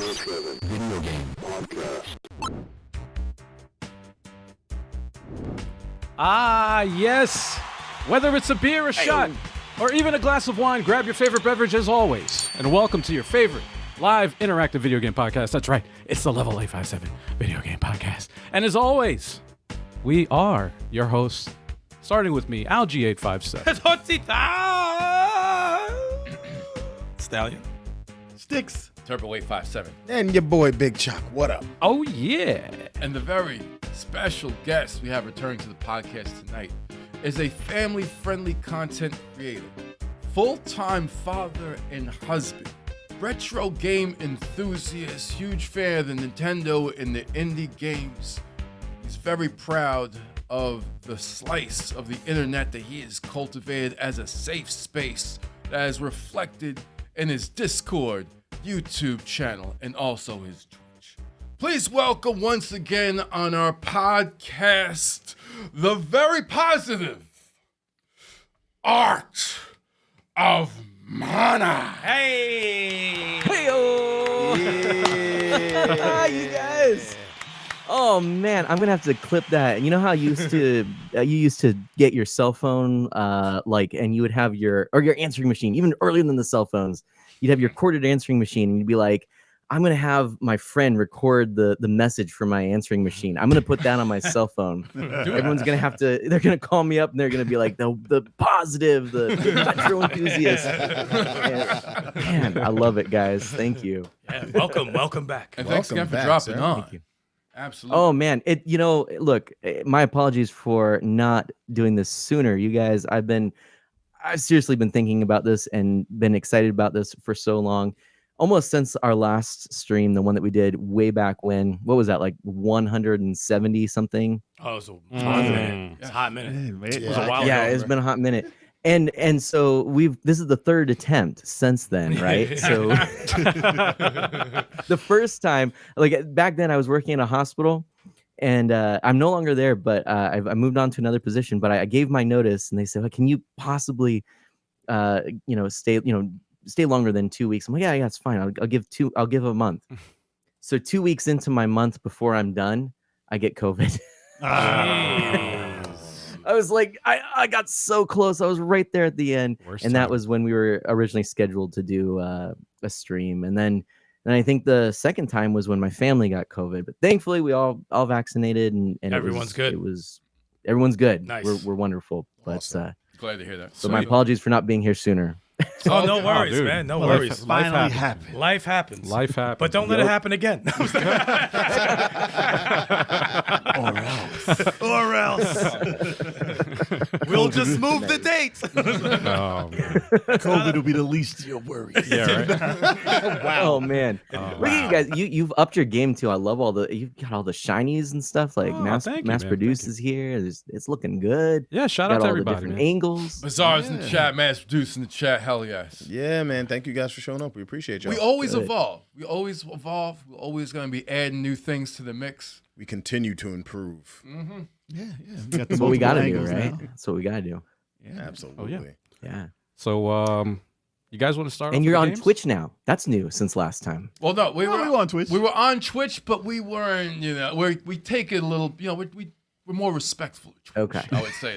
ARTOFMANA Video Game Podcast. Ah, yes. Whether it's a beer, a shot, or even a glass of wine, grab your favorite beverage as always. And welcome to your favorite live interactive video game podcast. That's right. It's the Level 857 Video Game Podcast. And as always, we are your hosts, starting with me, Algie857. Stallion. Sticks. Turbo 857. And your boy Big Chuck. What up? Oh, yeah. And the very special guest we have returning to the podcast tonight is a family-friendly content creator, full-time father and husband, retro game enthusiast, huge fan of the Nintendo and the indie games. He's very proud of the slice of the internet that he has cultivated as a safe space that is reflected in his Discord, YouTube channel, and also his Twitch. Please welcome once again on our podcast, the very positive Art of Mana. Hey. Hey-o! Yeah. You guys. Oh man, I'm gonna have to clip that. You know how you used to get your cell phone, and you would have your answering machine, even earlier than the cell phones. You'd have your corded answering machine, and you'd be like, I'm gonna have my friend record the message from my answering machine. I'm gonna put that on my cell phone. Everyone's gonna have to. They're gonna call me up, and they're gonna be like the positive, the retro enthusiast. Man, I love it, guys. Thank you. Yeah, welcome back. And thanks again for back, dropping sir. on. Thank you. Absolutely. Oh man, look, my apologies for not doing this sooner. You guys, I've seriously been thinking about this and been excited about this for so long. Almost since our last stream, the one that we did way back when, what was that, like 170 something? Oh, it was a hot minute. It's a hot minute. It was a while ago. Yeah, it's been a hot minute. And so this is the third attempt since then, right? So the first time, like back then I was working in a hospital and I'm no longer there, but I moved on to another position, but I gave my notice and they said, can you possibly, stay longer than 2 weeks? I'm like, yeah, it's fine. I'll give a month. So 2 weeks into my month before I'm done, I get COVID. I was like, I got so close. I was right there at the end. That was when we were originally scheduled to do a stream. And then I think the second time was when my family got COVID. But thankfully, we all vaccinated and Everyone's good. Everyone's good. Nice. We're wonderful. Awesome. But Glad to hear that. so my apologies for not being here sooner. Oh, no worries, dude. man. No Well, worries. finally happened. Life happens. Life happens. But don't let it happen again. Or else. We'll just move the dates. Oh, man. COVID will be the least of your worries. Yeah, right? Wow. Oh man. Look at you guys. You've upped your game too. I love you've got all the shinies and stuff. Like mass thank you, man. produced Thank is here. It's looking good. Yeah, shout Got out to all everybody, the different man. angles. Bazaars in the chat, mass produced in the chat. Hell yes. Yeah, man. Thank you guys for showing up. We appreciate y'all. We always Good. evolve. We always evolve. We're always going to be adding new things to the mix. We continue to improve. Mm-hmm. Yeah. That's what we gotta do, right? That's what we gotta do. Yeah, absolutely. Oh, yeah. Yeah. So, you guys want to start? And off you're with on the games? Twitch now. That's new since last time. Well, no, we were on Twitch. We were on Twitch, but we weren't. We take it a little. We're more respectful of Twitch. Okay. I would say.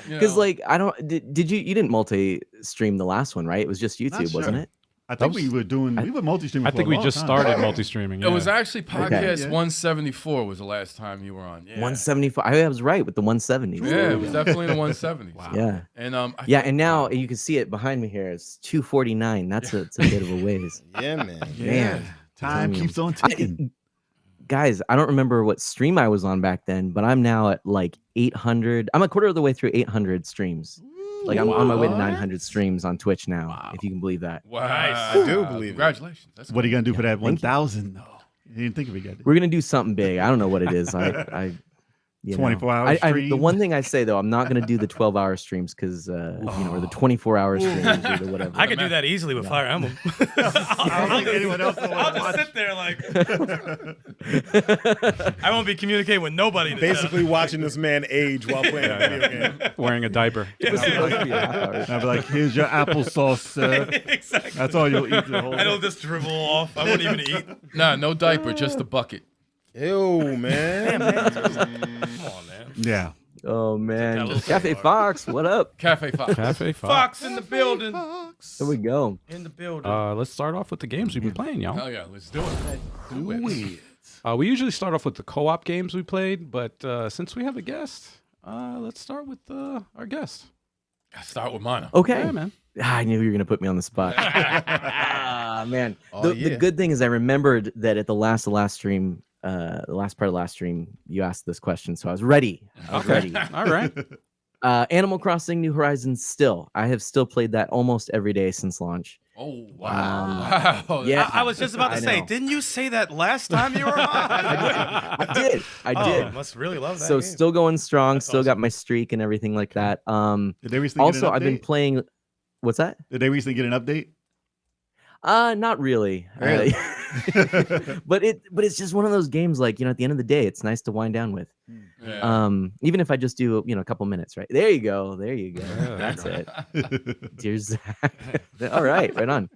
Because I don't. Did you didn't multi-stream the last one, right? It was just YouTube, wasn't it? I think we were multi-streaming. I think we just started multi-streaming. It was actually podcast Yeah. 174 was the last time you were on. Yeah. 175. I was right with the 170. Yeah, it was definitely in the 170s. Wow. Yeah. And And now you can see it behind me here. It's 249. That's it's a bit of a ways. Yeah, man. Man. Time keeps on ticking. Guys, I don't remember what stream I was on back then, but I'm now at like 800. I'm a quarter of the way through 800 streams. Like I'm on my way to 900 streams on Twitch now, if you can believe that. wow, I do believe it. Congratulations. That's What are you gonna do for that Thank you. 1,000? No, you didn't think of it yet. We're gonna do something big. I don't know what it is. I You 24-hour The stream. one thing I say though, I'm not gonna do the 12-hour streams because or the 24-hour streams or the whatever. I could do that easily with Fire Emblem. I don't think anyone else will I'll watch. just sit there like I won't be communicating with nobody. Basically watching this man age while playing a video game. Wearing a diaper. It's supposed to be a half hour. I'll be like, here's your applesauce, sir. Exactly. That's all you'll eat the whole And it'll just dribble off. I won't even eat. Nah, no diaper, just a bucket. Ew, man. Come on, man. Yeah. Oh That man, little Cafe thing, Fox, what up? Cafe Fox. Cafe Fox. Fox in the building. There we go. In the building. Let's start off with the games we've been playing, y'all. Hell yeah, let's do it. Do it. We usually start off with the co-op games we played, but since we have a guest, let's start with our guest. Gotta start with Mana. Okay. Yeah, man. I knew you were gonna put me on the spot. Man. Oh, The good thing is I remembered that at the last stream, the last part of last stream, you asked this question, so I was ready. I was ready. All right. Animal Crossing New Horizons still. I have still played that almost every day since launch. Oh, wow. Wow. Yeah. I was just about to I say, know. didn't you say that last time you were on? I did. Oh, must really love that So game. still going strong, still got my streak and everything like that. Did they recently Also get an I've been update? playing what's that? Did they recently get an update? Not really. Really? But it's just one of those games like, at the end of the day, it's nice to wind down with. Yeah. Even if I just do, a couple minutes, right? There you go. Yeah, That's it. Dear Zach. All right, right on.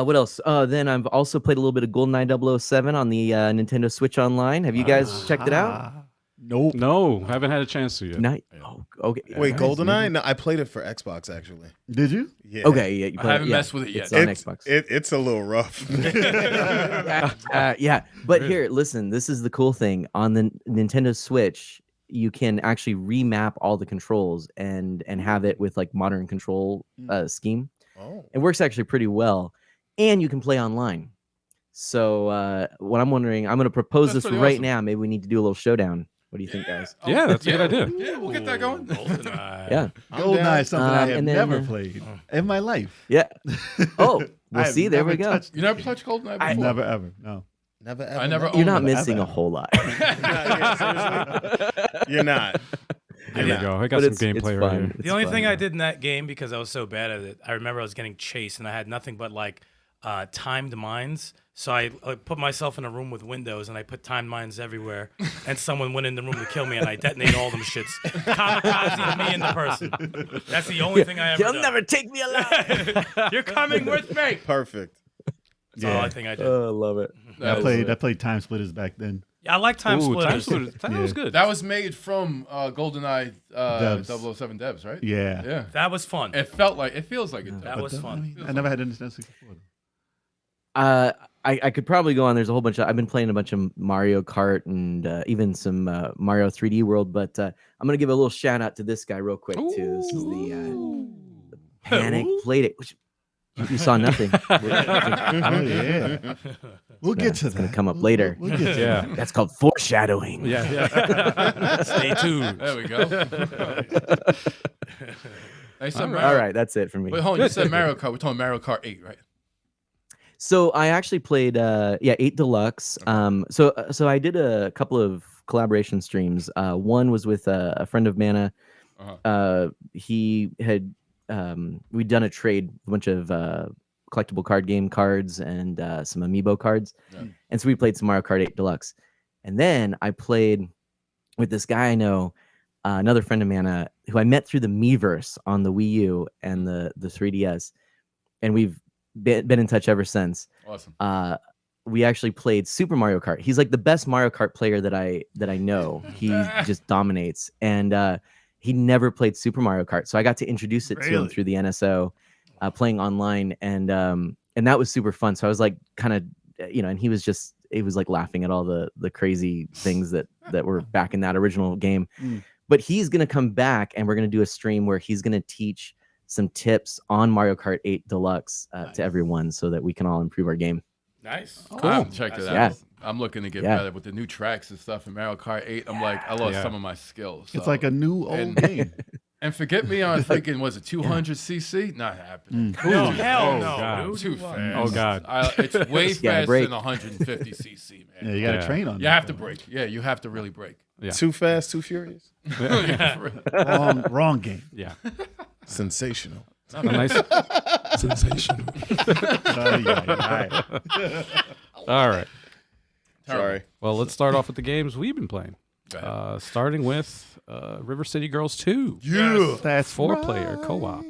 What else? Then I've also played a little bit of GoldenEye 007 on the Nintendo Switch Online. Have you guys checked it out? Nope. No, haven't had a chance to yet. Night. Oh, okay. Wait, Nice. GoldenEye? No, I played it for Xbox actually. Did you? Yeah. Okay, yeah. You I played haven't yeah, messed with it yet. It's on It's, Xbox. it's a little rough. Yeah, but here, listen. This is the cool thing on the Nintendo Switch. You can actually remap all the controls and have it with like modern control scheme. Oh. It works actually pretty well, and you can play online. So what I'm wondering, I'm going to propose That's this pretty right awesome. now. Maybe we need to do a little showdown. What do you think, guys? Yeah, that's a good idea. Yeah, we'll get that going. GoldenEye. Yeah, GoldenEye is something I have and then, never played in my life. yeah. Oh, I well, have see, there we never go. touched You never touched GoldenEye before? Never ever. No. Never ever. I never met- owned You're not them. missing a Ever. whole lot. Seriously? You're not. There Yeah. we go. I got But some it's gameplay fun. right here. It's The only fun. thing I did in that game, because I was so bad at it, I remember I was getting chased and I had nothing but like timed mines. So I put myself in a room with windows and I put timed mines everywhere. And someone went in the room to kill me and I detonated all them shits. Kamikaze me and the person. That's the only thing I ever You'll done. never take me alive. You're coming with me. Perfect. That's all I think I did. Oh, I love it. I played Time Splitters back then. Yeah, I like Time Ooh, Splitters. That was good. That was made from GoldenEye Devs. 007 devs, right? Yeah. Yeah. That was fun. It feels like it. That does. was fun. I never had Nintendo 64. I could probably go on. There's a whole bunch of. I've been playing a bunch of Mario Kart and even some Mario 3D World, but I'm gonna give a little shout out to this guy real quick too. This is the Panic played it. Which you saw nothing. Oh yeah. We'll get to that. It's gonna come up later. We'll get to Yeah. That's called foreshadowing. Yeah. Stay tuned. There we go. They said Mario, All right, that's it for me. Wait, hold on. You said Mario Kart. We're talking Mario Kart 8, right? So I actually played 8 Deluxe. So I did a couple of collaboration streams. One was with a friend of Mana. He had we'd done a trade, a bunch of collectible card game cards and some amiibo cards. Yeah. And so we played some Mario Kart 8 Deluxe. And then I played with this guy I know, another friend of Mana, who I met through the Miiverse on the Wii U and the 3DS. And we've been in touch ever since. Awesome. We actually played Super Mario Kart. He's like the best Mario Kart player that I know. He just dominates. And he never played Super Mario Kart. So I got to introduce it to him through the NSO, playing online. And that was super fun. So I was like kind of, and he was like laughing at all the crazy things that were back in that original game. But he's going to come back and we're going to do a stream where he's going to teach some tips on Mario Kart 8 Deluxe to everyone so that we can all improve our game. Nice. Cool. Check it out. Yeah. I'm looking to get Yeah. better with the new tracks and stuff in Mario Kart 8. I'm like, I lost some of my skills. It's so- like a new old and- game. And forget me on thinking, was it 200cc? Not happening. No, hell no, God. dude. Too fast. Oh, God. It's way gotta faster brake. than 150cc, man. Yeah, you got to Yeah. train on You that, have to though. brake. Yeah, you have to really brake. Yeah. Too fast, too furious. Wrong game. Yeah. Sensational. A nice. Sensational. All right. Sorry. Well, let's start off with the games we've been playing. Go ahead. Starting with River City Girls 2. Yeah. That's 4-player co-op.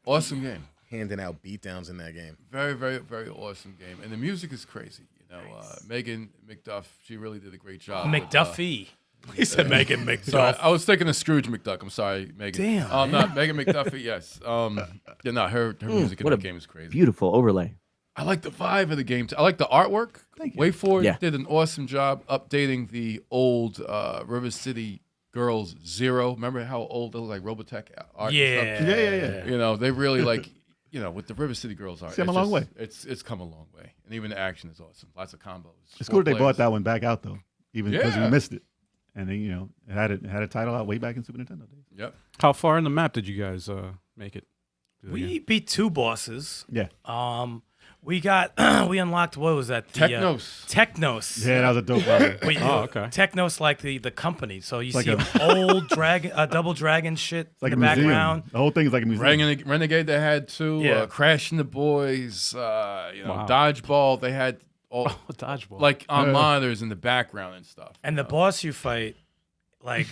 Awesome game. Handing out beatdowns in that game. Very, very, very awesome game. And the music is crazy. You know, Megan McDuff, she really did a great job. with, McDuffie. He said Megan so McDuff. I was thinking of Scrooge McDuck. I'm sorry, Megan. Damn, Not Megan McDuffie, yes. Yeah, no, her music in what that a game is crazy. Beautiful overlay. I like the vibe of the game. I like the artwork. Thank you. Way Forward Yeah. did an awesome job updating the old River City Girls Zero. Remember how old they look like Robotech art? and stuff? Yeah. You know, they really like, you know, with the River City Girls art. It's come a long way. It's come a long way, and even the action is awesome. Lots of combos. It's 4 cool that they players. brought that one back out though, even because we Yeah. missed it. And then it had a title out way back in Super Nintendo days. Yep. How far in the map did you guys make it? We beat 2 bosses. Yeah, We got we unlocked, what was that? The, Technos. Technos. yeah, that was a dope level. Wait, Oh, okay. Technos like the company. So you like see old dragon, double dragon shit It's like in a the museum. background. The whole thing is like a museum. Renegade they had too. Yeah. Crashing the Boys. Wow. Dodgeball. They had all Oh, dodgeball. like on monitors in the background and stuff. And the boss you fight, like,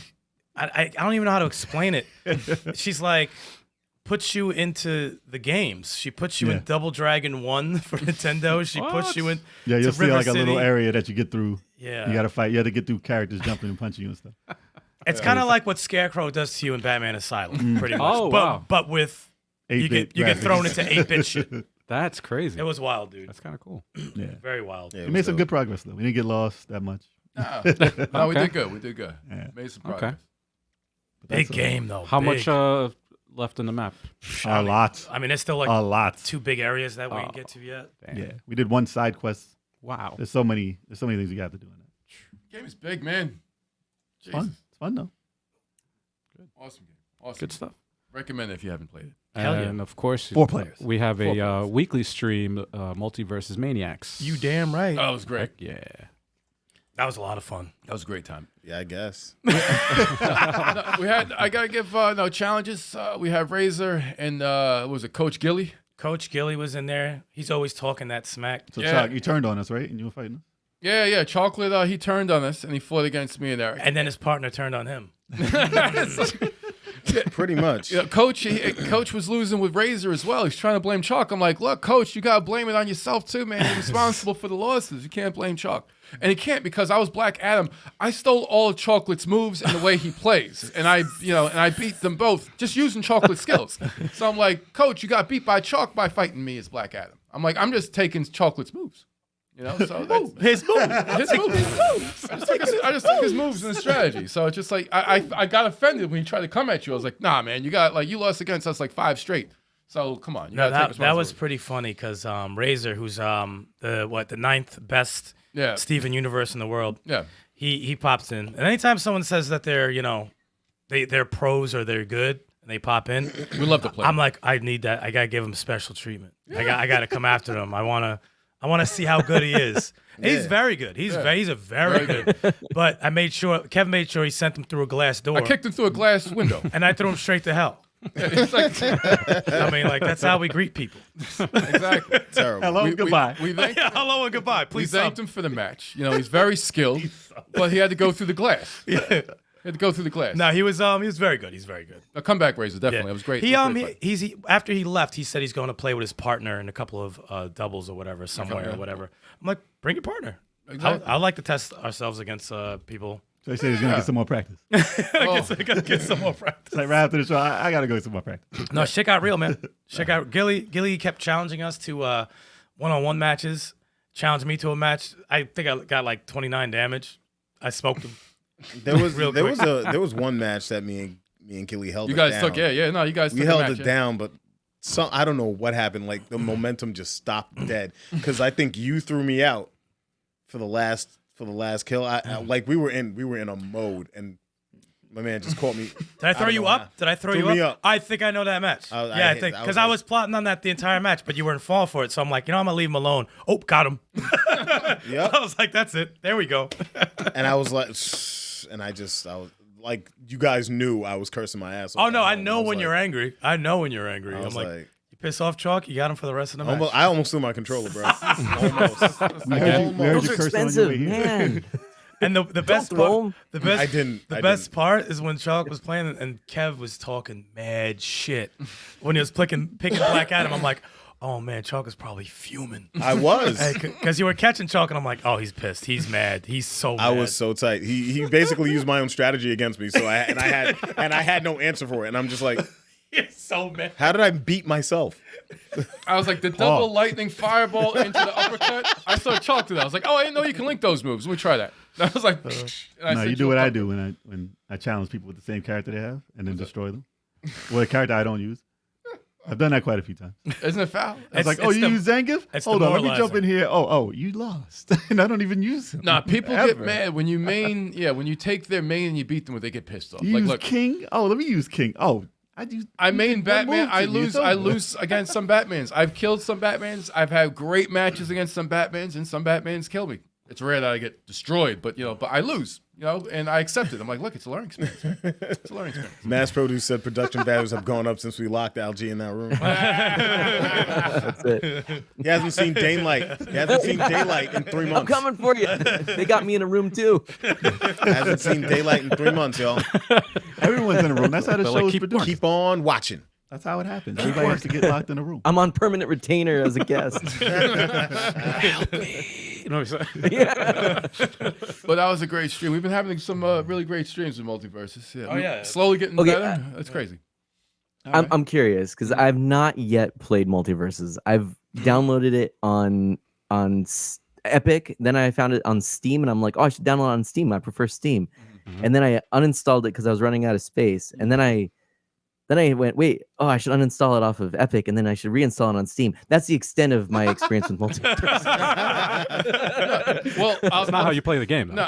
I don't even know how to explain it. She's like, puts you into the games. She puts you in Yeah. Double Dragon 1 for Nintendo. She puts you in. Yeah, you'll to see River like a little City. area that you get through. Yeah. You got to fight. You have to get through characters jumping and punching you and stuff. It's kind of like what Scarecrow does to you in Batman Asylum, pretty much. Oh, but, wow. but with you 8-bit get thrown graphics. into 8-bit shit. That's crazy. It was wild, dude. That's kind of cool. Yeah. Very wild. Yeah, We made some good progress though. We didn't get lost that much. No, we Okay. did good. We did good. Yeah. Made some Okay. progress. Big game, though. How big. much left in the map? A lot. I mean, there's still like A lot. 2 big areas that we didn't get to yet. Yeah, we did one side quest. Wow. There's so many things you got to do in it. Game is big, man. It's fun. Jesus. It's fun though. Awesome game. Awesome. Good stuff. Recommend it if you haven't played it. Hell yeah. And of course, 4 players. we have a weekly stream, Multiverses Maniacs. You damn right. Oh, it was great. Heck yeah. That was a lot of fun. That was a great time. Yeah, I guess. I gotta give challenges. We have Razor and what was it, Coach Gilly? Coach Gilly was in there. He's always talking that smack. So Yeah. Chuck, you turned on us, right? And you were fighting us. Yeah. Chocolate. He turned on us and he fought against me and Eric. And then his partner turned on him. Pretty much. Yeah, Coach was losing with Razor as well. He's trying to blame Chalk. I'm like, look, Coach, you gotta blame it on yourself too, man. You're responsible for the losses. You can't blame Chalk. And he can't because I was Black Adam. I stole all of Chocolate's moves and the way he plays, and I beat them both just using Chocolate's skills. So I'm like, Coach, you got beat by Chalk by fighting me as Black Adam. I'm like, I'm just taking Chocolate's moves. So that's His move. his moves. I just took his moves and his strategy. So it's just like I got offended when he tried to come at you. I was like, nah, man, you lost against us like 5 straight. So come on, you No, gotta take that was responsibility. pretty funny because Razor, who's the 9th best Yeah. Steven Universe in the world, Yeah. he pops in. And anytime someone says that they're they're pros or they're good and they pop in, We love to play. I'm like, I need that. I gotta give him special treatment. I gotta come after him. I wanna see how good he is. And he's very good. He's a very good. But Kevin made sure he sent him through a glass door. I kicked him through a glass window. and I threw him straight to hell. It's like, I mean, like that's how we greet people. exactly. Terrible. Hello, goodbye. We thanked, Yeah, hello and goodbye. we Please thanked him for the match. He's very skilled, but he had to go through the glass. He had to go through the glass. No, he was very good. He's very good. A comeback Razor, definitely. Yeah. It was great. He It was a great fight. after he left, he said he's going to play with his partner in a couple of doubles or whatever somewhere or whatever. I'm like, bring your partner. Exactly. I like to test ourselves against people. So he said he's gonna get some more practice. Get some more practice. It's like right after the show, I gotta go get some more practice. No, shit got real, man. Shit got Gilly. Gilly kept challenging us to one-on-one matches. Challenged me to a match. I think I got like 29 damage. I smoked him. There was Real there quick. was one match that me and Gilly held. You it guys down. took, no, you guys We took held the match, it yeah. down, but I don't know what happened. Like the momentum just stopped dead because I think you threw me out for the last kill. I like we were in a mode and My man just caught me. Did I throw don't you know up? how. Did I throw Threw you me up? up. I think I know that match. I I think was because like- I was plotting on that the entire match, but you weren't falling for it. So I'm like, I'm gonna leave him alone. Oh, got him. Yep. I was like, that's it. There we go. And I was like, and I was like, you guys knew I was cursing my ass off. Oh no, at I home. know was when like- you're angry. I know when you're angry. I I'm was like, like, you piss off Chalk, you got him for the rest of the match. I almost threw my controller, bro. Almost. We heard you Those are cursing on your expensive, way here. man. And the best throw 'em. part, the best, I didn't. The I best didn't. part is when Chalk was playing and Kev was talking mad shit. When he was picking Black Adam, I'm like, oh man, Chalk is probably fuming. I was. Because you were catching Chalk, and I'm like, oh, he's pissed. He's mad. He's so mad. I was so tight. He basically used my own strategy against me. So I had no answer for it. And I'm just like, He's so mad. how did I beat myself? I was like, the double lightning fireball into the uppercut. I saw Chalk to that. I was like, oh, I didn't know you can link those moves. Let me try that. And I was like, and I No, sent you do what a I couple- do when I challenge people with the same character they have and then destroy them. Well, a character I don't use. I've done that quite a few times. Isn't it foul? I was like, oh, you use Zangief? it's Hold on, let me jump demoralizing. in here. Oh, you lost. And I don't even use him. Nah, people get Ever. mad when you main. Yeah, when you take their main and you beat them, they get pissed off. You Like, use look, King? Oh, let me use King. Oh, I main Batman. I lose. lose against some Batmans. I've killed some Batmans. I've had great matches against some Batmans, and some Batmans kill me. It's rare that I get destroyed, but but I lose. And I accept it. I'm like, look, it's a learning experience. It's a learning experience. Mass Produce said production values have gone up since we locked LG in that room. That's it. He hasn't seen daylight. He hasn't seen daylight in 3 I'm months. coming for you. They got me in a room too. Hasn't seen daylight in 3 months, y'all. Everyone's in a room. That's how the But, show like, is produced. Keep on watching. That's how it happens. Everybody has to get locked in a room. I'm on permanent retainer as a guest. You know what I'm saying? Yeah. But that was a great stream. We've been having some really great streams with Multiverses. Yeah. Oh, yeah. Slowly getting Okay, better. That's crazy. I'm curious because I've not yet played Multiverses. I've downloaded it on Epic, then I found it on Steam, and I'm like, oh, I should download it on Steam. I prefer Steam. And then I uninstalled it because I was running out of space. And then I went, wait, oh, I should uninstall it off of Epic, and then I should reinstall it on Steam. That's the extent of my experience with Multiverse. Well, That's not how you play the game. Though. No,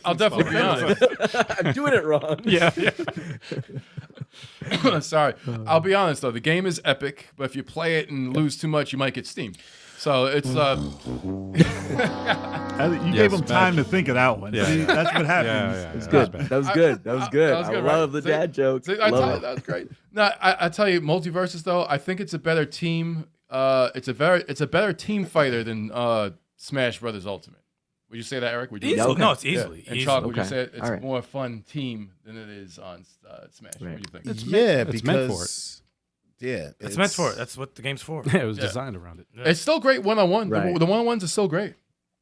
I'll definitely be honest. I'm doing it wrong. yeah. Sorry. I'll be honest, though. The game is epic, but if you play it and lose too much, you might get Steam. So it's You gave them time to think of that one. Yeah, See, yeah. that's what happens. Yeah. It's good. That was good. That was good. that was good, I right? love the See- dad jokes. See, I Love tell it. you, that was great. No, I tell you, Multiverses though, I think it's a better team. It's a better team fighter than Smash Brothers Ultimate. Would you say that, Eric? Would you? Easily. okay. No, it's easily. And easily. Chalk, would you Okay. say it's All right. more fun team than it is on Smash? What do you think? Yeah, it's because meant for it. Yeah, It's meant for it. That's what the game's for. Yeah, it was Yeah. designed around it. It's still great one-on-one. Right. The one-on-ones are still great,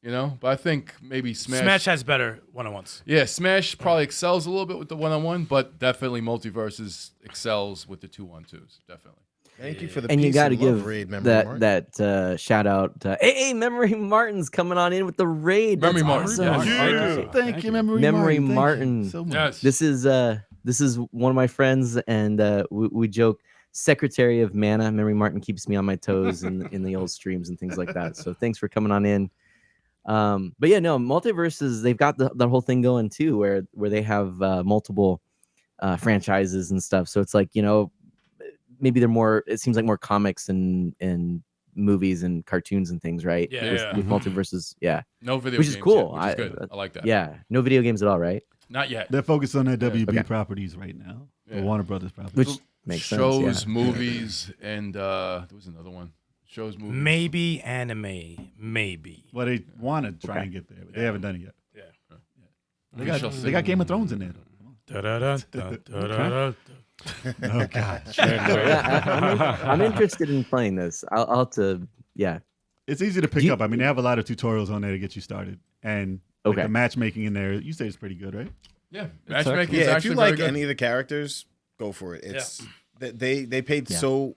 but I think maybe Smash has better one-on-ones. Yeah, Smash probably excels a little bit with the one-on-one, but definitely Multiverses excels with the 2-1-2s. Definitely. Thank you for the And you peace got to and love give raid, Memory Mark. that shout out. Hey, Memory Martin's coming on in with the raid. That's Memory Martin. awesome. Yeah. Thank you, Memory Memory Martin. Martin. Thank you so much. Yes. This is one of my friends, and we joke. Secretary of Mana, Memory Martin keeps me on my toes in the old streams and things like that. So thanks for coming on in. But yeah, no, Multiverses, they've got the whole thing going too, where they have multiple franchises and stuff. So it's like, maybe they're more, it seems like more comics and movies and cartoons and things, right? Yeah. With Multiverses, yeah. No video Which is games cool. yet, which is good. I like that. Yeah, no video games at all, right? Not yet. They're focused on their WB Okay. properties right now. Yeah. The Warner Brothers properties. Which makes Shows, sense. movies, and there was another one. Shows, movies. Maybe anime. Maybe. Well, they want to try and get there, but they haven't done it yet. Yeah. They We got, shall they see. got Game of Thrones in there. Da-da-da-da-da-da. Oh, God. Yeah, I'm interested in playing this. I'll have to, yeah. It's easy to pick You- up. I mean, they have a lot of tutorials on there to get you started. And like, Okay. the matchmaking in there, you say it's pretty good, right? Yeah. Matchmaking is Yeah, if actually you very like good. any of the characters, go for it. It's they paid Yeah. so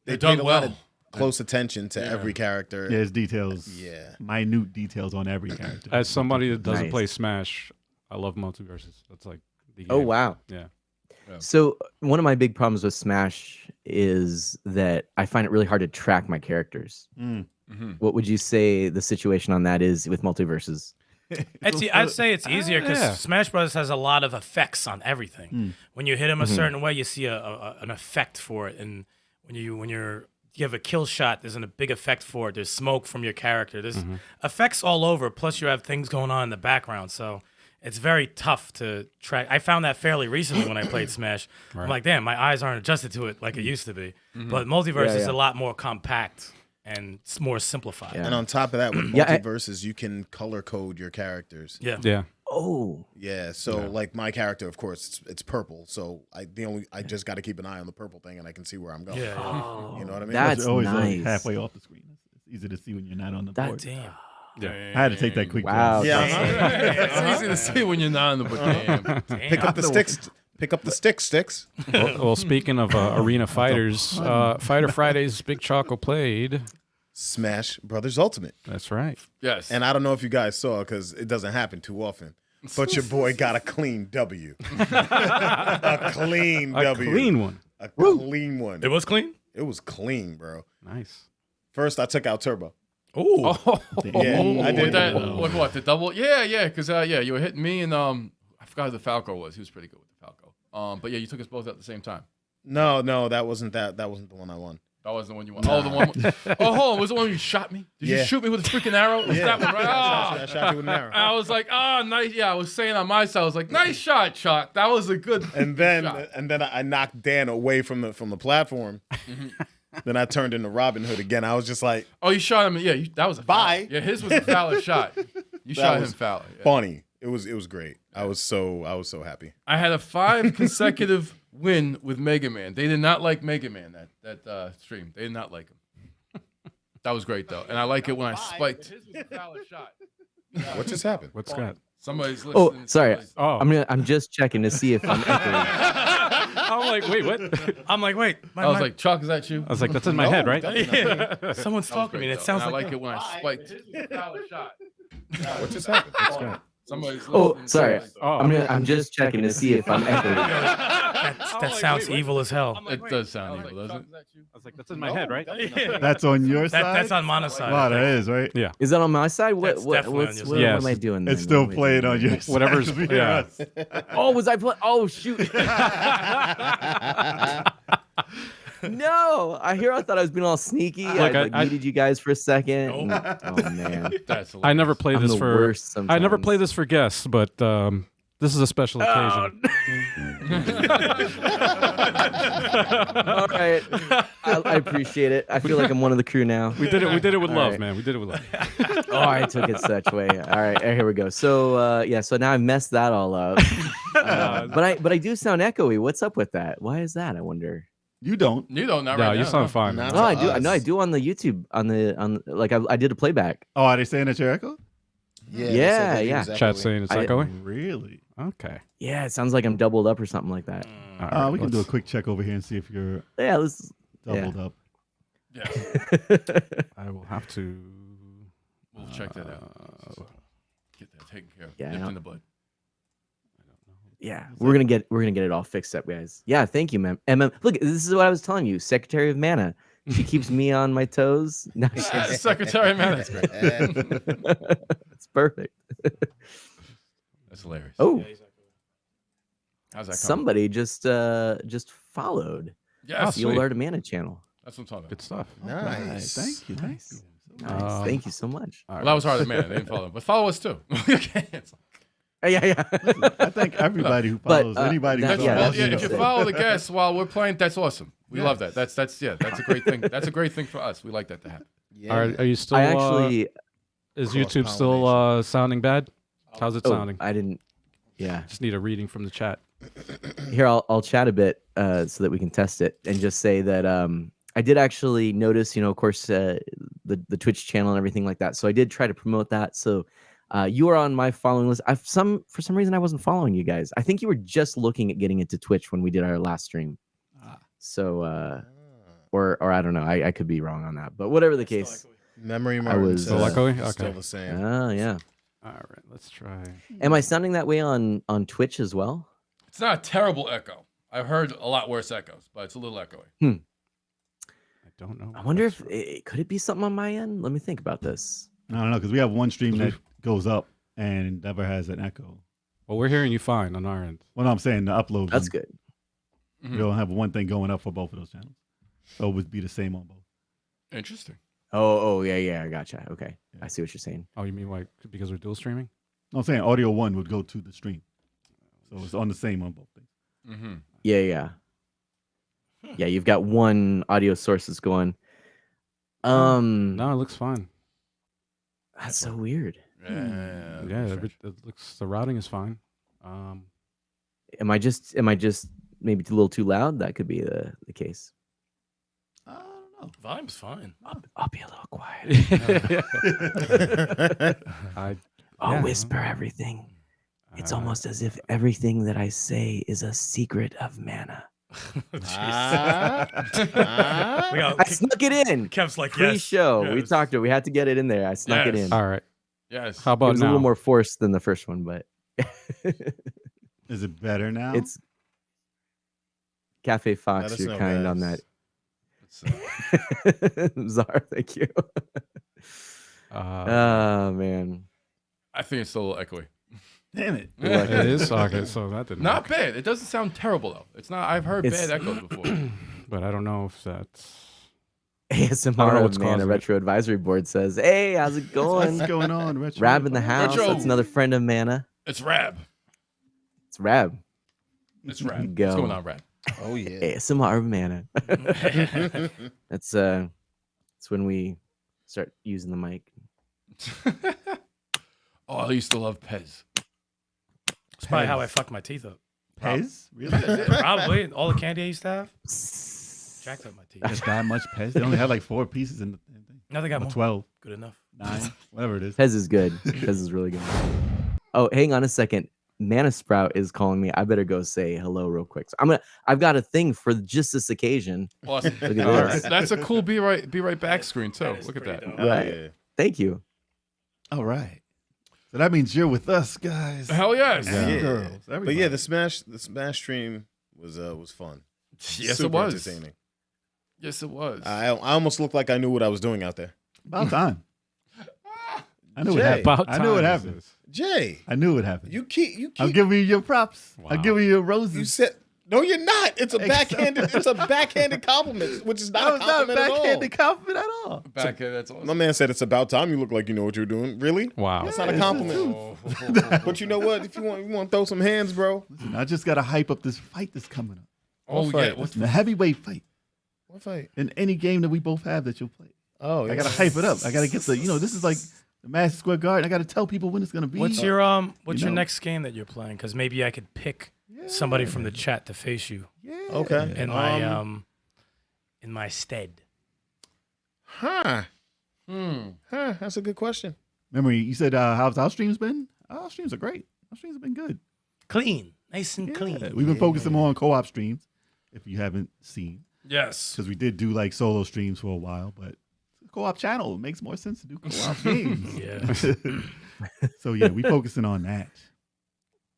they They've done paid a lot well. of close attention to every character. Yeah, there's details. Yeah. Minute details on every character. As somebody that doesn't Nice. play Smash, I love Multiverses. That's like the Oh game. wow. Yeah. So one of my big problems with Smash is that I find it really hard to track my characters. Mm. Mhm. What would you say the situation on that is with Multiverses? I'd say it's easier because yeah. Smash Bros has a lot of effects on everything. When you hit him a certain way, you see an effect for it, and when you have a kill shot, there's a big effect for it. There's smoke from your character. There's effects all over. Plus, you have things going on in the background, so it's very tough to track. I found that fairly recently when I played Smash. I'm like, damn, my eyes aren't adjusted to it like it used to be. But Multiverse is a lot more compact and it's more simplified. And on top of that, with multiverses, you can color code your characters. Yeah. Oh. Yeah. So like my character, of course, it's purple. So I just got to keep an eye on the purple thing, and I can see where I'm going. Yeah. Oh, You know what I mean? That's It's always nice. halfway off the screen. It's easy to see when you're not on the board. Damn. I had to take that quick. Wow. Yeah. It's easy to see when you're not on the board. Damn. Pick up the sticks. Pick up the sticks. Well, speaking of arena fighters, Fighter Fridays, Big Choco played. Smash Brothers Ultimate. That's right. Yes. And I don't know if you guys saw, because it doesn't happen too often, but your boy got a clean W. A clean A W. clean one. A clean one. It was clean? It was clean, bro. Nice. First, I took out Turbo. Oh. Yeah, I did. With what? The double? Yeah, because you were hitting me, and I forgot who the Falco was. He was pretty good with the Falco. But yeah, you took us both at the same time. No, that wasn't the one I won. That wasn't the one you won. Oh, the one. Oh, hold on. Was the one you shot me? Did you shoot me with a freaking arrow? Was that one right? I shot you with an arrow. I was like, nice. Yeah, I was saying on my side, I was like, nice shot, Chuck. That was a good. And then shot. I knocked Dan away from the platform. Then I turned into Robin Hood again. I was just like, Oh, you shot him. Yeah, that was a Bye. Foul. Yeah, his was a foul shot. You shot him was foul. Yeah. funny. It was great. I was so happy. I had a 5 consecutive win with Mega Man. They did not like Mega Man that stream. They did not like him. That was great though, and I like it when I spiked. His was a foul shot. What just happened? What's that? Somebody's listening. Oh, sorry. Oh. I'm just checking to see if I'm echoing. I'm like, wait, what? I'm like, wait. I was like, Chuck, is that you? I was like, that's in my head, right? Someone's talking to me, and it sounds I like like it when I spiked. His was a foul shot. What just happened? Somebody's Oh, listening. sorry. Oh, I'm just checking to see if I'm echoing. that sounds evil as hell. It does sound evil, doesn't it? I was like, that's in my head, right? That's on your side. That's on Mana's side. Wow, that is right. Yeah. Is that on my side? What That's definitely on your what side. am I doing? It's then? still What am I playing doing? on your side. Whatever's- 'cause we hear yeah. us. Oh, was I play? Oh, shoot. No, I thought I was being all sneaky. Look, I I- muted you guys for a second. Nope. Oh man, That's I never play I'm this the for. worst I never sometimes. play this for guests, but this is a special occasion. All right, I appreciate it. I feel like I'm one of the crew now. We did it with All love, right. man. We did it with love. Oh, I took it such way. All right, here we go. So so now I messed that all up. But I do sound echoey. What's up with that? Why is that? I wonder. You don't. You don't know No, right you now. sound fine. Not No, I to do. us. No, I do on the YouTube on like I did a playback. Oh, are they saying that you're echo? Yeah, Yeah, they said that he yeah. was Chat echoing. saying it's I- echoing. Really? Okay. Yeah, it sounds like I'm doubled up or something like that. All right, We can do a let's- quick check over here and see if you're Yeah, let's. doubled up. Yeah, I will have to. we'll check that out. Get that taken care of. Yeah, Nipped I in the bud. Yeah, we're gonna get it all fixed up, guys. Yeah, thank you, man. Look, this is what I was telling you, Secretary of Mana. She keeps me on my toes. No, Secretary, man, that's great. it's perfect. That's hilarious. Oh, How's that coming? somebody just followed Yes, the old Art of Mana channel. that's what I'm talking about. Good stuff. Nice. Thank you. Thank Nice. you. Nice. Thank you so much. All Well, right. that was hard, man. They didn't follow, but follow us too. Okay. Yeah. I think everybody who But, follows anybody. that- who yeah, Well, follows that's yeah, what if I'm you saying. follow the guests while we're playing, that's awesome. We love that. That's a great thing. That's a great thing for us. We like that to happen. Yeah. Are you still? I actually. Is YouTube still sounding bad? How's it Oh, sounding? I didn't. Yeah. Just need a reading from the chat. Here, I'll chat a bit so that we can test it and just say that I did actually notice, of course, the Twitch channel and everything like that. So I did try to promote that. So you are on my following list. For some reason I wasn't following you guys. I think you were just looking at getting into Twitch when we did our last stream. So or I don't know. I could be wrong on that, but whatever the case. Memory I was, Martin says echoing? it's still Okay. the same. Oh yeah. All right, let's try. Am I sounding that way on Twitch as well? It's not a terrible echo. I've heard a lot worse echoes, but it's a little echoey. I don't know. I wonder if could it be something on my end? Let me think about this. I don't know because we have one stream that goes up and never has an echo. Well, we're hearing you fine on our end. Well, no, I'm saying the upload. That's good. We don't have one thing going up for both of those channels, so it would be the same on both. Interesting. Oh, yeah, I gotcha. Okay, I see what you're saying. Oh, you mean like because we're dual streaming? No, I'm saying audio 1 would go to the stream, so it's on the same on both things. Mm-hmm. Yeah. You've got one audio source that's going. No, it looks fine. That's so weird. Yeah, it looks the routing is fine. Am I just maybe a little too loud? That could be the case. I don't know. Volume's fine. I'll be a little quiet. I'll Yeah. whisper everything. It's almost as if everything that I say is a secret of mana. We I got snuck it in. Kev's like, Pre-show, we yes. talked to it. We had to get it in there. I snuck it Yes. in. All right. Yes. How It about was now? a little more forced than the first one, but Is it better now? it's Cafe Let Fox. us You're know, kind on guys. that. Czar, thank you. Oh man, I think it's a little echoey. Damn it. it is okay. So that didn't Not work. bad. It doesn't sound terrible though. It's not. I've heard It's- bad echoes before. But I don't know if that's. I don't know ASMR what's man, causing a it. retro advisory board says, "Hey, how's it going? What's going on, Retro? Rab in the house. Retro. That's another friend of Mana. It's Rab. It's Rab. It's Rab. Go. What's going on, Rab? Oh yeah. ASMR Mana. That's when we start using the mic. Oh, I used to love Pez. It's probably how I fucked my teeth up. Pez? Really? Probably all the candy I used to have jacked up my teeth. There's that much Pez? They only had like 4 pieces in the thing. Now they got Or more. 12, Good enough. 9, whatever it is. Pez is good. Pez is really good. Oh, hang on a second. Mana Sprout is calling me. I better go say hello real quick. So I've got a thing for just this occasion. Awesome. Look at All this. right. That's a cool be right back screen too. is Look at pretty that. dope. Right. Yeah. Thank you. All right. So that means you're with us, guys. Hell yes. And Yeah. girls. But Everybody. yeah, the Smash stream was fun. Yes, Super it was. entertaining. Yes, it was. I almost looked like I knew what I was doing out there. About time. I knew what Jay. happened. About I knew what time happened. is this. Jay, I knew what happened. you keep I'm giving you your props. Wow. I'm giving you your roses. you said no, you're not. It's a backhanded compliment, which is that not a was not a compliment at all. backhanded compliment at all. Back here, that's awesome. My man said it's about time. You look like you know what you're doing. Really? Wow. That's not a compliment. But you know what? If you want to throw some hands, bro. Listen, I just got to hype up this fight that's coming up. Oh What fight? yeah. What's The heavyweight fight What fight? in any game that we both have that you'll play. Oh, I got to hype it up. I got to get this is like the Madison Square Garden. I got to tell people when it's going to be. What's your You know. next game that you're playing? Because maybe I could pick somebody from the chat to face you Yeah. Okay. in my stead. Huh. Huh. That's a good question. Remember, you said how's our streams been? Our streams are great. Our streams have been good. Clean, nice and Yeah. clean. We've been focusing more on co-op streams, if you haven't seen, Yes. because we did do like solo streams for a while, but co-op channel, it makes more sense to do co-op games. Yeah. So yeah, we focusing on that.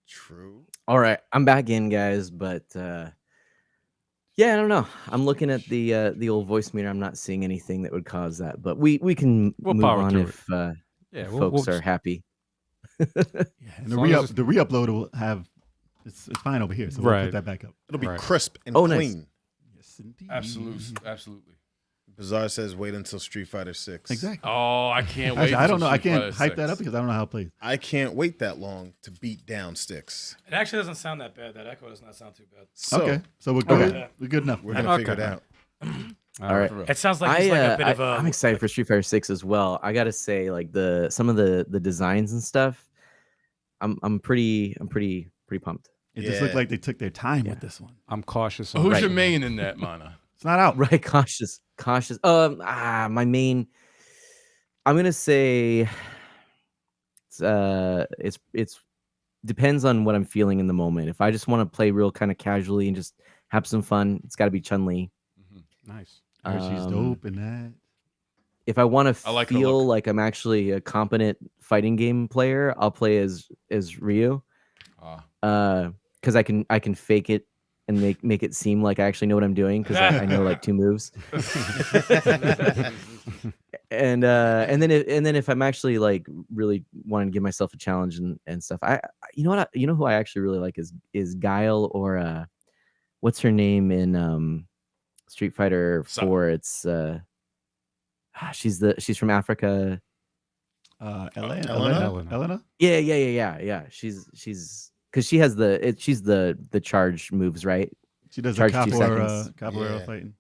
True. All right, I'm back in, guys. But yeah, I don't know. I'm looking at the old voice meter. I'm not seeing anything that would cause that. But we can We'll move power on through if Yeah, folks are happy. And the long as the re-upload will have it's fine over here, so we'll Right. put that back up. It'll be Right. crisp and Oh, nice. clean. Yes, indeed. Absolutely. Bizarre says wait until Street Fighter 6. Exactly. Oh, I can't wait. Actually, I don't know. until I Street can't Fighter hype that 6. up because I don't know how it plays. I can't wait that long to beat down sticks. It actually doesn't sound that bad. That echo does not sound too bad. So Okay, so we're good. Okay. We're good enough. we're gonna Okay. figure it out. All right. For real. It sounds like it's like a bit of a. I'm excited for Street Fighter 6 as well. I gotta say, like some of the designs and stuff, I'm pretty pumped. It just looked Yeah. like they took their time with this one. I'm cautious. Who's on your main in that, Mana? It's not out. Right, cautious. My main. I'm gonna say it's depends on what I'm feeling in the moment. If I just want to play real kind of casually and just have some fun, it's got to be Chun-Li. Nice. I heard she's dope in that. If I want to I like her feel look. like I'm actually a competent fighting game player, I'll play as Ryu. Because I can fake it and make it seem like I actually know what I'm doing because I know like 2 moves. and then if I'm actually like really wanted to give myself a challenge and stuff. You know what? You know who I actually really like is Guile, or what's her name in Street Fighter 4? It's she's from Africa. Elena. Yeah. She's because she has she's the charge moves, right? She does Charge the 2 seconds. capoeira fighting.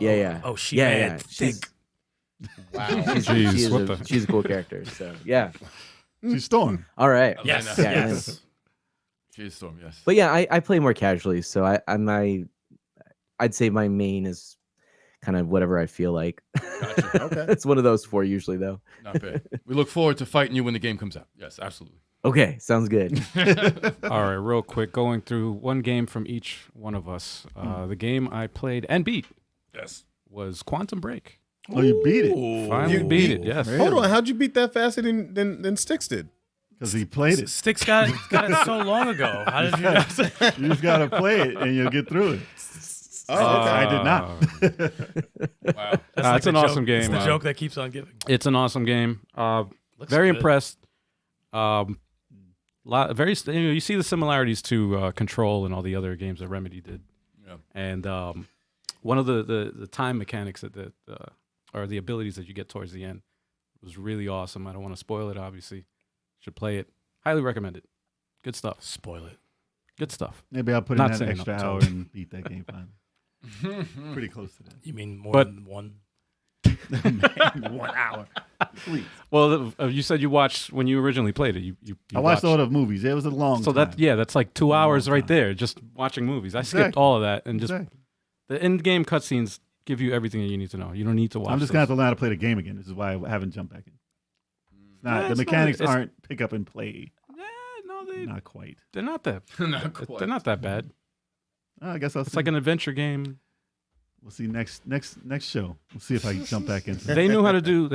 Yeah. Oh, she mad. She's, Wow. she's a cool character. So yeah. She's Storm. All right. Yes. Yeah, Yes. She's Storm, yes. But yeah, I play more casually, so I'd say my main is kind of whatever I feel like. Gotcha. Okay. It's one of those 4 usually, though. Not bad. We look forward to fighting you when the game comes out. Yes, absolutely. Okay, sounds good. All right, real quick, going through one game from each one of us. The game I played and beat Yes. was Quantum Break. Oh, you beat it Finally You beat beat it, yes. Really? Hold on, how'd you beat that faster than Sticks did? because he played it. Sticks got it so long ago. How did you not say? You just gotta play it and you'll get through it. Oh, okay. I did not. Wow. That's It's the an awesome joke. game. It's the joke that keeps on giving. It's an awesome game. Looks Very good. impressed. You see the similarities to Control and all the other games that Remedy did. Yeah. And one of the time mechanics that or the abilities that you get towards the end was really awesome. I don't want to spoil it, obviously. Should play it. Highly recommend it. Good stuff. Spoil it. Good stuff. Maybe I'll put in Not that saying extra I'm hour told. and beat that game finally. Pretty close to that. You mean more But- than one? 1 hour. Please. Well, you said you watched when you originally played it. You I watched all the movies. It was a long So time. that's like 2 hours right time. there, just watching movies. I skipped Exactly. all of that and just Exactly. the end game cutscenes give you everything that you need to know. You don't need to watch. I'm just those. gonna have to learn how to play the game again. This is why I haven't jumped back in. It's not, Yeah, the it's not- mechanics it's- aren't pick up and play. No, Not quite. they're not that. Not quite. They're not that bad. I guess I'll It's see. like an adventure game. We'll see next show. We'll see if I can jump back into it. They know how to do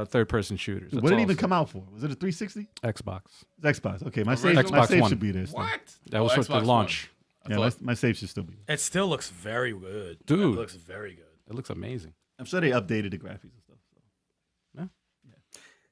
third person shooters. What did it even come out for? Was it a 360? Xbox. It's Xbox. Okay, my Original? save, my Xbox save One. should be there. Still. What? That was for the Xbox launch. One. Yeah, I thought- my save should still be there. It still looks very good. Dude. It looks very good. It looks amazing. I'm sure they updated the graphics and stuff. So.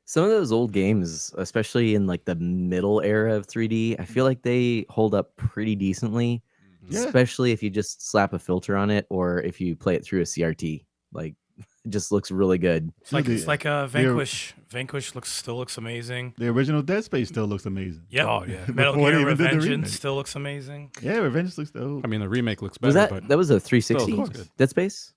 Some of those old games, especially in like the middle era of 3D, I feel like they hold up pretty decently. Yeah. Especially if you just slap a filter on it or if you play it through a CRT. Like, it just looks really good. It's like Dude, it's like Vanquish. Vanquish still looks amazing. The original Dead Space still looks amazing. Yep. Oh, yeah. Metal Before they Gear even did the Revengeance remake. still looks amazing. Yeah, Revenge looks dope. I mean, the remake looks better, Was that but that was a Still 360 looks good. Dead Space?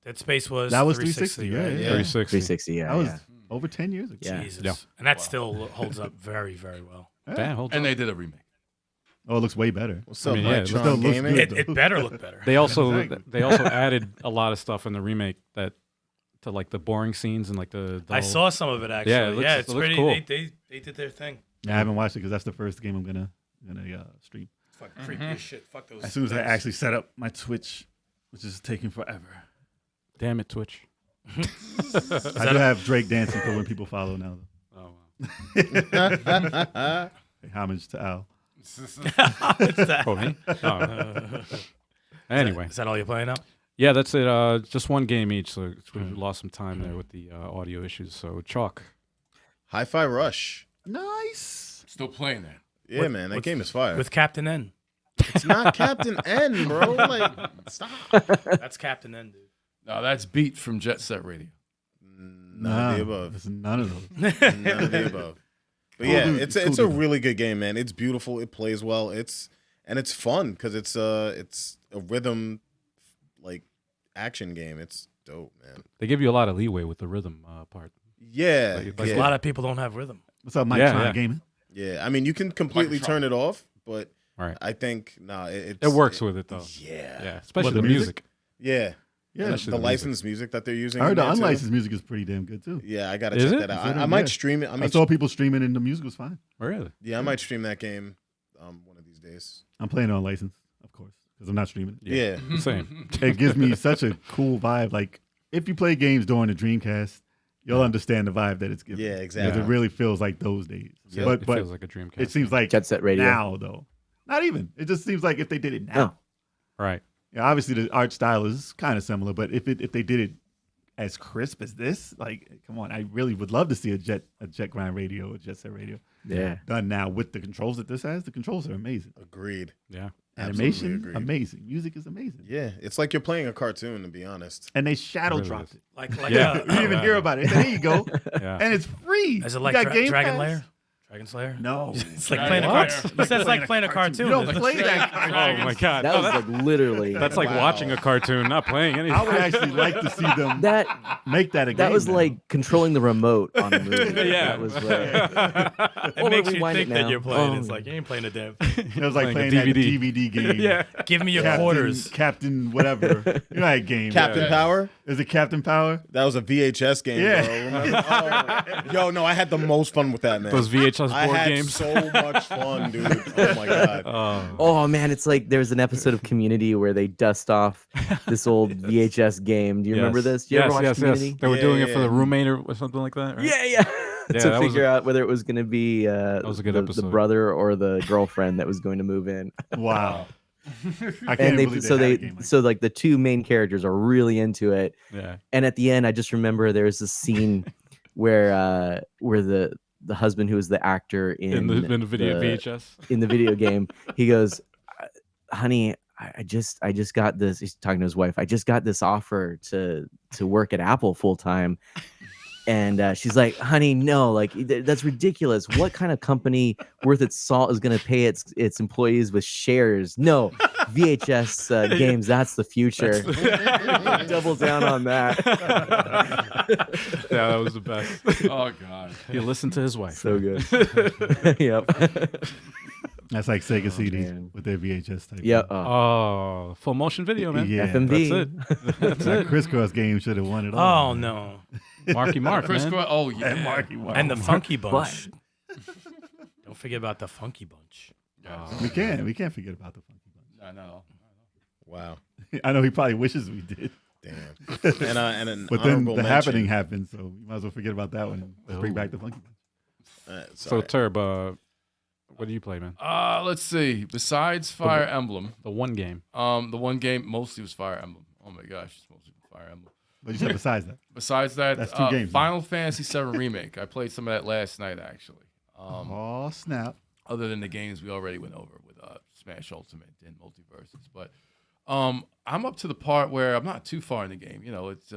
Dead Space was That was 360, 360, right? yeah. 360. 360, yeah. That was yeah. over 10 years ago. Yeah. Jesus. Yeah. And that still holds up very, very well. Damn, hold And on. they did a remake. Oh, it looks way better. What's up, I mean, yeah, Mike? it still Tron looks Gaming? good. It better look better. They also Exactly. added a lot of stuff in the remake that to like the boring scenes and like the I dull- saw some of it actually. Yeah, it looks- it's it looks pretty. cool. They did their thing. Yeah, I haven't watched it because that's the first game I'm gonna stream. Fuck creepy as shit. Fuck those. As soon as I things. actually set up my Twitch, which is taking forever. Damn it, Twitch. I do have Drake dancing for when people follow now. Though. Oh, wow. Hey, homage to Al. Oh, me? Oh. Anyway, Is that all you're playing now? yeah, that's it. Just one game each, so we lost some time there with the audio issues. So chalk. Hi-Fi Rush. Nice. Still playing that. Yeah, man, that game is fire. With Captain N. It's not Captain N, bro. Like, stop. That's Captain N, dude. No, that's Beat from Jet Set Radio. None of the above. It's none of those. None of the above. But Cool yeah, dude. it's Cool a dude. really good game, man. It's beautiful. It plays well. It's fun because it's a rhythm like action game. It's dope, man. They give you a lot of leeway with the rhythm part. Yeah, Like A lot of people don't have rhythm. What's up, Mike? Yeah, Tron yeah. Gaming? yeah. I mean, you can completely Tron. turn it off, but Right. I think it's, It works with it though. Yeah, Yeah, especially What, the the music. yeah. Yeah. The Especially the licensed music that they're using. I heard in the there, too. unlicensed music is pretty damn good too. Yeah, I gotta Is check it? that out. Is it I on- might yeah. stream it. I saw people streaming and the music was fine. Really? Yeah, I might stream that game one of these days. I'm playing it on license, of course, because I'm not streaming it. Yeah. Same. It gives me such a cool vibe. Like if you play games during the Dreamcast, you'll understand the vibe that it's giving. Yeah, Because exactly. it really feels like those days. Yeah, but it but feels like a dream it seems like Jet Set Radio. now though. Not even. It just seems like if they did it now. No. right. Yeah, obviously the art style is kind of similar, but if they did it as crisp as this. Like, come on, I really would love to see a jet grind radio, a jet set radio. Yeah. Done now with the controls that this has. The controls are amazing. Agreed. Yeah. Animation, agreed. amazing. Music is amazing. Yeah, it's like you're playing a cartoon, to be honest. And they shadow Really dropped is. it. Like Yeah. You didn't even hear about it. There you go. Yeah. And it's free. Is it You like got Game Dragon Pass? Lair? Dragon Slayer? No. It's like playing a cartoon. But that's like playing a cartoon. You don't play that. Oh my god. That No, was like literally. that's like watching a cartoon, not playing anything. I would actually like to see them that. make that a game. That was now. like controlling the remote on a movie. Yeah. That was like, It makes you rewind think it that now. you're playing. Oh. It's like, you ain't playing a damn. It was like playing playing a that DVD game. Yeah. Give me your Captain, quarters. Captain whatever. You know that game. Captain Power? Is it Captain Power? That was a VHS game, Yeah. bro. Remember? Oh. Yo, no, I had the most fun with that, man. Those VHS I board had games. so much fun, dude. Oh my god. oh man, it's like there's an episode of Community where they dust off this old VHS game. Do you remember this? Do you ever watch Community? They were Yeah, doing it yeah, for the yeah. roommate or something like that, right? Yeah. Yeah, to that was figure out whether it was going to be was a good the episode. brother or the girlfriend that was going to move in. Wow. I can't And believe so had a they game like so like the two main characters are really into it. Yeah. And at the end, I just remember there's this scene where the husband who was the actor in In the video VHS. in the video game, he goes, "Honey, I just got this." He's talking to his wife. "I just got this offer to work at Apple full time." And she's like, "Honey, no, like that's ridiculous. What kind of company worth its salt is going to pay its employees with shares? No, VHS games. That's the future." Double down on that. Yeah, that was the best. Oh God. He listened to his wife. So good. Yep. That's like Sega CDs man. with their VHS type. Yeah. Oh, full motion video, man. Yeah. FMV. That's it. That's That it. crisscross game should have won it all. Oh, no. Marky Mark, Chris man. oh yeah. And Marky Mark. And the Funky Bunch. Don't forget about the Funky Bunch. We can't forget about the Funky Bunch. No. Wow. I know he probably wishes we did. Damn. And an But then honorable the mention. happening happened, so you might as well forget about that one. And let's bring back the Funky Bunch. So, Sorry. Turb, what do you play, man? Let's see. Besides Fire Emblem, The one game. the one game mostly was Fire Emblem. Oh my gosh, it's mostly Fire Emblem. But you said besides that. Besides that, That's two games, Final Fantasy VII Remake. I played some of that last night, actually. Oh, snap. Other than the games we already went over with Smash Ultimate and Multiverses, but I'm up to the part where I'm not too far in the game. You know, it's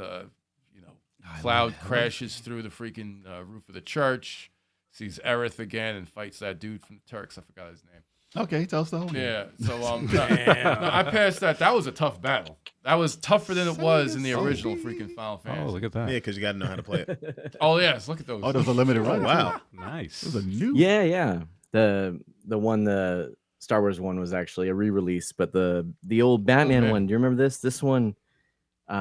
Cloud crashes through the freaking roof of the church, sees Aerith again, and fights that dude from the Turks. I forgot his name. Okay, tell us the whole game. Yeah, so no, I passed that. That was a tough battle. That was tougher than it was in the original freaking Final Oh, Fantasy. look at that. Yeah, because you got to know how to play it. Oh yes, look at those. Oh, there was a limited run. Wow. Nice. It was a new. Yeah. The Star Wars one was actually a re-release, but the old Batman one. Do you remember this? This one,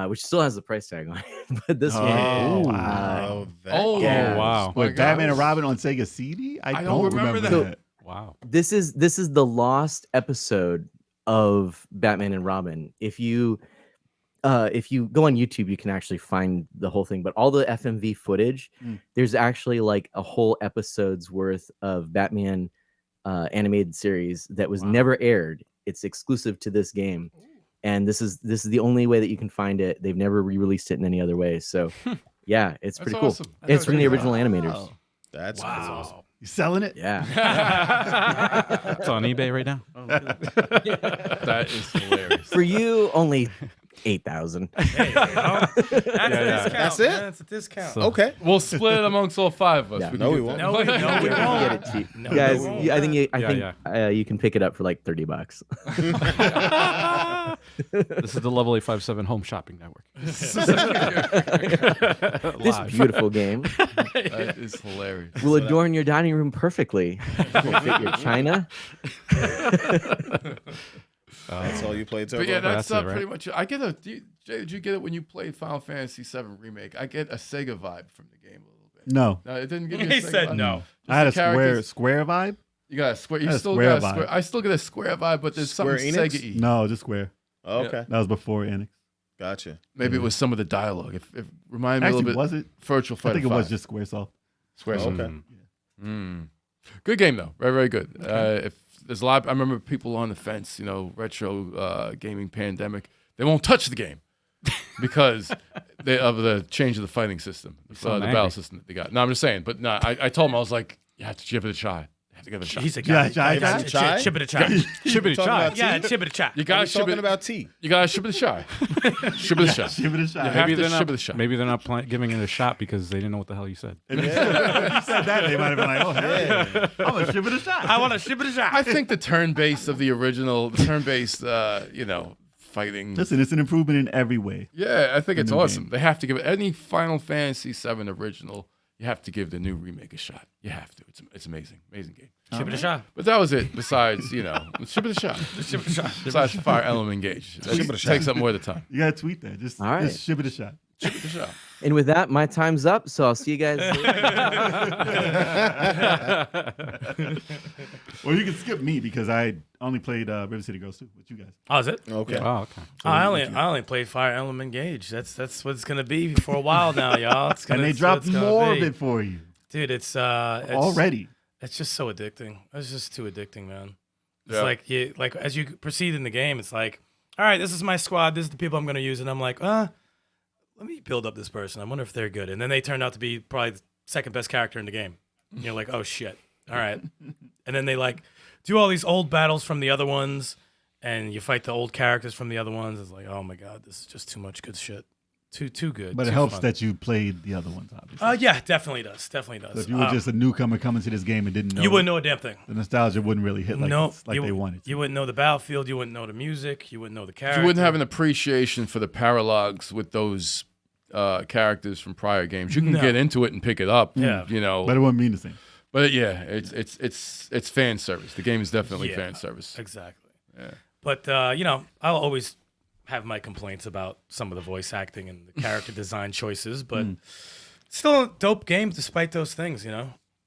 which still has the price tag on it, but this Oh, one. wow. Oh, Yeah. wow. my Wait, Batman God. and Robin on Sega CD? I don't remember that. Wow. This is the lost episode of Batman and Robin. If you go on YouTube, you can actually find the whole thing. But all the FMV footage, there's actually like a whole episode's worth of Batman animated series that was never aired. It's exclusive to this game, and this is the only way that you can find it. They've never re-released it in any other way. So, yeah, it's That's pretty awesome. cool. It's from the original animators. That's awesome. You selling it? Yeah. It's on eBay right now. That is hilarious. For you, only 8,000. Hey, that's a discount. That's it? Man. It's a discount. So- Okay. We'll split it amongst all five of us. Yeah. We No, can we get won't. that. No, we You won't. can get it cheap. No, Guys, we won't. I think Yeah, you can pick it up for like $30. This is the Level 857 Home Shopping Network. This Live. beautiful game That is hilarious. will adorn your dining room perfectly. Will fit your china. That's all you played, Turbo? But yeah, that's That's it, right? pretty much it. I get a. Jay, did you get it when you played Final Fantasy VII Remake? I get a Sega vibe from the game a little bit. No. No, it didn't give you. A He Sega said vibe? no. I had a the characters- square vibe. You got a square. You Had a still Square got a square. vibe. I still get a square vibe, but there's Square something Enix? Sega-y. No, just square. Oh, okay. That was before Enix. Gotcha. Maybe it was some of the dialogue. If remind me a Actually, little bit. was it? Virtual I Fighter think it was 5. just Squaresoft. Square. Oh, okay. Good game though. Very very good. If there's a lot, I remember people on the fence. You know, retro gaming pandemic. They won't touch the game because of the change of the fighting system, the battle system that they got. No, I'm just saying. But no, I told him I was like, you have to give it a try. You have to give it a shot. He's a Yeah, guy. chai. Chip it a chai. Chibbity chai. Yeah, chip it a chai. You gotta ship talking it. about tea. You gotta ship it a shot. Ship it a shot. Give it a shot. You have Maybe to they're ship not. it a shot. Maybe they're not giving it a shot because they didn't know what the hell you said. If you said that, they might have been like, oh, hell yeah. I'm going to give it a shot. I want to ship it a shot. I think the turn-based of the original, turn-based, fighting. Listen, it's an improvement in every way. Yeah, I think it's new awesome. game. They have to give it any Final Fantasy VII original. You have to give the new remake a shot. You have to. It's amazing, amazing game. Ship it a shot. But that was it. Besides, ship it a shot. Ship it a shot. Besides Fire Emblem Engage, that takes up more of the time. You got to tweet that. Just, All right. just ship it a shot. Ship it a shot. And with that, my time's up. So I'll see you guys later. Or you can skip me because I only played River City Girls 2 with you guys. Oh, is it? Okay. Oh, okay. I only played Fire Emblem Engage. That's what it's gonna be for a while now, y'all. It's gonna, And they it's dropped what it's gonna more be. of it for you Dude. It's already. It's just so addicting. It's just too addicting, man. It's Yeah. like as you proceed in the game, it's like, all right, this is my squad. This is the people I'm gonna use, and I'm like, let me build up this person. I wonder if they're good. And then they turned out to be probably the second best character in the game. And you're like, oh shit. All right. And then they like do all these old battles from the other ones, and you fight the old characters from the other ones. It's like, oh my god, this is just too much good shit. Too good. But it too helps fun. that you played the other ones, obviously. Yeah, definitely does. Definitely does. So if you were just a newcomer coming to this game and didn't know, you wouldn't know a damn thing. the nostalgia wouldn't really hit like, you, they wanted to. You wouldn't know the battlefield. You wouldn't know the music. You wouldn't know the character. You wouldn't have an appreciation for the paralogs with those characters from prior games. You can No. get into it and pick it up. Yeah. But it wouldn't mean the same. But yeah, it's fan service. The game is definitely Yeah. fan service. Exactly. Yeah. But I'll always have my complaints about some of the voice acting and the character design choices, but still a dope game despite those things.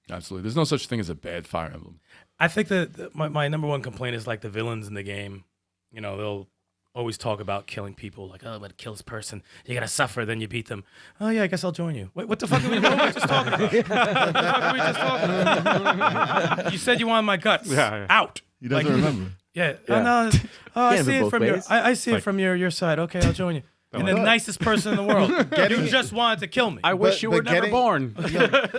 Absolutely. There's no such thing as a bad Fire Emblem. I think that my number one complaint is like the villains in the game. They'll always talk about killing people, like, oh, but kill this person, you gotta suffer, then you beat them. Oh yeah, I guess I'll join you. Wait, what the fuck are we just talking about? What the fuck are we just talking about? You said you wanted my guts. Yeah. Out. He doesn't remember. Yeah. Yeah. Oh, no. Oh, I Can't see have it it both from your. ways. I see it from your side. Okay, I'll join you. And the nicest person in the world. You just wanted to kill me. I wish you were but never getting- born.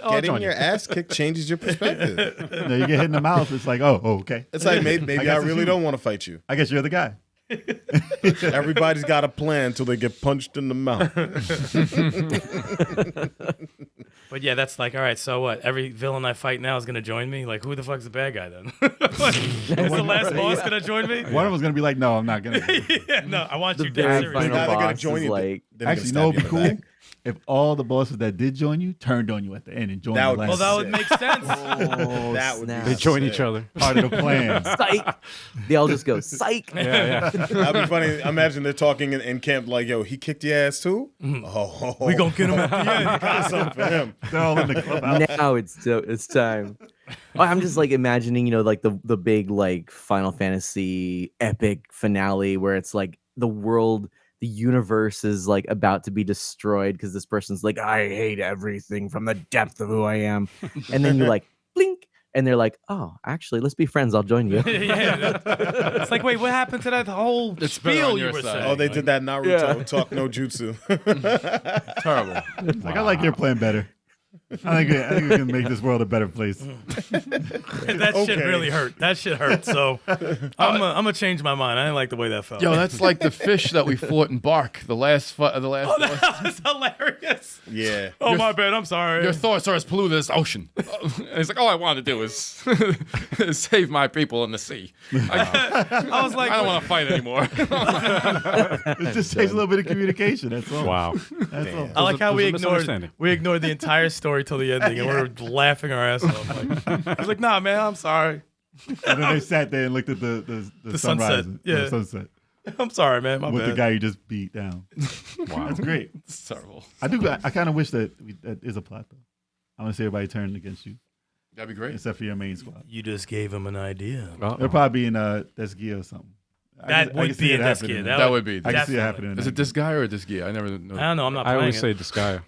Getting your ass kicked changes your perspective. No, you get hit in the mouth. It's like, oh, okay. It's like maybe guess I it's really you. don't want to fight you. I guess you're the guy. Everybody's got a plan until they get punched in the mouth. But yeah, that's like, all right, so what? Every villain I fight now is going to join me? Like, who the fuck's the bad guy then? Is the last boss going to join me? One of them's going to be like, no, I'm not going to. Yeah, no, I want The you dead very serious. final Now they're gonna boss join is you. like, They're gonna Actually, stab no, it'd you be in the cool back. if all the bosses that did join you turned on you at the end and joined That you would- last. Well, that would make sense. oh, That would be snap. They join sick. each other. part of the plan. Psych. They all just go, psych. Yeah. That'd be funny. Imagine they're talking in camp like, "Yo, he kicked your ass too." Oh, We going to get him at the end. got something for him. They're all in the clubhouse. Now it's time. Oh, I'm just like imagining, like the big like Final Fantasy epic finale where it's like the world, the universe is like about to be destroyed because this person's like, I hate everything from the depth of who I am, and then you like blink, and they're like, oh, actually, let's be friends. I'll join you. Yeah. It's like, wait, what happened to that whole better spiel on you your were side. saying? Oh, they did that Naruto Yeah. talk no jutsu. Terrible. It's like, I like your plan better. I think we can make this world a better place. That shit Okay. really hurt. That shit hurt. So I'm gonna change my mind. I didn't like the way that felt. Yo, that's like the fish that we fought in Bark. The last boss. That was hilarious. Yeah. Oh, my bad. I'm sorry. Your thoughts are as polluted as ocean. And he's like, all I wanted to do is save my people in the sea. I was like, I don't want to fight anymore. It just takes a little bit of communication. That's all. Wow. That's all. I like how It we was a misunderstanding. ignored the entire story till the ending, and we were laughing our ass off. Like, I was like, nah, man, I'm sorry. And then they sat there and looked at the The sun sunset. rising. Yeah. The sunset. I'm sorry, man. My With bad. the guy you just beat down. Wow. That's great. It's terrible. I kind of wish that that is a plot, though. I want to see everybody turn against you, That'd be great. except for your main squad. You just gave him an idea. It'll probably be in Desgia or something. That would be in this Deskia. That would be. I can see it definitely. happening. in Is that it this guy or this guy? I never know. I don't know. I'm not I playing always it. say Disgaea. game.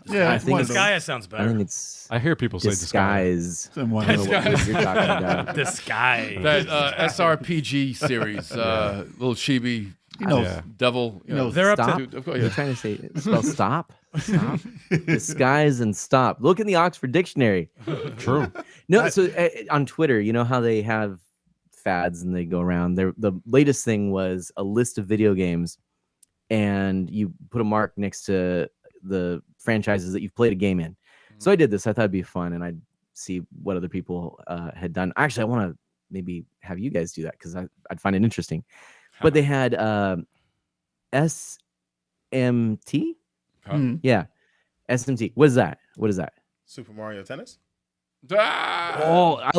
Yeah, I it's think one of it's- those. Disgaea sounds I think better. it's I hear people say Disgaea. disguise. It's in one I of don't know those. what you're talking about. Disgaea. That SRPG series, little chibi He knows. Yeah. Devil. You know, They're up Stop. to. Dude, of course, You're yeah. trying to say spell stop, stop, disguise, and stop. Look in the Oxford Dictionary. True. No, so on Twitter, you know how they have fads and they go around. The latest thing was a list of video games, and you put a mark next to the franchises that you've played a game in. So I did this. I thought it'd be fun, and I'd see what other people had done. Actually, I want to maybe have you guys do that because I'd find it interesting. But they had SMT. Yeah, SMT. What is that? What is that? Super Mario Tennis. Ah! Oh, I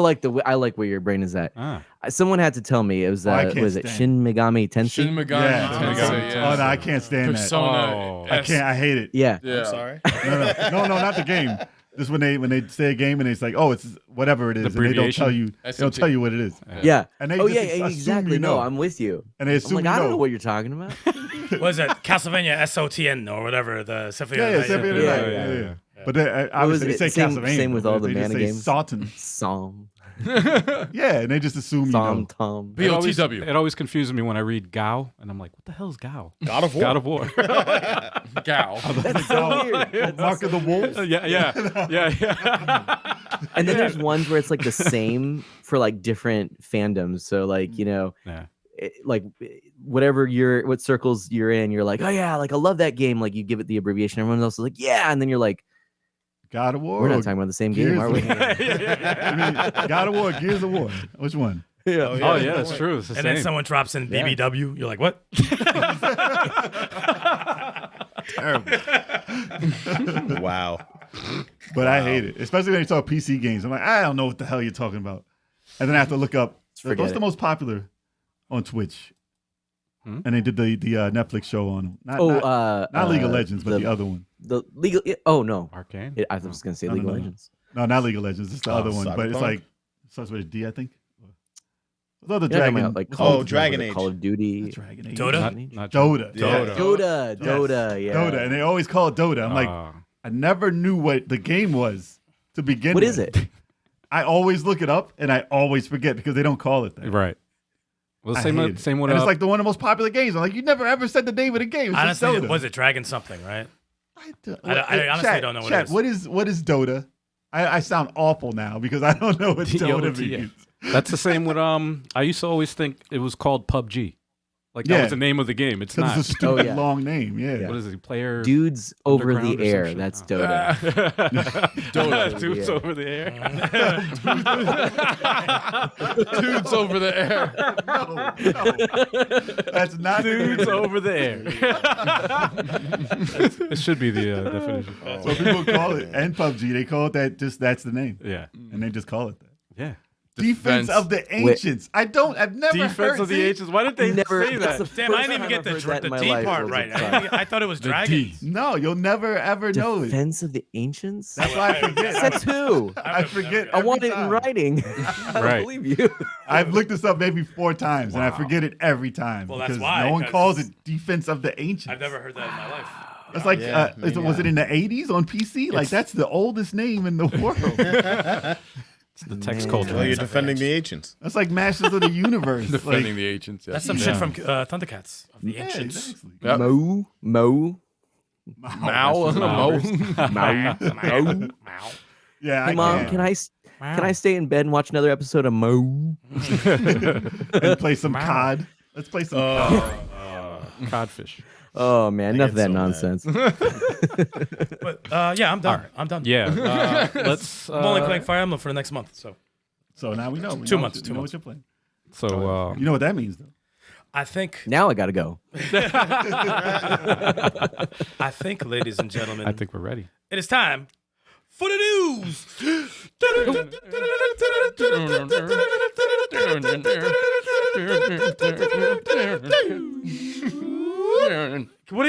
like where your brain is at. Ah. Someone had to tell me it was I can't was it stand Shin Megami Tensei? Shin Megami Yeah. Tensei, yeah. Oh no, I can't stand that. Persona. Oh. I can't. I hate it. Yeah. Yeah. I'm sorry. No, not the game. Just when they say a game and it's like, oh, it's whatever it is, and they don't abbreviation? tell you. They don't SMT. tell you what it is. Yeah. And they Oh just yeah, assume exactly. you know. No, I'm with you. And they I'm assume like, you I don't know. know what you're talking about. What is that? Castlevania SOTN or whatever. The Symphony. Yeah, of yeah, the Symphony of the Yeah, Night. yeah, Yeah. But they, obviously it? they say Same- Castlevania. same with all the they just mana say games. Sultan. Psalm, Yeah, and they just assume you Psalm, know. Tom. BOTW. It always confuses me when I read Gao, and I'm like, what the hell is Gao? God of War. God of War. Gal. That's so weird. Mark of the Wolves. yeah. And then there's ones where it's like the same for like different fandoms. So like, you know, Yeah. what circles you're in, you're like, oh yeah, like I love that game. Like you give it the abbreviation. Everyone else is like, yeah, and then you're like, God of War. we're or not talking about the same Gears game, are we? of War? I mean, God of War, Gears of War. Which one? Yeah. Oh, Oh yeah, that's true. It's the And same. then someone drops in BBW. You're like, what? Wow. But I hate it, especially when they talk PC games. I'm like, I don't know what the hell you're talking about. And then I have to look up forget what's it. the most popular on Twitch. Hmm? And they did the Netflix show on not League of Legends, but the other one. The legal. Oh no, Arcane. I was gonna say No, League no, of no. Legends. No, not League of Legends. It's the other one, but it's Cyberpunk? like starts with a D, I think. What's the other You're talking dragon? about, like what's Call the Oh, of, Dragon what, Age. Call of Duty. Dragon Age. Dota? Not Dota. Yeah. Dota. Yes. Dota. Yeah. Dota, and they always call it Dota. I'm like, Ah. I never knew what the game was to begin What with. is it? I always look it up, and I always forget because they don't call it that. Right. Well, I same hate with it. same with And it's like the one of the most popular games. I'm like, you never ever said the name of the game. It's just Honestly, Dota. was it Dragon something, right? I honestly Chat, don't know what chat, it is. What is Dota? I sound awful now because I don't know what Dota DOTA. means. That's the same with I used to always think it was called PUBG. Like that Yeah. was the name of the game. It's Because not. it's a stupid yeah. long name. Yeah. What is it? Player Dudes over Underground the or some air. shit? That's Oh. Dota. Dota. Dudes Yeah. over the air. Dudes over the air. No. That's not Dudes over the air. It should be the definition. So people call it, and PUBG, they call it that. Just that's the name, Yeah. and they just call it that. Yeah. Defense of the Ancients. I've never Defense heard of the see? Ancients. Why did they Never. say That's that? the Damn, I first didn't even time get I've the, heard that in my D life part was right. exciting. I thought it was The dragons. D. No, you'll never ever know it. Defense of the Ancients. That's why I forget. That's who. I forget. I every want it in time. writing. I don't Right. believe you. I've looked this up maybe 4 times, and I forget it every time Well, that's because why, no one 'cause calls it Defense of the Ancients. I've never heard that in my life. It's like, Yeah, was it in the 80s on PC? Like, that's the oldest name in the world. The text Man. culture. Well, you're defending the ancients. That's like Masters of the Universe. Defending like, the ancients. Yeah. That's some shit from Thundercats. Of the yeah, ancients. exactly. Yep. Mo. Mao. Mo. Mo. Yeah, Hey I mom, can't. can I stay in bed and watch another episode of Mo? And play some COD. Let's play some COD. Codfish. Oh man, enough of get that so mad. nonsense. But yeah, I'm done. I'm done. Yeah. Let's. I'm only playing Fire Emblem for the next month. So So now we know. We 2 know months, What, 2 we know months. what you're playing. So. You know what that means, though. I think, Now I gotta go. ladies and gentlemen, I think we're ready. it is time for the news.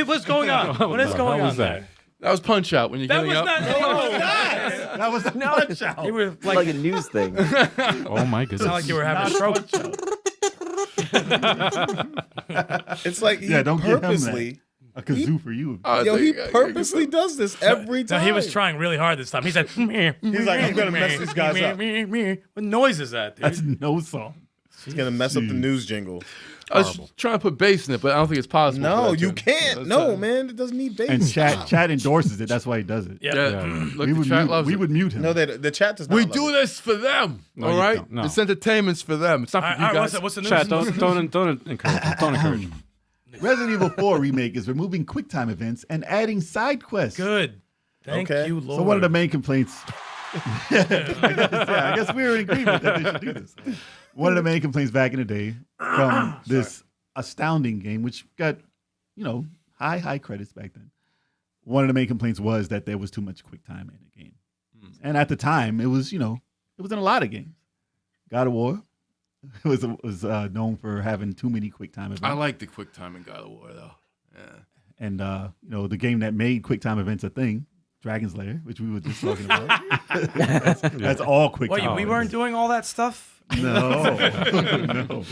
What's going on? What is going How on was there? that? That was Punch Out when you're That getting was up. not. That was a punch out. You were It's like a news thing. Oh my goodness. sound like you were having a stroke. It's like he Yeah, don't give him purposely. A kazoo for you. Yo, he purposely does this every No, time. he was trying really hard this time. He said, "He's like, I'm gonna mess these guys up." What noise is that, dude? That's no song. He's gonna mess up the news jingle. I was horrible. trying to put bass in it, but I don't think it's possible. No, for that you to- can't. that's No, not- man, it doesn't need bass. And chat endorses it. That's why he does it. Yeah. Yeah, Yeah. look, we the would chat mute, loves we it. would mute him. No, the chat does not. We love do it. this for them, No, all you right? don't. No. It's entertainment's for them. It's not for All you right, guys. what's the news? Chat, don't encourage him. Don't encourage him. Resident Evil 4 Remake is removing QuickTime events and adding side quests. Good. Thank Okay. you, Lord. So one of the main complaints. I guess we're in agreement that they should do this. One of the main complaints back in the day from this astounding game, which got, high credits back then. One of the main complaints was that there was too much QuickTime in the game. And at the time, it was, it was in a lot of games. God of War was known for having too many QuickTime events. I like the quick time in God of War, though. Yeah. And the game that made QuickTime events a thing, Dragon's Lair, which we were just talking about. that's all QuickTime. Wait, we weren't doing all that stuff? No. No.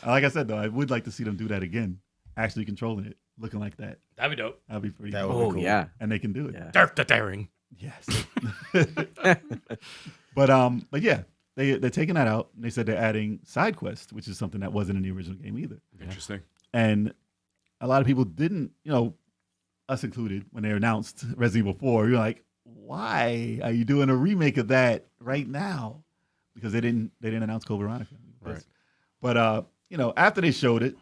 Like I said, though, I would like to see them do that again. Actually controlling it, looking like that. That'd be dope. That'd be pretty That cool. would be cool. yeah. And they can do it. Yeah. Dirk the Daring. Yes. But yeah, they're taking that out. And they said they're adding Sidequests, which is something that wasn't in the original game either. Interesting. And a lot of people didn't, us included, when they announced Resident Evil 4, you're like, why are you doing a remake of that right now? Because they didn't announce Code Veronica. Right. But after they showed it,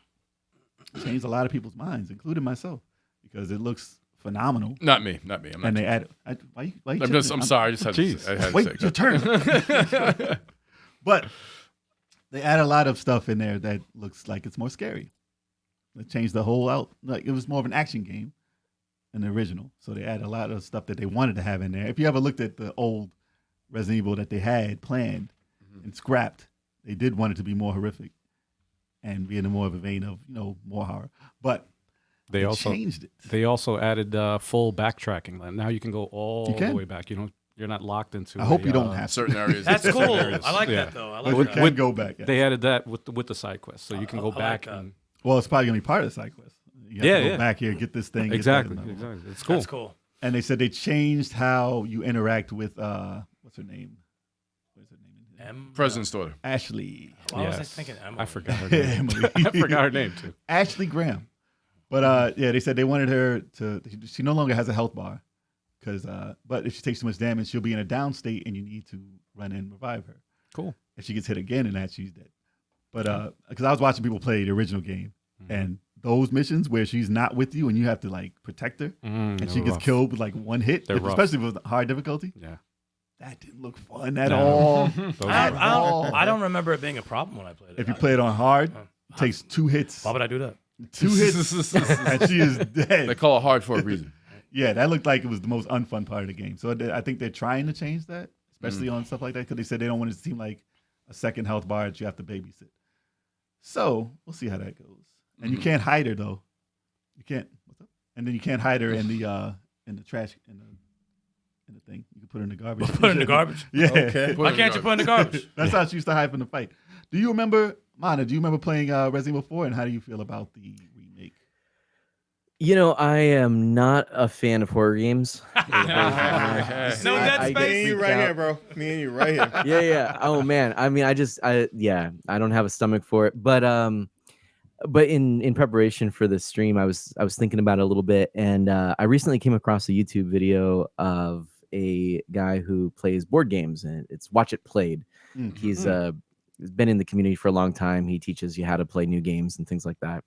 changed a lot of people's minds, including myself, because it looks phenomenal. Not me. I'm not And they added, why you I'm sorry. I just had to Jeez. say, I had to Wait, say your turn. But they add a lot of stuff in there that looks like it's more scary. They changed the whole out. Like it was more of an action game than the original. So they add a lot of stuff that they wanted to have in there. If you ever looked at the old Resident Evil that they had planned and scrapped, they did want it to be more horrific and be in a more of a vein of, more horror. But They also changed it. They also added full backtracking. Now you can go all You can. the way back. You're not locked into. I hope you don't have to. certain areas. That's cool. areas. I like Yeah. that, though. I But like you that. can go back. Yeah. They added that with the side quest, so you can go I like back that. and Well, it's probably going to be part of the side quest. You have Yeah, to go yeah. back here, get this thing. get that, exactly. and blah, blah, blah. It's cool. That's cool. And they said they changed how you interact with what's her name? What's her name? M. President's daughter. Ashley. Why was I Yes. thinking Emily? I forgot her name. Emily. I forgot her name too. Ashley Graham. But yeah, they said they wanted her to. She no longer has a health bar, but if she takes too much damage, she'll be in a down state, and you need to run in and revive her. Cool. If she gets hit again in that, she's dead. But because I was watching people play the original game, and those missions where she's not with you and you have to like protect her, and she they're gets rough. killed with like one hit, They're rough. especially with hard difficulty. Yeah. That didn't look fun at No. all. Those I are- don't, I, don't, I don't remember it being a problem when I played it. If you play it on hard, it takes 2 hits. Why would I do that? 2 hits, and she is They dead. call it hard for a reason. Yeah, that looked like it was the most unfun part of the game. So I think they're trying to change that, especially on stuff like that, because they said they don't want it to seem like a second health bar that you have to babysit. So we'll see how that goes. And you can't hide her though. You can't. What's up? And then you can't hide her in the trash in the thing. You can put her in the garbage. Put it in the garbage? Yeah. Okay. Why can't you put it in the garbage? That's how she used to hide from the fight. Do you remember, Mana? Do you remember playing Resident Evil 4? And how do you feel about the remake? I am not a fan of horror games. No Dead I- Me Space. and you right here, bro. Me and you right here. Yeah. Oh man. I mean, I don't have a stomach for it. But in preparation for this stream, I was thinking about it a little bit, and I recently came across a YouTube video of a guy who plays board games, and it's Watch It Played. He's been in the community for a long time. He teaches you how to play new games and things like that.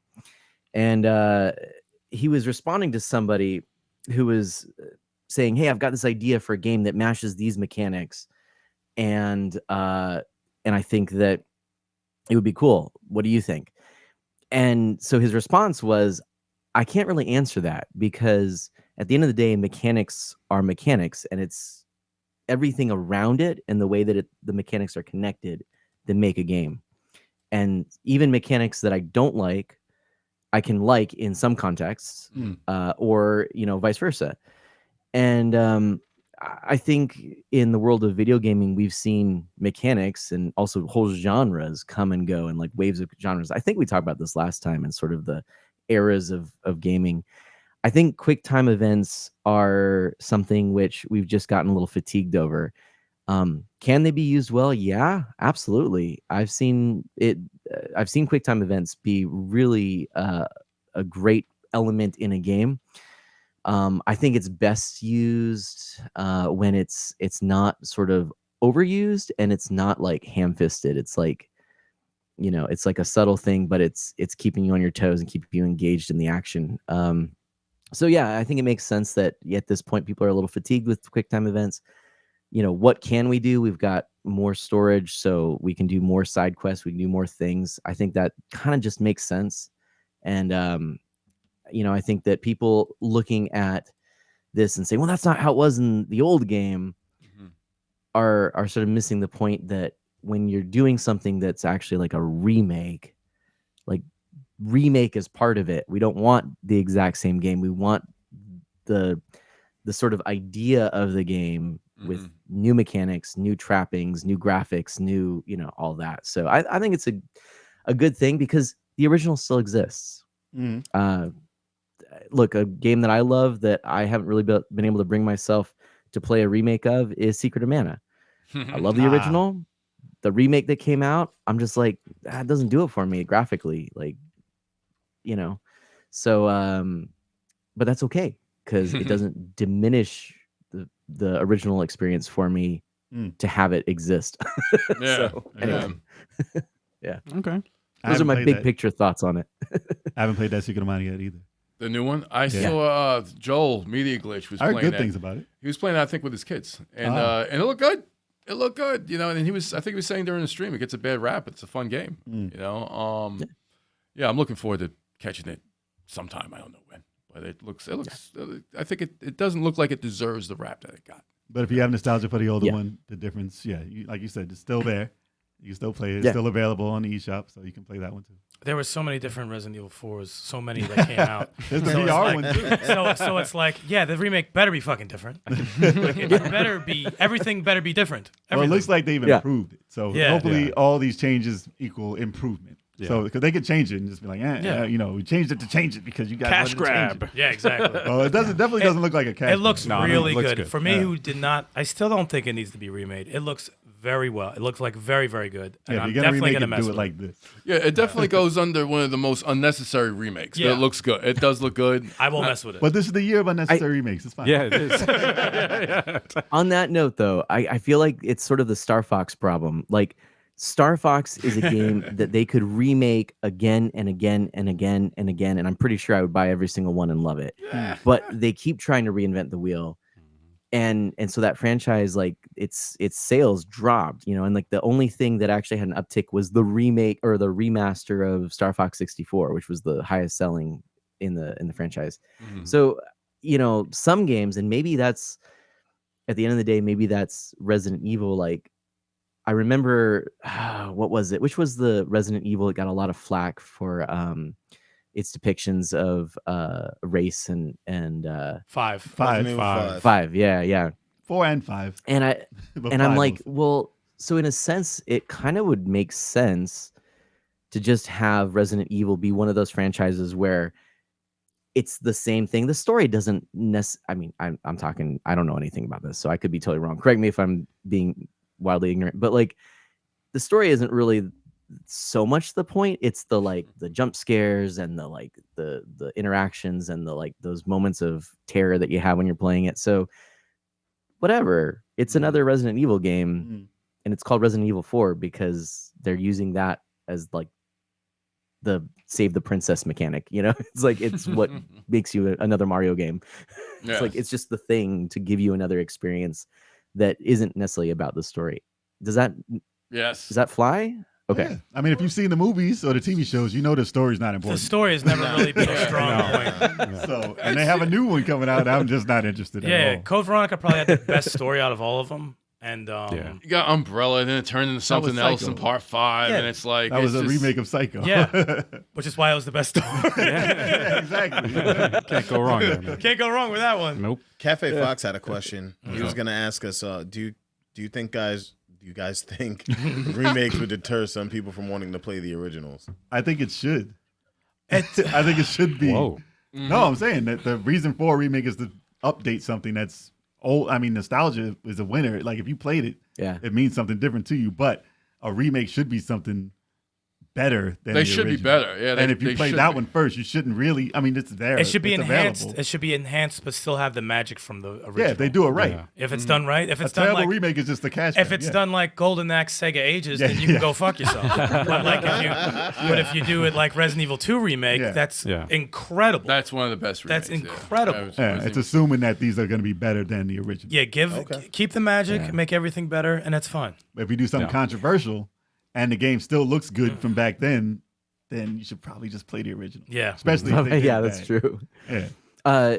And he was responding to somebody who was saying, "Hey, I've got this idea for a game that mashes these mechanics, and I think that it would be cool. What do you think?" And so his response was, "I can't really answer that, because at the end of the day, mechanics are mechanics, and it's everything around it and the way that the mechanics are connected that make a game. And even mechanics that I don't like, I can like in some contexts, or vice versa." And I think in the world of video gaming, we've seen mechanics and also whole genres come and go, and like waves of genres. I think we talked about this last time in sort of the eras of gaming. I think quick time events are something which we've just gotten a little fatigued over. Can they be used well? Yeah, absolutely. I've seen it I've seen QuickTime events be really a great element in a game. I think it's best used when it's not sort of overused and it's not like ham-fisted. It's like, it's like a subtle thing, but it's keeping you on your toes and keeping you engaged in the action. So yeah, I think it makes sense that at this point people are a little fatigued with QuickTime events. What can we do? We've got more storage, so we can do more side quests. We can do more things. I think that kind of just makes sense. And I think that people looking at this and saying, well, that's not how it was in the old game, are sort of missing the point that when you're doing something that's actually like a remake, like remake is part of it. We don't want the exact same game. We want the sort of idea of the game with new mechanics, new trappings, new graphics, new, all that. So I think it's a good thing because the original still exists. Look, a game that I love that I haven't really been able to bring myself to play a remake of is Secret of Mana. I love the original. The remake that came out, I'm just like, that doesn't do it for me graphically. Like, so, but that's okay because it doesn't diminish the original experience for me to have it exist. Yeah. So, anyway. Yeah. Okay. Those are my big picture thoughts on it. I haven't played that Secret of Mana yet either. The new one? I saw Joel Media Glitch was I heard playing good things about it. He was playing that, I think, with his kids. And it looked good. It looked good, and I think he was saying during the stream, it gets a bad rap, but it's a fun game, Yeah, I'm looking forward to catching it sometime. I don't know when, but it looks. I think it doesn't look like it deserves the rap that it got. But if you have nostalgia for the older one, the difference, like you said, it's still there. You can still play it. It's still available on the eShop, so you can play that one too. There were so many different Resident Evil 4s, so many that came out. There's the VR one too. So it's like, the remake better be fucking different. Like, it better be, everything better be different. Well, it looks like they've improved it. So hopefully all these changes equal improvement. Yeah. So because they could change it and just be like, we changed it to change it because you guys cash grab. Yeah, exactly. Well, it definitely doesn't look like a cash. It looks really looks good. For me, who did not, I still don't think it needs to be remade. It looks very well. It looks like very, very good. And if I'm you're gonna definitely remake gonna it, mess do it with like this. Yeah, it definitely goes under one of the most unnecessary remakes. Yeah. But it looks good. It does look good. I will mess with it. But this is the year of unnecessary remakes. It's fine. Yeah, it is. On that note, though, I feel like it's sort of the Star Fox problem. Like, Star Fox is a game that they could remake again and again and again and again, and I'm pretty sure I would buy every single one and love it. Yeah. But they keep trying to reinvent the wheel, and so that franchise, like, its sales dropped, and like the only thing that actually had an uptick was the remake or the remaster of Star Fox 64, which was the highest selling in the franchise. So, some games, and maybe that's at the end of the day, maybe that's Resident Evil, like. I remember, what was it? Which was the Resident Evil? It got a lot of flack for its depictions of race and 5. Yeah. 4 and 5. And I'm like, well, so in a sense, it kind of would make sense to just have Resident Evil be one of those franchises where it's the same thing. The story doesn't necessarily. I mean, I'm talking. I don't know anything about this, so I could be totally wrong. Correct me if I'm being wildly ignorant, but like the story isn't really so much the point. It's the jump scares and the interactions and those moments of terror that you have when you're playing it. So whatever, it's another Resident Evil game, and it's called Resident Evil 4 because they're using that as like the save the princess mechanic. It's like it's what makes you another Mario game. It's like it's just the thing to give you another experience that isn't necessarily about the story. Does that fly? Okay. Yeah. I mean, if you've seen the movies or the TV shows, the story's not important. The story has never really been a strong point. So, and they have a new one coming out. I'm just not interested at all. Code Veronica probably had the best story out of all of them. And you got Umbrella, and then it turned into something else in part 5, and it's like that was a remake of Psycho. Yeah, which is why it was the best story. Yeah, exactly. Can't go wrong there, man. Can't go wrong with that one. Nope. Cafe Fox had a question. He was gonna ask us, do you guys think remakes would deter some people from wanting to play the originals? I think it should. I think it should be. Whoa. No, I'm saying that the reason for a remake is to update something that's old. I mean, nostalgia is a winner. Like if you played it, it means something different to you. But a remake should be something better than They the should be original. better. Yeah, And if you they play should that be. one first, you shouldn't really. I mean, it's there. It should be it's enhanced. available. It should be enhanced, but still have the magic from the original. Yeah, if they do it right. Yeah. If it's done right, if A it's done terrible like remake is just the cash. if grab, it's yeah. done like Golden Axe Sega Ages, Yeah, then you can yeah. go fuck yourself. But like if you do it like Resident Evil 2 remake, Yeah. that's Yeah. incredible. That's one of the best. That's remakes, incredible. Yeah, Yeah, Resident it's assuming that these are going to be better than the original. Yeah, Okay. keep the magic, Yeah. make everything better, and it's fun. But if you do something Yeah. controversial and the game still looks good from back then you should probably just play the original. Yeah. Especially if they did yeah, it that's bad. true. Yeah.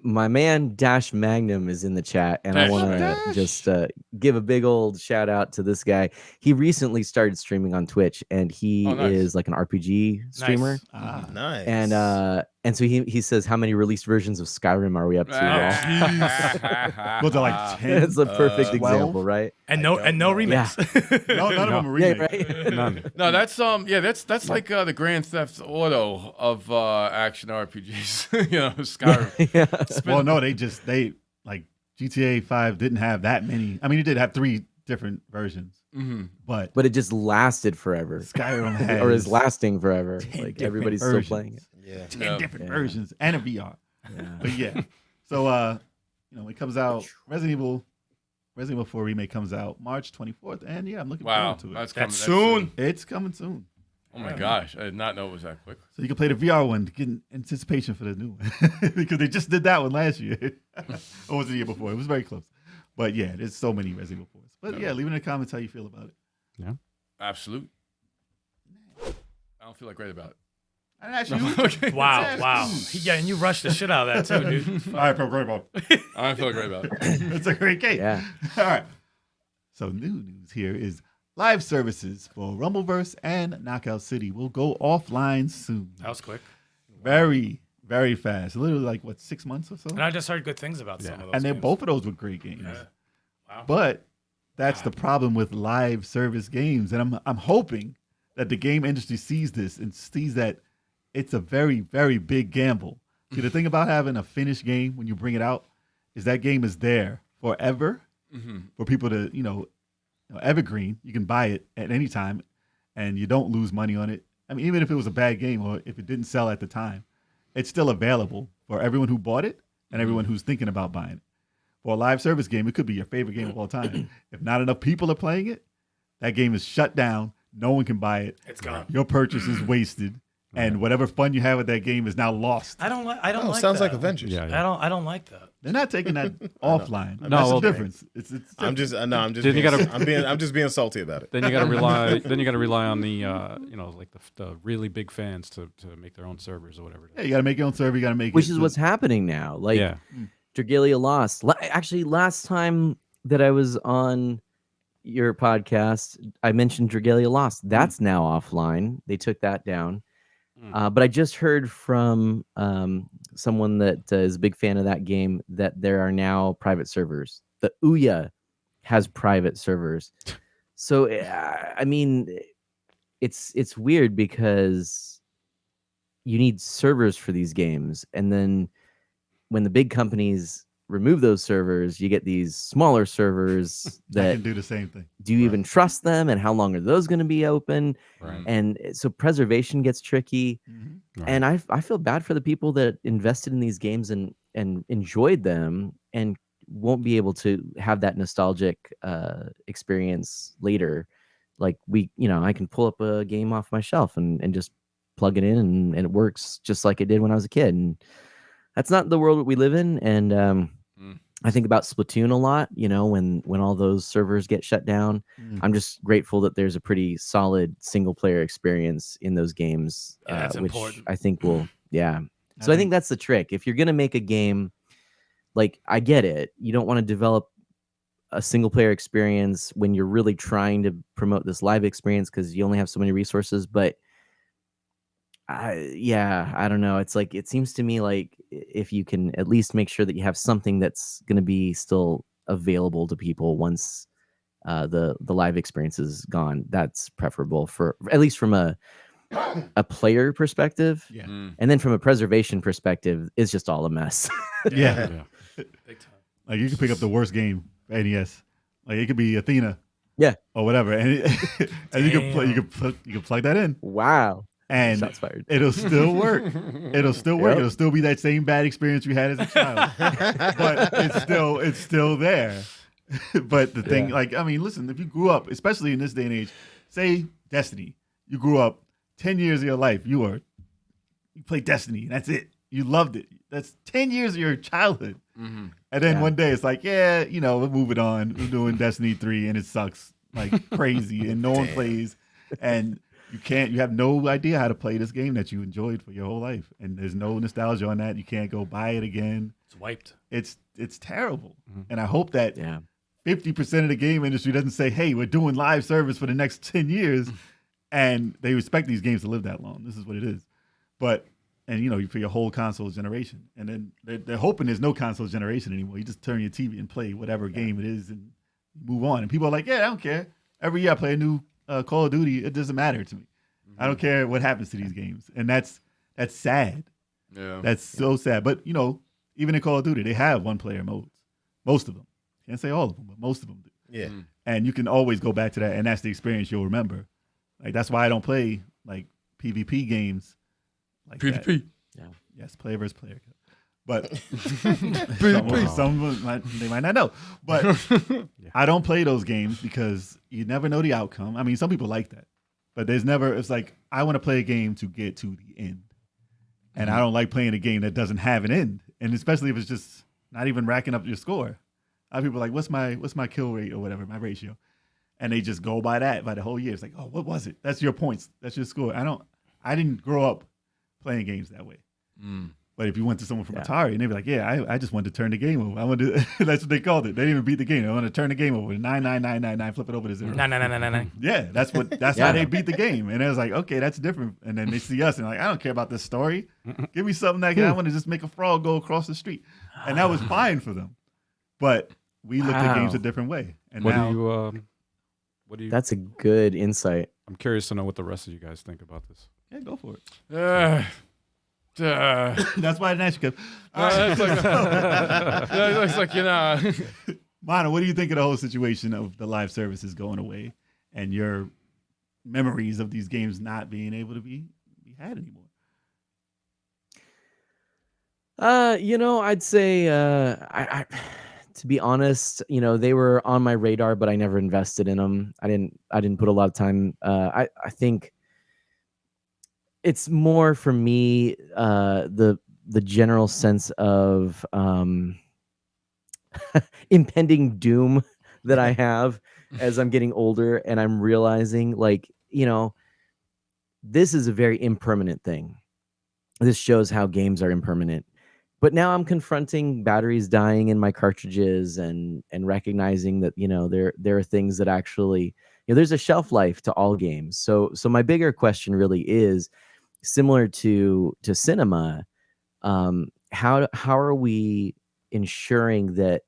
My man Dash Magnum is in the chat, and I Dash. want to Dash. just give a big old shout out to this guy. He recently started streaming on Twitch, and he Oh, nice. is like an RPG streamer. Ah. Nice. And so he says, how many released versions of Skyrim are we up to? Raw?" Those are like 10. It's a perfect 12. example, right? And no remakes. No, none of them are Yeah, remakes. right. None. No, that's like the Grand Theft Auto of action RPGs. Skyrim. yeah. Well, no, they like GTA 5 didn't have that many. I mean, it did have 3 different versions, Mm-hmm. but But it just lasted forever, Skyrim has or is lasting forever. 10 Like different everybody's versions. still playing it. Yeah. 10 Yeah. different Yeah. versions and a VR. Yeah. But yeah, so it comes out. Resident Evil 4 remake comes out March 24th, and yeah, I'm looking Wow, forward to it. that's coming That's soon. It's coming soon, Oh my gosh, I did not know it was that quick. so you can play the VR one to get in anticipation for the new one because they just did that one last year, or was it the year before? It was very close. But yeah, there's so many Resident Evil 4s. But yeah, leave in the comments how you feel about it. Absolute. I don't feel like great about it. I didn't ask you. Okay. Wow. Yeah, and you rushed the shit out of that too, dude. All right, feel great about it. I don't feel great about it. It's a great game. Yeah. All right. So new news here is live services for Rumbleverse and Knockout City will go offline soon. That was quick. Very, very fast. Literally like 6 months or so. And I just heard good things about some of those. And they're games. both of those were great games. Yeah. Wow. But that's the problem with live service games. And I'm hoping that the game industry sees this and sees that it's a very, very big gamble. See, the thing about having a finished game when you bring it out is that game is there forever for people to, evergreen. You can buy it at any time and you don't lose money on it. I mean, even if it was a bad game or if it didn't sell at the time, it's still available for everyone who bought it and everyone who's thinking about buying it. For a live service game, it could be your favorite game of all time. If not enough people are playing it, that game is shut down. No one can buy it. It's gone. Your purchase is wasted. And whatever fun you have with that game is now lost. I don't like sounds that. like Avengers. Yeah, yeah. I don't like that. They're not taking that offline. No, That's well, the difference. It's I'm just Then being, you gotta- I'm just being salty about it. Then you got to rely. Then you got to rely on the like the really big fans to make their own servers or whatever. It yeah, is. you got to make your own server. You got to make Which it is so- what's happening now. Like Yeah. Dragalia Lost. Actually, last time that I was on your podcast, I mentioned Dragalia Lost. That's now offline. They took that down. But I just heard from someone that is a big fan of that game that there are now private servers. The Ouya has private servers. So I mean, it's weird because you need servers for these games, and then when the big companies remove those servers, you get these smaller servers that that can do the same thing. do you even trust them, and how long are those going to be open? Right. And so preservation gets tricky. Right. And I feel bad for the people that invested in these games and enjoyed them and won't be able to have that nostalgic experience later. Like I can pull up a game off my shelf and just plug it in and it works just like it did when I was a kid. And that's not the world that we live in. And I think about Splatoon a lot, when all those servers get shut down. I'm just grateful that there's a pretty solid single player experience in those games, Yeah, that's which important. I think will, yeah. So I think that's the trick. If you're going to make a game, like, I get it. You don't want to develop a single player experience when you're really trying to promote this live experience because you only have so many resources. But I don't know. It's like, it seems to me like if you can at least make sure that you have something that's going to be still available to people once the live experience is gone, that's preferable for at least from a player perspective. Yeah. And then from a preservation perspective, it's just all a mess. Yeah. Yeah. Big time. Like you can pick up the worst game for NES. Like it could be Athena. or whatever, and, and you can plug that in, Wow. and Shots fired. it'll still work. It'll still work. Yep. It'll still be that same bad experience you had as a child, but it's still there. But the thing, like, I mean, listen, if you grew up, especially in this day and age, say Destiny, you grew up 10 years of your life, you played Destiny, and that's it. You loved it. That's 10 years of your childhood. Mm-hmm. And then one day it's like, yeah, we're moving on. We're doing Destiny 3 and it sucks like crazy and no one plays. And you have no idea how to play this game that you enjoyed for your whole life. And there's no nostalgia on that. You can't go buy it again. It's wiped. It's terrible. And I hope that Yeah. 50% of the game industry doesn't say, hey, we're doing live service for the next 10 years. And they expect these games to live that long. This is what it is. And for your whole console generation. And then they're hoping there's no console generation anymore. You just turn your TV and play whatever game it is and move on. And people are like, yeah, I don't care. Every year I play a new Call of Duty. It doesn't matter to me. I don't care what happens to these games. And that's sad. Yeah. That's so sad. But, even in Call of Duty, they have one-player modes. Most of them. Can't say all of them, but most of them do. Yeah. And you can always go back to that, and that's the experience you'll remember. Like, that's why I don't play, like, PvP games. Like PvP. that. Yes, player versus player. But PvP. some they might not know. But I don't play those games because you never know the outcome. I mean, some people like that. But it's like, I want to play a game to get to the end. And I don't like playing a game that doesn't have an end. And especially if it's just not even racking up your score. A lot of people are like, what's my kill rate or whatever, my ratio? And they just go by that by the whole year. It's like, oh, what was it? That's your points. That's your score. I didn't grow up playing games that way. But if you went to someone from Atari and they'd be like, yeah, I just wanted to turn the game over. I want to. That's what they called it. They didn't even beat the game. I want to turn the game over. 99999, flip it over to 0. 99999. Yeah, that's how they beat the game. And it was like, okay, that's different. And then they see us and like, I don't care about this story. Give me something that I want to just make a frog go across the street. And that was fine for them. But we looked at games a different way. And What now do you? That's a good insight. I'm curious to know what the rest of you guys think about this. yeah, go for it. That's why I didn't ask you. It's like, Mana, what do you think of the whole situation of the live services going away and your memories of these games not being able to be had anymore? I'd say I to be honest, they were on my radar, but I never invested in them. I didn't put a lot of time. I think it's more for me the general sense of impending doom that I have as I'm getting older, and I'm realizing this is a very impermanent thing. This shows how games are impermanent. But now I'm confronting batteries dying in my cartridges and recognizing that there are things that actually there's a shelf life to all games. So my bigger question really is similar to cinema. How are we ensuring that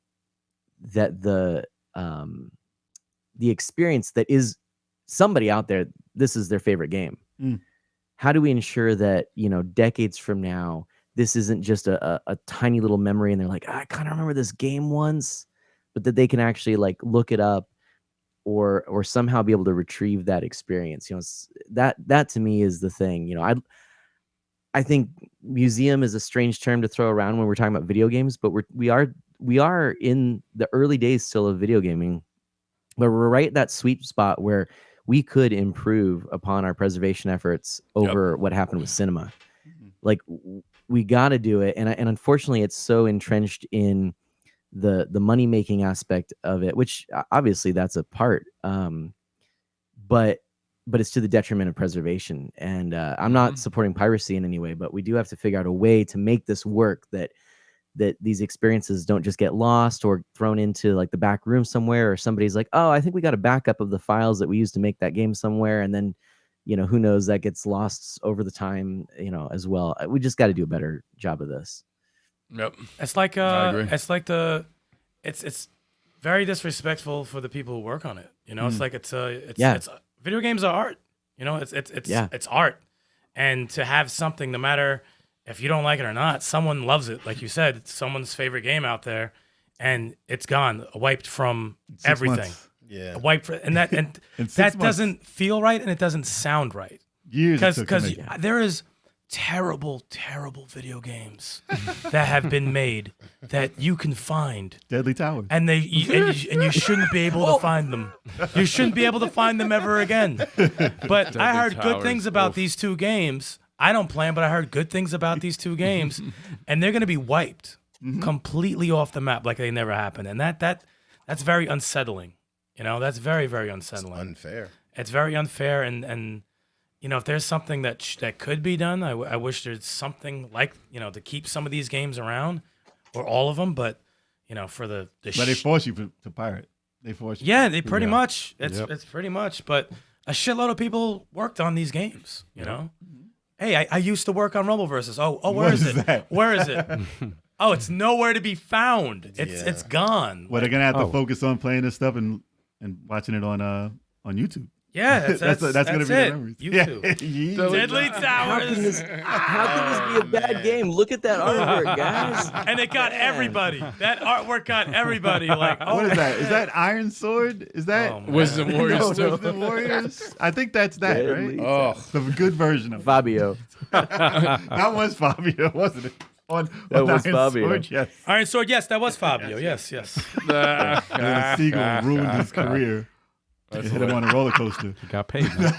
the experience that is somebody out there, this is their favorite game. How do we ensure that decades from now this isn't just a tiny little memory and they're like, I kind of remember this game once, but that they can actually look it up or somehow be able to retrieve that experience. That to me is the thing. I think museum is a strange term to throw around when we're talking about video games, but we are in the early days still of video gaming, but we're right at that sweet spot where we could improve upon our preservation efforts over what happened with cinema. We got to do it, and unfortunately, it's so entrenched in the money making aspect of it, which obviously that's a part, but it's to the detriment of preservation. And I'm not supporting piracy in any way, but we do have to figure out a way to make this work that these experiences don't just get lost or thrown into the back room somewhere, or somebody's like, oh, I think we got a backup of the files that we used to make that game somewhere, and then who knows, that gets lost over the time, as well. We just got to do a better job of this. Yep. It's like I agree. it's very disrespectful for the people who work on it. It's like it's video games are art. It's art, and to have something, no matter if you don't like it or not, someone loves it. Like you said, it's someone's favorite game out there, and it's gone, wiped from 6 everything. months. Yeah. Wiped for, and that and In 6 that months. doesn't feel right, and it doesn't sound right. Years it took to Because make it. there is terrible video games that have been made that you can find, Deadly Towers. and you shouldn't be able to find them. You shouldn't be able to find them ever again. But I heard good Towers, things about oof. these two games. I don't play them, but I heard good things about these two games, and they're going to be wiped completely off the map like they never happened. And that's very unsettling. You know, that's very, very unsettling. Unfair. It's very unfair, and you know, if there's something that that could be done, I wish there's something like, you know, to keep some of these games around, or all of them. But you know, for the But they force you to pirate. They force you. yeah, they pretty Yeah. much. It's Yep. it's pretty much. But a shitload of people worked on these games. You know, hey, I used to work on Rumbleverses. Oh, What where is is it? that? Where is it? Oh, it's nowhere to be found. Yeah. It's gone. Well, they're gonna have to Oh. focus on playing this stuff and watching it on YouTube. Yeah, that's gonna be the it. memories. YouTube. Yeah. Deadly How can Towers. this be a bad game? Look at that artwork, guys. And it got everybody. That artwork got everybody. Like, oh, What is that? Is that Iron Sword? Is that Oh, man. Wisdom Warriors too. Wisdom Warriors? I think that's that, Deadly right? Oh, The good version of it. Fabio. That was Fabio, wasn't it? That on was Iron Fabio. Sword, yes. Iron Sword. Yes, that was Fabio. Yes. And then Siegel ruined his career. It hit him on a roller coaster. You got paid, man.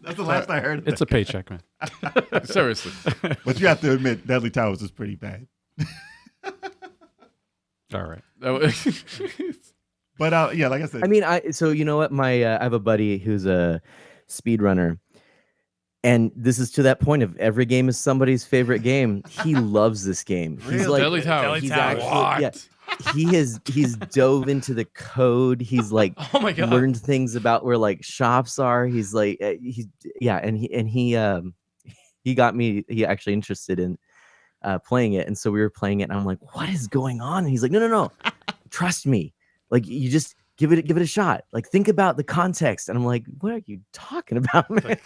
That's the last I heard of It's a paycheck, man. seriously. But you have to admit, Deadly Towers is pretty bad. All right. That was- But yeah, like I said, I mean, so you know what? I have a buddy who's a speedrunner, and this is to that point of every game is somebody's favorite game. He loves this game. He's like, Deadly Towers. he's Towers. actually, yeah, he's dove into the code. He's like Oh my god. learned things about where like shops are. He's like he got me actually interested in playing it, and so we were playing it, and I'm like, what is going on? And he's like, no, trust me. Like, you just give it a shot. Like, think about the context. And I'm like, what are you talking about, man?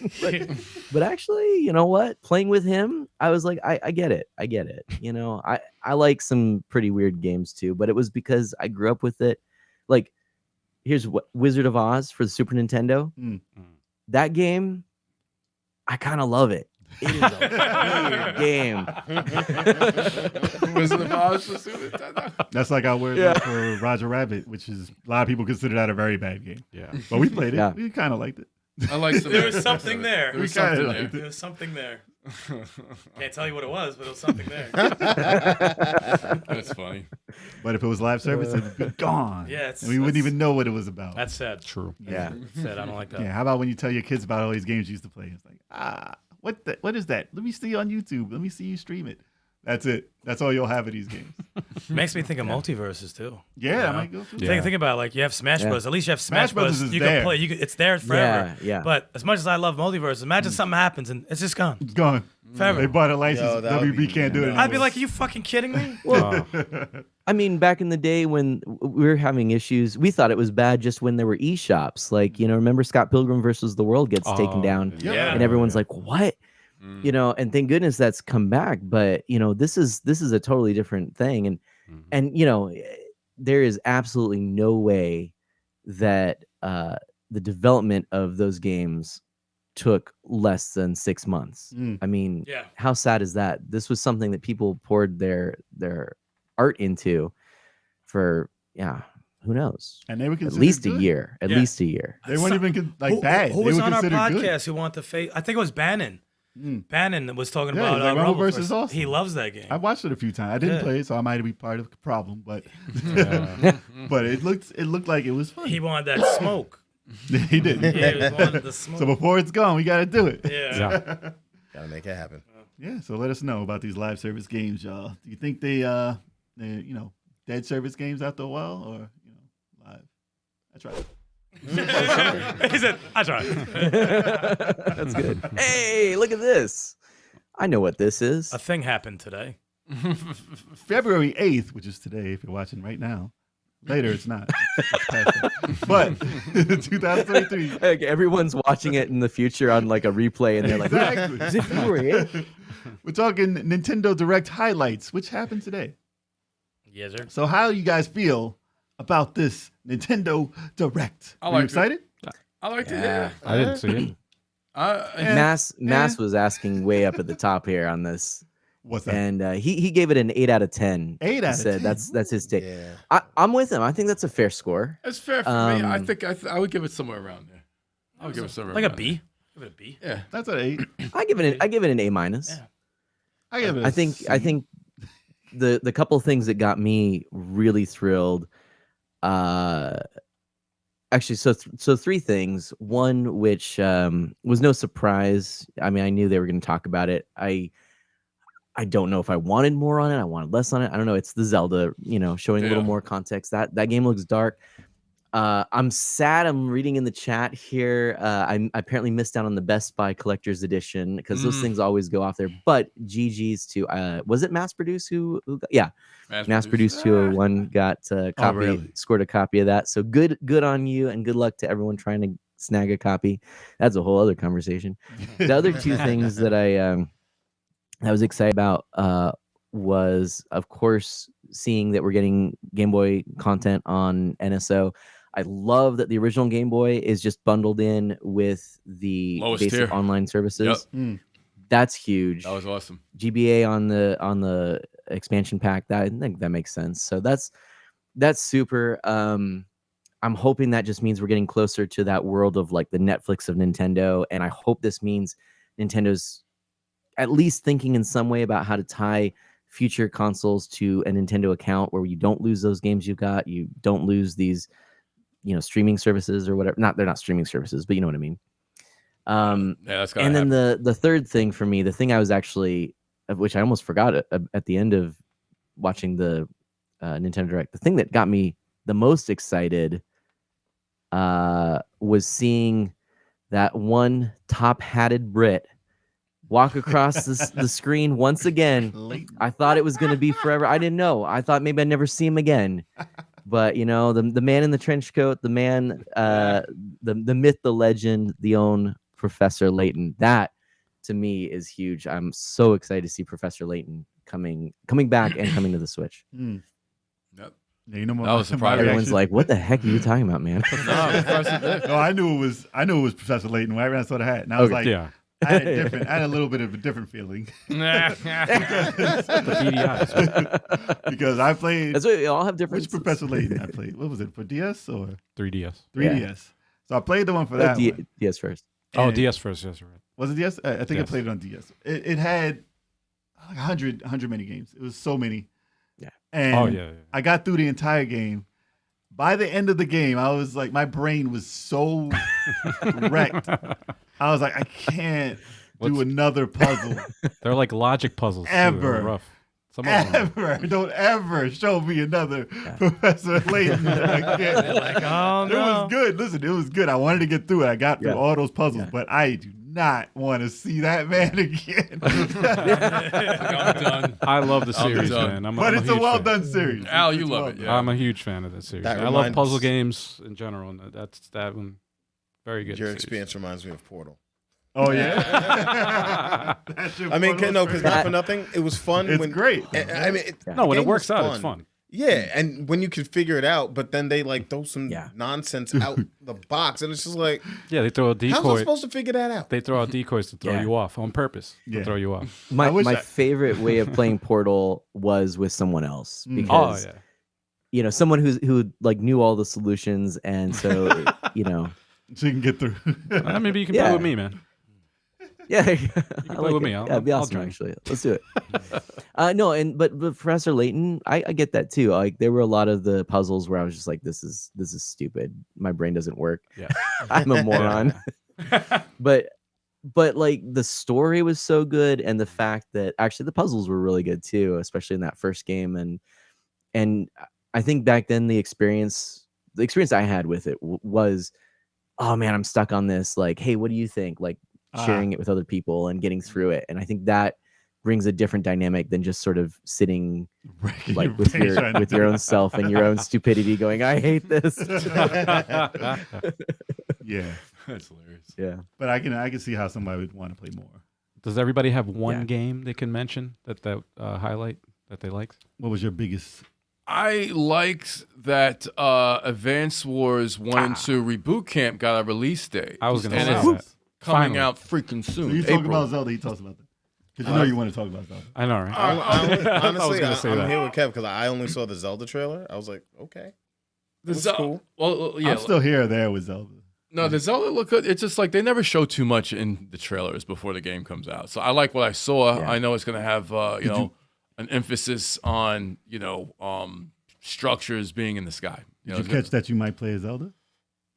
But actually, you know what? Playing with him, I was like, I get it. I get it. You know, I like some pretty weird games too, but it was because I grew up with it. Like, here's what Wizard of Oz for the Super Nintendo. Mm. That game, I kind of love it. It is a weird game. Wizard of Oz for Super Nintendo. that's like our word Yeah. for Roger Rabbit, which is a lot of people consider that a very bad game. Yeah. But we played it. Yeah. We kind of liked it. I like some. There was something there. There was We kinda something liked there. There was something there. Can't tell you what it was, but it was something there. That's funny. But if it was live service, it would be gone. Yeah, it's- and we wouldn't that's- even know what it was about. That's sad. True. Yeah. Sad. I don't like that. Yeah, how about when you tell your kids about all these games you used to play? It's like, what is that? Let me see you on YouTube. Let me see you stream it. That's it. That's all you'll have of these games. Makes me think of multiverses too. Yeah, I Yeah. might go through. Yeah. Think about it, like you have Smash Yeah. Bros. At least you have Smash, Smash Brothers Bros. is You there. can play. It's there forever. Yeah. But as much as I love multiverses, imagine something happens and it's just gone It's gone. forever. They bought a license. Yo, that would WB be can't do it. nuts. I'd be anymore. like, are you fucking kidding me? Oh, I mean, back in the day when we were having issues, we thought it was bad just when there were eShops. Like, you know, remember Scott Pilgrim versus the World gets taken down, Yeah. and everyone's like, "What?" You know, and thank goodness that's come back. But you know, this is a totally different thing, and you know, there is absolutely no way that the development of those games took less than 6 months. Mm. I mean, Yeah. how sad is that? This was something that people poured their art into for who knows, and they were at considered least a good. year, at Yeah. least a year. They weren't even like bad. Who they was were on our considered podcast good. who wanted to face? I think it was Bannon. Mm. Bannon was talking Yeah, about he's like, Rumbleverse is Rumbleverse. awesome. He loves that game. I watched it a few times. I didn't Yeah. play it, so I might be part of the problem. But yeah. but it looked like it was fun. He wanted that smoke. he did. Yeah, he wanted the smoke. So before it's gone, we got to do it. yeah. Yeah. Gotta make it happen. Yeah, so let us know about these live service games, y'all. Do you think they you know, dead service games after a while, or you know, live? That's right. He said, I tried. That's good. Hey, look at this. I know what this is. A thing happened today. February 8th, which is today, if you're watching right now. Later, it's not. It's past that. But 2023. Like, everyone's watching it in the future on like a replay, and they're like, Exactly. "Is it February 8th?" We're talking Nintendo Direct highlights, which happened today. Yes, sir. So how do you guys feel about this Nintendo Direct. I Are you liked it. excited? I liked it. Yeah. I didn't see it. Mass was asking way up at the top here on this, What's that? and he gave it an 8 out of 10. 8 He out of said 10. that's his take. Yeah. I'm with him. I think that's a fair score. It's fair for me. I Um, think I would give it somewhere around there. I would give it somewhere Like a around B. Give it a B. there. Yeah. That's an 8. I give it an A minus. Yeah. I give it. I think the couple things that got me really thrilled, actually, so 3 things. One, which was no surprise. I mean, I knew they were going to talk about it. I don't know if I wanted more on it. I wanted less on it. I don't know. It's the Zelda, showing a little Yeah. more context. That game looks dark. I'm sad. I'm reading in the chat here. I apparently missed out on the Best Buy Collector's Edition because those things always go off there. But GG's to was it Mass Produce who got, yeah, Mass Produce 201 got a copy, really? scored a copy of that. So good on you, and good luck to everyone trying to snag a copy. That's a whole other conversation. The other 2 things that I was excited about was, of course, seeing that we're getting Game Boy content on NSO. I love that the original Game Boy is just bundled in with the Lowest basic tier. online services. Mm. That's huge. That was awesome. GBA on the expansion pack. I think that makes sense. So that's super. I'm hoping that just means we're getting closer to that world of like the Netflix of Nintendo, and I hope this means Nintendo's at least thinking in some way about how to tie future consoles to a Nintendo account where you don't lose those games you got, you don't lose these, streaming services or whatever. They're not streaming services, but you know what I mean. Yeah, that's gotta And then happen. the third thing for me, the thing I was actually, which I almost forgot at the end of watching the Nintendo Direct, the thing that got me the most excited was seeing that one top-hatted Brit walk across the screen once again. I thought it was going to be forever. I didn't know. I thought maybe I'd never see him again. But the man in the trench coat, the man, the myth, the legend, the own Professor Layton. That to me is huge. I'm so excited to see Professor Layton coming back and coming to the Switch. Mm. Yep. Yeah, you know That was surprising. Everyone's like, "What the heck are you talking about, man?" No, I knew it was Professor Layton when I saw the hat, and I was like, Yeah. I had a little bit of a different feeling because I played. That's what we all have different. Which Professor Layton I played? What was it, for DS or 3DS. 3DS? So I played the one for that one. DS first. Oh, And- DS first. Yes, right. Was it DS? I think I Yes. played it on DS. It had like 100 many games. It was so many. Yeah. And Oh yeah. I got through the entire game. By the end of the game, I was like, my brain was so wrecked. I was like, I can't do another puzzle They're like logic puzzles. too. Ever. They're rough. Some of them. ever. Don't ever show me another Professor Layton again. Like, oh It no. was good. Listen, it was good. I wanted to get through it. I got through Yeah. all those puzzles, but I do not want to see that man again. I'm done. I love the series, done. man. But I'm it's a a huge well fan. done series. Al, you It's love well it, done. yeah. I'm a huge fan of that series. That I love reminds- puzzle games in general, and that one very good. Your series. experience reminds me of Portal. Oh yeah. That's your I mean, photo no, because experience. not for nothing, it was fun. It's when, great. I mean, No, when the it game works was out, it's fun. Yeah, and when you can figure it out, but then they like throw some Yeah. nonsense out the box, and it's just like, Yeah, they throw a how's I decoy. supposed to figure that out? They throw out decoys to throw Yeah. you off on purpose. To Yeah. throw you off. I My wish I- favorite way of playing Portal was with someone else Mm. because Oh yeah. someone who like knew all the solutions, and so So you can get through. Maybe you can Yeah. play with me, man. yeah, I play like with it. me. Yeah, it'd be I'll awesome join. actually. Let's do it. No, but Professor Layton, I get that too. Like there were a lot of the puzzles where I was just like, this is stupid. My brain doesn't work. Yeah. I'm a moron. but like the story was so good, and the fact that actually the puzzles were really good too, especially in that first game. And I think back then the experience I had with it was, oh man, I'm stuck on this. Like, hey, what do you think? Like sharing it with other people and getting through it. And I think that brings a different dynamic than just sort of sitting Wrecking like with brain trying to your own self and your own stupidity going, I hate this. Yeah. That's hilarious. Yeah. But I can see how somebody would want to play more. Does everybody have one Yeah. game they can mention that highlight that they liked? What was your biggest I liked that Advance Wars 1 and 2 Reboot Camp got a release date. I was going to And say it's that. coming Finally. out freaking soon. So you talk April. about Zelda, he talks about that. Because you know you want to talk about Zelda. I know, right? Honestly, gonna say I'm that. here with Kev because I only saw the Zelda trailer. I was like, okay. The Looks cool. Well, yeah. I'm still here or there with Zelda. No, the Zelda look good. It's just like they never show too much in the trailers before the game comes out. So I like what I saw. Yeah. I know it's going to have, an emphasis on, structures being in the sky. Did you catch that you might play as Zelda?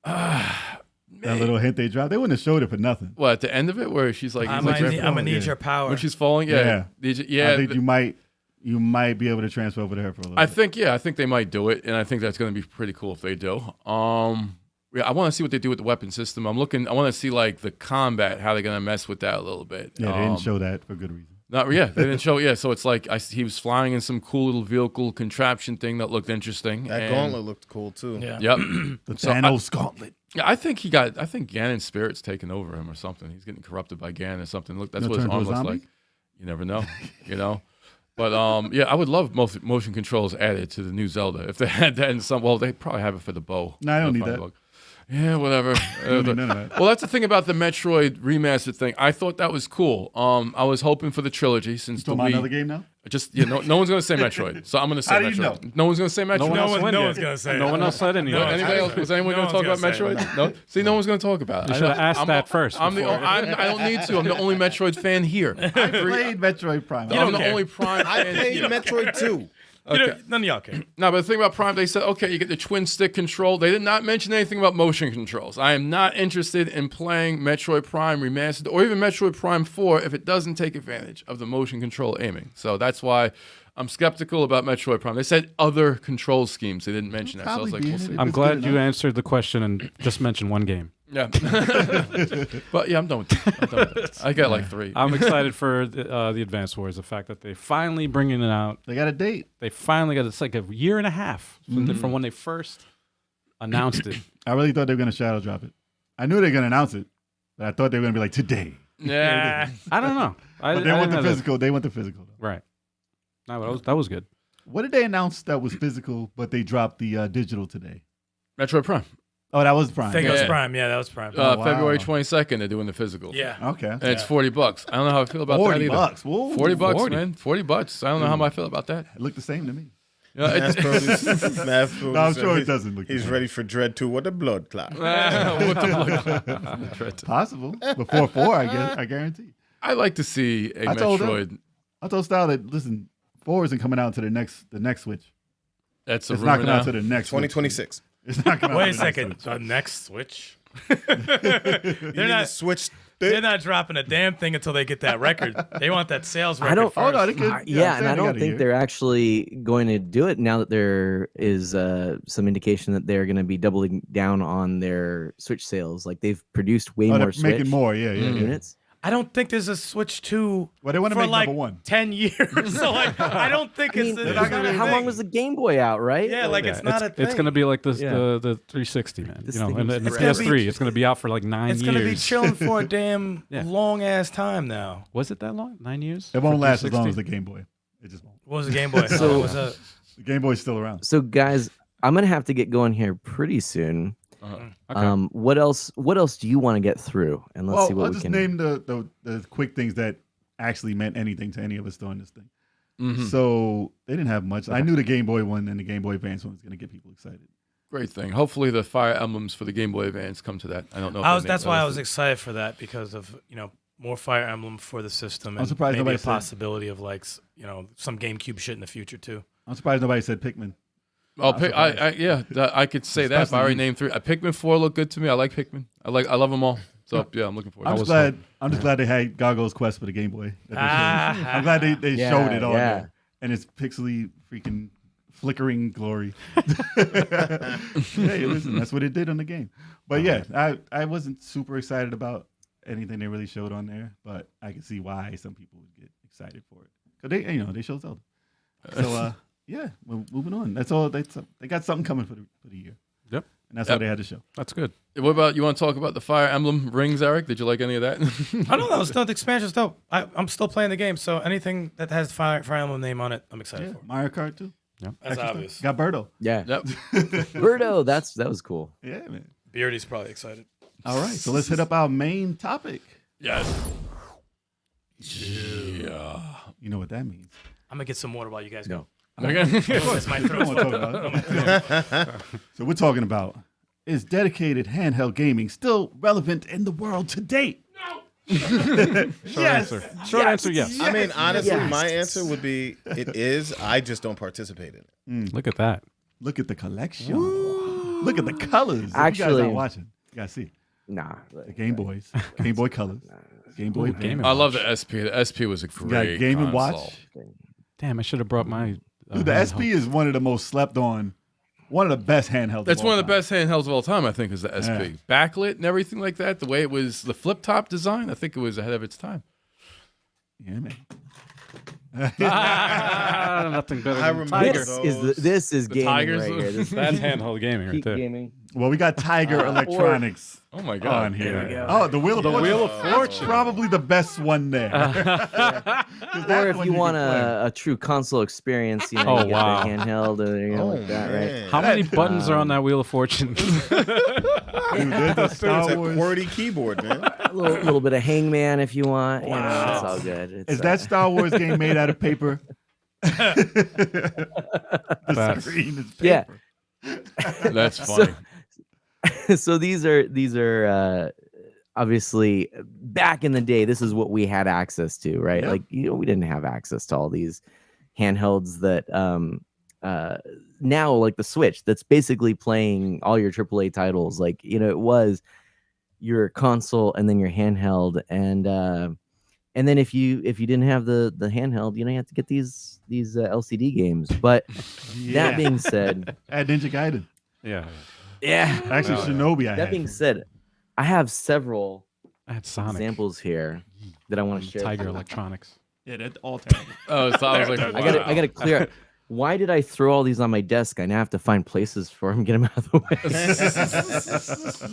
That Man. little hint they dropped. They wouldn't have showed it for nothing. Well, at the end of it, where she's like, I'm he's like gonna need your power. when she's falling, yeah. I think you might be able to transfer over to her for a little bit. I think they might do it, and I think that's going to be pretty cool if they do. I want to see what they do with the weapon system. I want to see like the combat, how they're going to mess with that a little bit. Yeah, they didn't show that for good reason. They didn't show. Yeah, so it's like he was flying in some cool little vehicle contraption thing that looked interesting. That gauntlet looked cool too. Yeah. Yep. The So Thanos gauntlet. Yeah, I think Ganon's spirit's taken over him or something. He's getting corrupted by Ganon or something. Look, that's He'll what his turn to a arm looks zombie? like. You never know, But I would love motion controls added to the new Zelda. If they had that in some, well, they probably have it for the bow. No, I don't need Probably that. look. Yeah, whatever. Don't need none of that. Well, that's the thing about the Metroid remastered thing. I thought that was cool. I was hoping for the trilogy since the Talking about Wii. another game now? No one's gonna say Metroid, so I'm gonna say How do Metroid. you know? No one's gonna say Metroid. No one else went no yet. one's gonna say No it. one else said anything. Anybody else? Was anyone No going to talk about one's gonna Metroid? No. See, no one's going to talk about it. You should have asked that first. I don't need to. I'm the only Metroid fan here. I played Metroid Prime. I'm the care. only Prime I fan played here. Metroid 2. None of y'all care. No, but the thing about Prime, they said, okay, you get the twin stick control. They did not mention anything about motion controls. I am not interested in playing Metroid Prime Remastered or even Metroid Prime 4 if it doesn't take advantage of the motion control aiming. So that's why I'm skeptical about Metroid Prime. They said other control schemes. They didn't mention that. So I was like, Probably we'll being see. in I'm It's glad good you enough. answered the question and just mentioned one game. Yeah. But yeah, I'm done with that. I got like 3. I'm excited for the Advance Wars. The fact that they finally bringing it out. They got a date. They finally got it's like a year and a half from when they first announced it. I really thought they were going to shadow drop it. I knew they were going to announce it, but I thought they were going to be like, today. Yeah. I don't know. But they want the physical. They want the physical. Though. Right. No, that was good. What did they announce that was physical, but they dropped the digital today? Metroid Prime. Oh, that was Prime. I think it was Yeah. Prime. Yeah, that was Prime. wow. February 22nd, they're doing the physical. Yeah. Okay. And it's $40. I don't know how I feel about that 40 either. bucks. Whoa. $40, man. $40. I don't know how I feel about that. It looked the same to me. Yeah, Math it, Pro No, I'm said sure it doesn't look. He's the ready for Dread 2 with a blood clot. what the fuck? same. Possible before 4. I guess. I guarantee. I like to see a I told him. Metroid. I told Style that listen, 4 isn't coming out to the next Switch. That's a It's rumor not coming now. out to the next Switch. 2026. It's not coming out Wait a to the next second. Switch. Next Switch. You They're need not. to switch. They're not dropping a damn thing until they get that record. They want that sales record. I don't. First. Oh no, they could. Yeah, and I they got don't a think year. they're actually going to do it now that there is some indication that they're going to be doubling down on their Switch sales. Like they've produced way Oh, more they're Switch making more. Yeah. units. I don't think there's a Switch 2 Well, they want to for make like number 1. 10 years. So like, I don't think I mean, it's not a how thing. long was the Game Boy out? Right? Yeah, like it's not a thing. It's gonna be like this Yeah. the 360, man. This You know, thing and is the forever. PS3. It's gonna be out for like 9 It's years. gonna be chilling for a damn Yeah. long ass time now. Was it that long? 9 years? It won't For last as long 360? as the Game Boy. It just won't. What was the Game Boy? So- What was a, The Game Boy's still around. So guys, I'm gonna have to get going here pretty soon. Okay. What else do you want to get through? And let's see what I'll we just can. name the quick things that actually meant anything to any of us during this thing. Mhm. So they didn't have much. I knew the Game Boy one and the Game Boy Advance one was going to get people excited. Great thing. Hopefully the Fire Emblems for the Game Boy Advance come to that. I don't know. that's why I was excited for that because of more Fire Emblem for the system. I'm And surprised maybe nobody a said- possibility of like some GameCube shit in the future too. I'm surprised nobody said Pikmin. Oh, I'm surprised. I could say that. But I Especially already you. named 3. Pikmin 4 looked good to me. I like Pikmin. I love them all. So yeah, I'm looking forward. I'm to just it. glad. I'm just glad they had Gargoyle's Quest for the Game Boy. that they showed. Ah. I'm glad they Yeah, showed it on yeah. there, and it's pixely freaking flickering glory. Hey, listen, that's what it did on the game. But yeah, I wasn't super excited about anything they really showed on there, but I can see why some people would get excited for it because they showed Zelda. So yeah, we're moving on. That's all. They got something coming for the year. Yep. And that's all they had to show. That's good. What about you? Want to talk about the Fire Emblem rings, Eric? Did you like any of that? I don't know. It's not the expansion's dope. I'm still playing the game, so anything that has Fire Emblem name on it, I'm excited Yeah, for. Mario Kart too. That's Extra obvious. stuff. Got Birdo. Yeah. Yep. Birdo, that was cool. Yeah, man. Beardy's probably excited. All right, so let's hit up our main topic. Yes. Yeah. You know what that means. I'm gonna get some water while you guys go. Okay. It's my We don't throat. wanna talk about it. So we're talking about, is dedicated handheld gaming still relevant in the world to date? Answer. Short answer, yes. I mean, honestly, Yes. my answer would be it is. I just don't participate in it. Look at that. Look at the collection. Look at the colors. If you guys Actually- aren't watching, you gotta see Nah. the Game Boys, Game Boy Colors, Game Boy Game Advance. I love the SP. The SP was a You got great Game and console. Watch. Damn, I should have brought my. Dude, the SP is one of the most slept on, one of the best handhelds. That's all one of the time. best handhelds of all time, I think, is the SP. Backlit and everything like that. The way it was, the flip top design, I think it was ahead of its time. Yeah, man. Nothing better I than remember Tiger. those. This is gaming Tigers? right here. This That's handheld gaming right peak there. gaming. Well, we got Tiger Electronics Oh my god. on here. we go. Oh, the Wheel of Fortune. Wheel of That's Fortune. probably the best one there. 'Cause Or that's if one you can want play. a true console experience, you know, Oh, you get wow. the handheld or you know, Oh like that, right? man, How many buttons are on that Wheel of Fortune? Dude, there's a Star it's a Wars. QWERTY keyboard, man. A little bit of Hangman if you want. You know, it's all good. It's, Is that Star Wars game made out of paper? The That's- screen is Yeah. paper. That's funny. So these are obviously back in the day. This is what we had access to, right? Yep. Like we didn't have access to all these handhelds that now like the Switch that's basically playing all your AAA titles. Like it was your console and then your handheld and then if you didn't have the handheld, you have to get these LCD games. But Yeah. that being said, At Ninja Gaiden. Yeah. yeah. Actually, Shinobi I That had. being said, I have several I had Sonic. examples here that I want to share. Tiger with you. Electronics. Yeah, that's all terrible. Oh, so I was like, I gotta clear up. Why did I throw all these on my desk? I now have to find places for them, get them out of the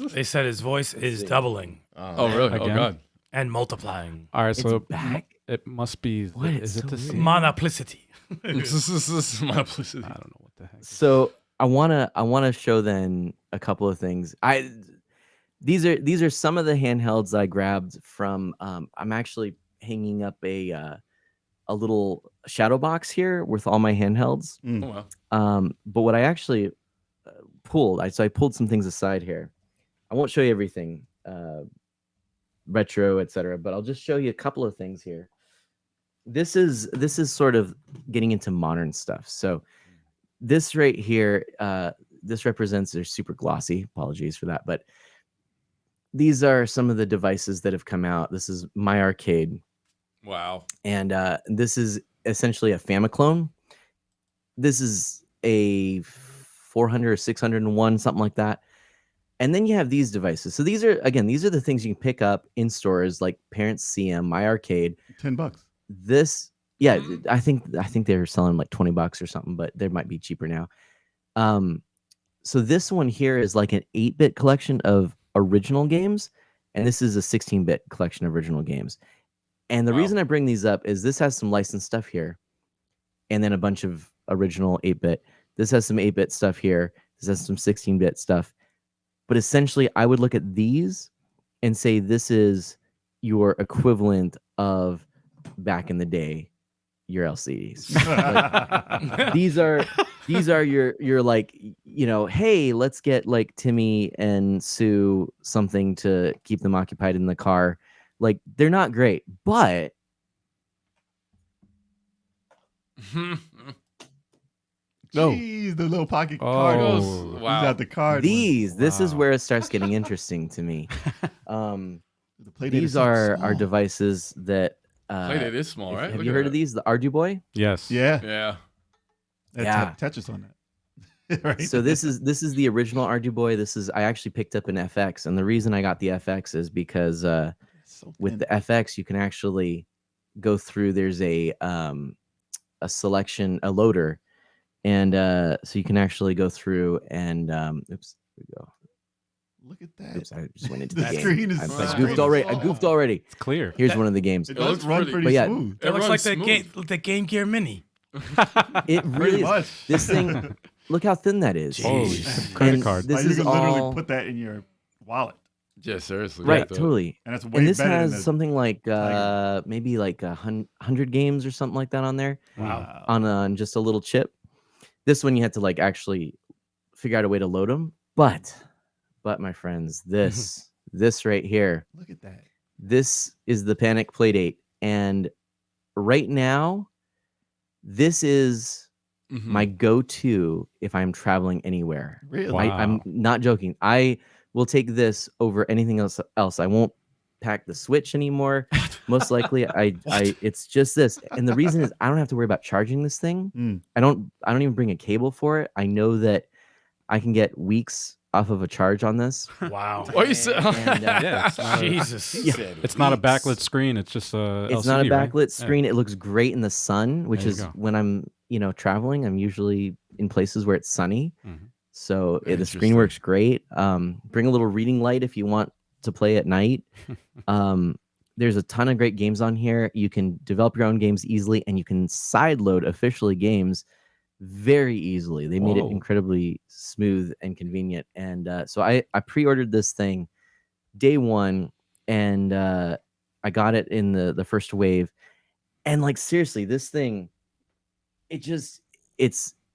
way. They said his voice is doubling Oh, really? Oh, Again? God. and multiplying. All right, It's so back. it must be. What? Is It's it the so same? Monoplicity. This is my publicity. I don't know what the heck. So I wanna show then a couple of things. These are some of the handhelds I grabbed from. I'm actually hanging up a little shadow box here with all my handhelds. Oh, wow. But what I actually pulled, I pulled some things aside here. I won't show you everything, retro, etc. But I'll just show you a couple of things here. This is sort of getting into modern stuff. So this right here, this represents, they're super glossy. Apologies for that, but these are some of the devices that have come out. This is My Arcade. Wow. And this is essentially a Famiclone. This is a 400 or 601, something like that. And then you have these devices. So these are the things you can pick up in stores like Parents CM, My Arcade. $10. This, yeah, I think they're selling like $20 or something, but they might be cheaper now. So this one here is like an 8-bit collection of original games, and this is a 16-bit collection of original games. And the Wow. reason I bring these up is this has some licensed stuff here, and then a bunch of original 8-bit. This has some 8-bit stuff here. This has some 16-bit stuff. But essentially, I would look at these and say this is your equivalent of back in the day, your LCDs. Like, these are your like, hey, let's get like Timmy and Sue something to keep them occupied in the car. Like, they're not great, but Jeez, the little pocket Oh. card. Oh, He's wow. got the card. this is Wow. where it starts getting interesting to me. The Playdate These is so are small. devices that Playdate is small, right? have Look you at heard of that. these? The Ardu Boy. Yes. Yeah. Yeah. That's Yeah. Tetris on that. Right? So this is the original Ardu Boy. I actually picked up an FX, and the reason I got the FX is because So with thin. the FX you can actually go through. There's a selection, a loader, and so you can actually go through and oops, here we go. Look at that. Oops, I just went into The the game. screen is I so goofed already. I small. goofed already. It's clear. Here's one of the games. It It looks does run pretty- pretty But yeah, smooth. It looks runs like smooth. the Game Gear Mini. It really is. much. This thing, look how thin that is. Holy Jeez. credit And card. This Like, is you can literally all put that in your wallet, Yeah, seriously. right, what the- totally. and that's way And this better has than the something like Tiger. maybe like 100 games or something like that on there Wow. on just a little chip. This one you have to like actually figure out a way to load them. But my friends, this right here, Look at that. this is the Panic Playdate, and right now, this is Mhm. my go-to if I'm traveling anywhere. Really? Wow. I'm not joking. I will take this over anything else. I won't pack the Switch anymore. Most likely, I it's just this. And the reason is I don't have to worry about charging this thing. Mm. I don't even bring a cable for it. I know that I can get weeks off of a charge on this. Wow. Why you say? And, Yeah, it's not a- Jesus. It's not a backlit screen. It's just a It's LCD, not a right? backlit screen. It looks great in the sun, which There you is go. when I'm, traveling. I'm usually in places where it's sunny. Mhm. So the screen Interesting. works great. Bring a little reading light if you want to play at night. There's a ton of great games on here. You can develop your own games easily, and you can sideload officially games very easily. They made it Whoa. incredibly smooth and convenient. And so I pre-ordered this thing day one, and I got it in the first wave. And like seriously, this thing, it's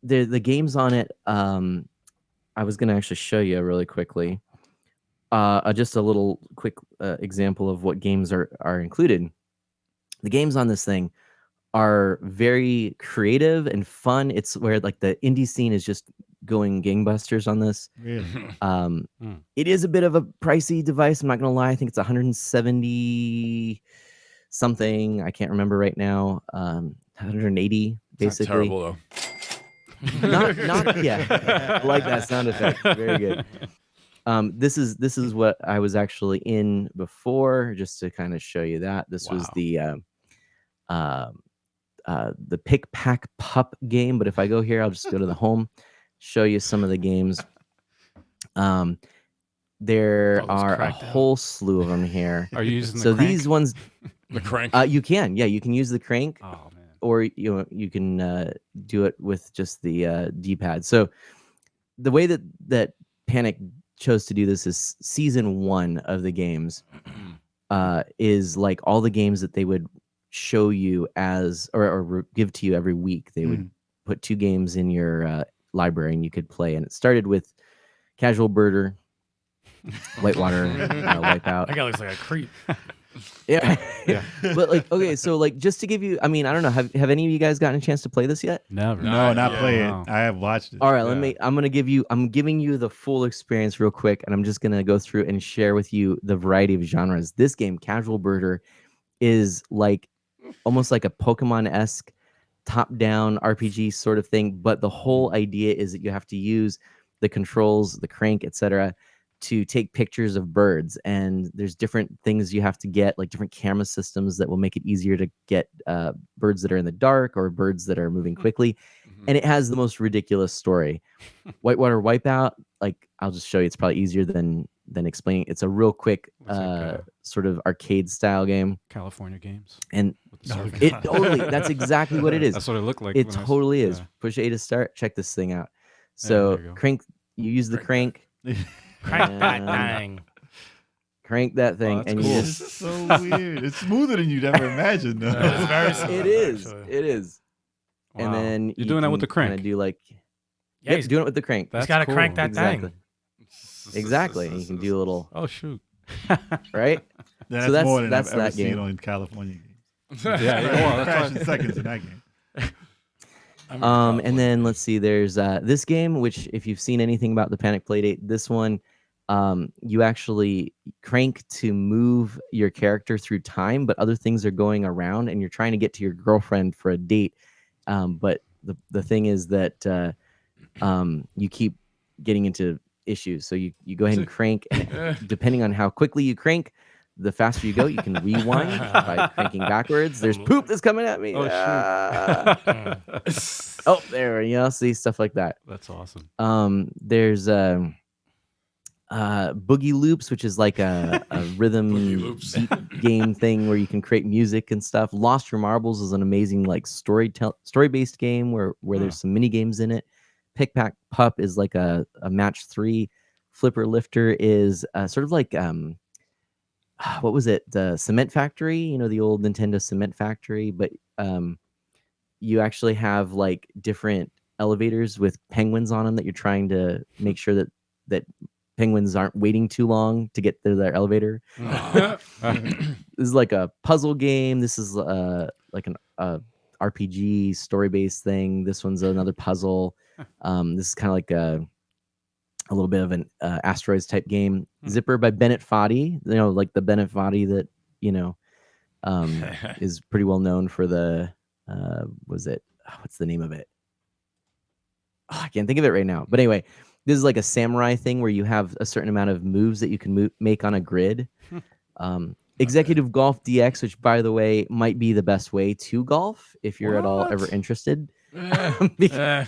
the games on it. I was gonna actually show you really quickly. Just a little quick example of what games are included. The games on this thing are very creative and fun. It's where like the indie scene is just going gangbusters on this. Really? It is a bit of a pricey device. I'm not gonna lie. I think it's 170 something. I can't remember right now. 180 It's not basically. terrible though. Not yeah. I like that sound effect. Very good. This is what I was actually in before, just to kind of show you that. This was the Pick Pack Pup game, but if I go here, I'll just go to the home, show you some of the games. There Those are a cracked out. whole slew of them here. Are you using the So crank? these ones, The crank. you can use the crank, Oh man. or you can do it with just the D-pad. So the way that Panic chose to do this is season 1 of the games is like all the games that they would show you as or give to you every week. They would put 2 games in your library and you could play. And it started with Casual Birder, Whitewater, Wipeout. That guy looks like a creep. Yeah. Yeah. But like, okay, so like just to give you, I mean, I don't know, have any of you guys gotten a chance to play this yet? Never. No, not yeah. play Wow. it. I have watched it. All right, Yeah. I'm giving you the full experience real quick, and I'm just gonna go through and share with you the variety of genres. This game, Casual Birder, is like almost like a Pokemon-esque top-down RPG sort of thing, but the whole idea is that you have to use the controls, the crank, etc., to take pictures of birds, and there's different things you have to get, like different camera systems that will make it easier to get birds that are in the dark or birds that are moving quickly. And it has the most ridiculous story. Whitewater Wipeout, like I'll just show you, it's probably easier than explaining. It's a real quick Looks like, sort of arcade style game, California games. and With the surfing. it totally, that's exactly what it is. That's what it looked like. It when I s- totally is. yeah. Push A to start. Check this thing out. there So you go. crank, you use the crank, Crank that And- thing. crank that thing, that's and cool. you It's just so weird. It's smoother than you'd ever imagined. though. It's very smooth, it is, actually. it is. And Wow. then You're doing that with the kind crank. of do like, Yeah, yep, he's doing it with the crank. That's got to cool. crank that Exactly. thing. Exactly. And you can do a little, Oh shoot. right? That's, So that's- more than that's I've ever that seen game. on California games. Yeah. Well, that's Crashing why- seconds in that game. And then let's see, there's this game, which if you've seen anything about the Panic Playdate, this one, you actually crank to move your character through time, but other things are going around and you're trying to get to your girlfriend for a date. But the thing is that you keep getting into issues. So you go ahead and crank, and depending on how quickly you crank, the faster you go, you can rewind by cranking backwards. There's poop that's coming at me. Oh shoot. Oh, there, see, stuff like that. That's awesome. There's Boogie Loops, which is like a rhythm Loops. beat game thing where you can create music and stuff. Lost Your Marbles is an amazing like story-based game where there's some mini games in it. Pick Pack Pup is like a match 3. Flipper Lifter is sort of like what was it? The Cement Factory, you know, the old Nintendo Cement Factory, but you actually have like different elevators with penguins on them that you're trying to make sure that penguins aren't waiting too long to get to their elevator. This is like a puzzle game. This is like an RPG story-based thing. This one's another puzzle. This is kind of like a little bit of an asteroids type game. Zipper by Bennett Foddy, you know, like the Bennett Foddy that, you know, is pretty well known for the what's the name of it? Oh, I can't think of it right now. But anyway, this is like a samurai thing where you have a certain amount of moves that you can make on a grid. Executive Golf DX, which by the way might be the best way to golf if you're at all ever interested. Because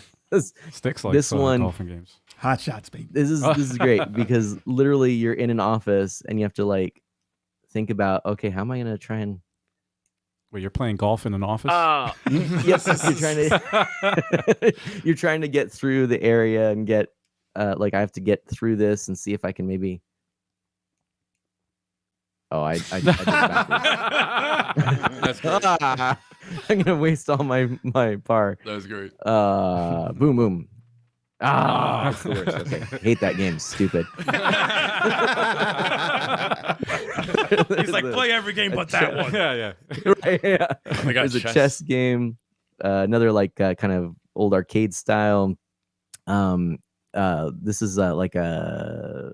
Sticks like this one, golfing games. Hot shots, baby. this is great because literally you're in an office and you have to like think about, okay, how am I gonna try and Wait, you're playing golf in an office? yes, you're trying to get through the area and get like I have to get through this and see if I can maybe. Oh, I did it backwards. That's great. I'm gonna waste all my par. That was great. Boom boom. That's the worst. Okay, hate that game. Stupid. He's like, play every game but that one. Yeah. Right, yeah. Oh my God, There's a chess game, another like kind of old arcade style. This is like a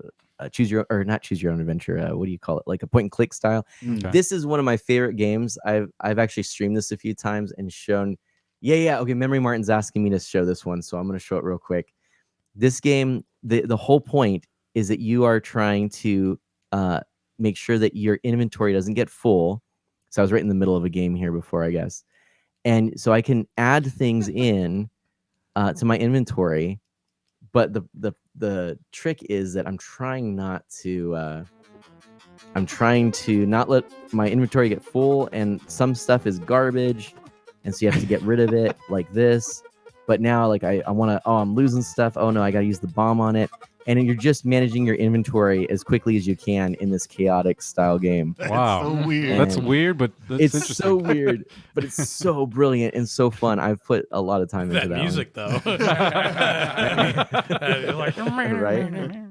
choose your not choose your own adventure. What do you call it? Like a point and click style. Okay. This is one of my favorite games. I've actually streamed this a few times and shown. Yeah. Okay, Memory Martin's asking me to show this one, so I'm gonna show it real quick. This game, the whole point is that you are trying to make sure that your inventory doesn't get full. So I was right in the middle of a game here before, I guess. And so I can add things in to my inventory, but the trick is that I'm trying to not let my inventory get full, and some stuff is garbage, and so you have to get rid of it like this. But now, like I want to, I'm losing stuff. Oh no, I got to use the bomb on it. And you're just managing your inventory as quickly as you can in this chaotic style game. Wow. So weird. That's weird, but that's It's interesting. so weird, but it's so brilliant and so fun. I've put a lot of time into That that music, though. You're like, Right?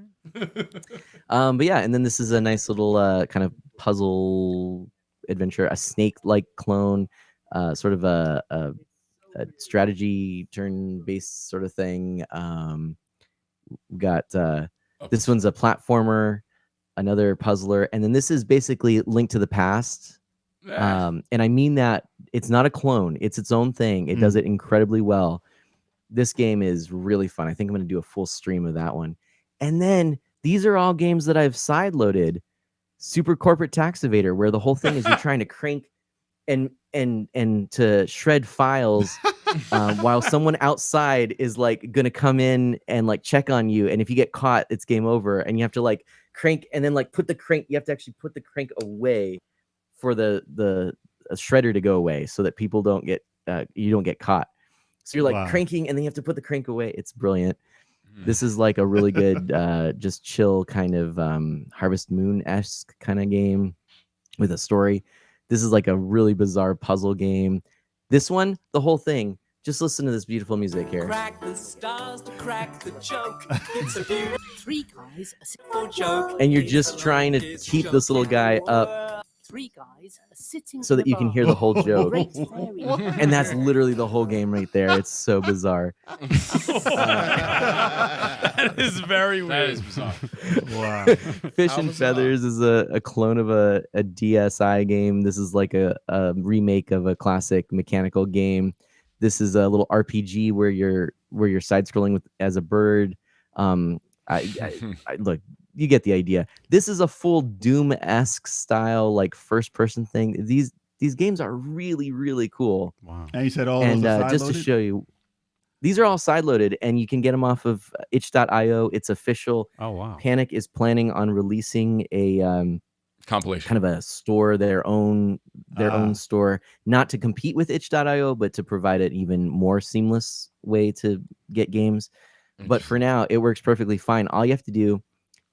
But yeah, and then this is a nice little kind of puzzle adventure, a snake-like clone, sort of a strategy turn-based sort of thing. We got this one's a platformer, another puzzler, and then this is basically Link to the Past. And I mean that it's not a clone; it's its own thing. It does it incredibly well. This game is really fun. I think I'm going to do a full stream of that one. And then these are all games that I've sideloaded. Super Corporate Tax Evader, where the whole thing is you're trying to crank and to shred files while someone outside is like gonna come in and like check on you, and if you get caught, it's game over, and you have to like crank and then like put the crank. You have to actually put the crank away for the shredder to go away, so that people don't get you don't get caught. So you're like cranking, and then you have to put the crank away. It's brilliant. This is like a really good, just chill kind of Harvest Moon-esque kind of game with a story. This is like a really bizarre puzzle game. This one, the whole thing, just listen to this beautiful music here. Crack the stars to crack the joke. It's a beautiful three guys, a simple joke. And you're just trying to keep this little guy up Three guys are sitting so that you can hear the whole joke. Great fairy. And that's literally the whole game right there. It's so bizarre. that is very That weird. is bizarre. Wow. Fish and Feathers is a clone of a DSi game. This is like a remake of a classic mechanical game. This is a little RPG where you're side scrolling with as a bird. Look, you get the idea. This is a full Doom-esque style, like first person thing. These games are really, really cool. Wow. And you said all And those are just to side-loaded? show you, these are all sideloaded, and you can get them off of itch.io. It's official. Oh wow. Panic is planning on releasing a Compilation. kind of a store, their own store, not to compete with itch.io, but to provide an even more seamless way to get games. But for now, it works perfectly fine. All you have to do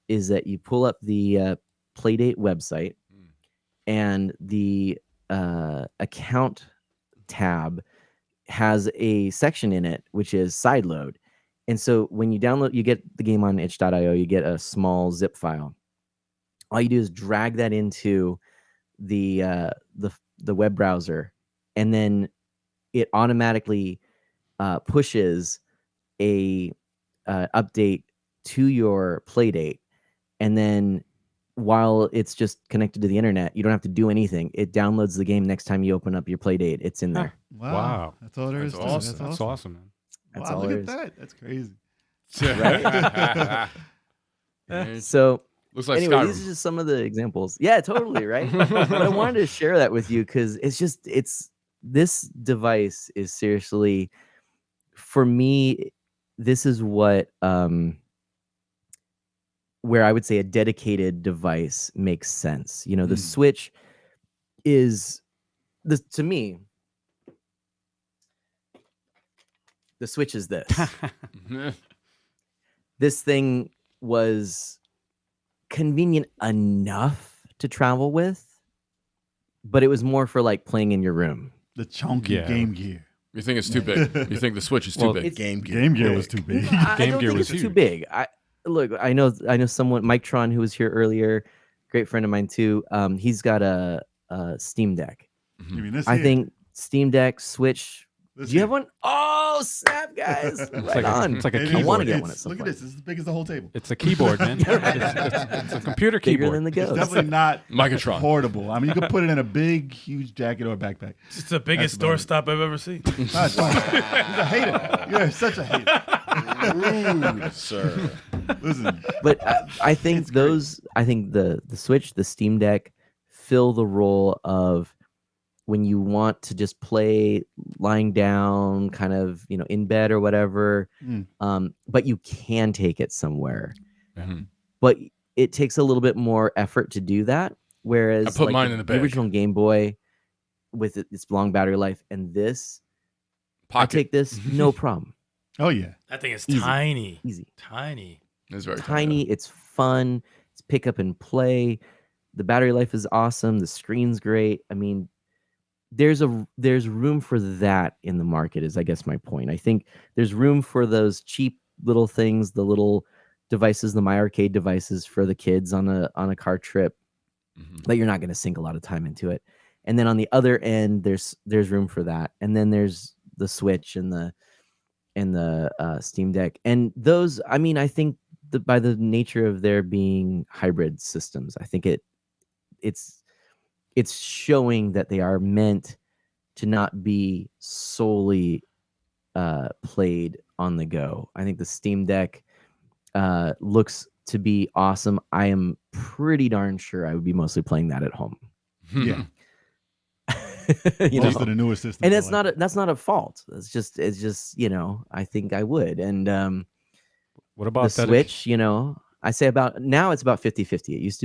is that you pull up the Playdate website, and the account tab has a section in it which is sideload. And so when you download, you get the game on itch.io, you get a small zip file. All you do is drag that into the web browser, and then it automatically pushes a update to your Playdate. And then while it's just connected to the internet, you don't have to do anything. It downloads the game next time you open up your Playdate. It's in there. Wow. That's all there is. That's to it. awesome. That's awesome, man. That's Wow, all look there at is. that. That's crazy. So Looks like anyway, Skyrim. these are just some of the examples. Yeah, totally, right? But I wanted to share that with you because this device is seriously, for me, this is what where I would say a dedicated device makes sense. You know, the Switch is this to me. The Switch is this. This thing was convenient enough to travel with, but it was more for like playing in your room. The chunky Yeah. Game Gear. You think it's too big? You think the Switch is too Well, big? Game Gear. Game Gear was too big. I Game don't Gear think was it's too huge. big. I know someone, Mike Tron, who was here earlier, great friend of mine too. He's got a Steam Deck. You mean this I here? think Steam Deck, Switch. This Do you have here. one? Oh, snap, guys! Right on. It's like a It is. I keyboard. want to get one at It's- some Look at point. this. It's as big as the whole table. It's a keyboard, man. It's a computer Bigger keyboard. than the It's ghost. definitely not Microtron. portable. I mean, you could put it in a big, huge jacket or backpack. It's the biggest about it. doorstop I've ever seen. Not He's a hater. You're such a hater. Rude, sir. Listen, But I think the Switch, the Steam Deck fill the role of when you want to just play lying down, kind of, you know, in bed or whatever. But you can take it somewhere. Mhm. But it takes a little bit more effort to do that. Whereas I put mine in the bag. original Game Boy with its long battery life and this, I Pocket. take this no problem. oh yeah, That thing is Easy. tiny. Easy. Tiny. It's very Tiny, it's fun, it's pick up and play. The battery life is awesome, the screen's great. I mean, there's room for that in the market, is I guess my point. I think there's room for those cheap little things, the little devices, the My Arcade devices for the kids on a car trip, that you're not going to sink a lot of time into it. And then on the other end, there's room for that. And then there's the Switch and the Steam Deck. And those, I mean, I think by the nature of their being hybrid systems, I think it's showing that they are meant to not be solely played on the go. I think the Steam Deck looks to be awesome. I am pretty darn sure I would be mostly playing that at home. yeah. You Most know? of the newer systems. And are that's not a fault. It's just you know, I think I would. And What about the that? Switch, you know, I say now it's about 50-50. It used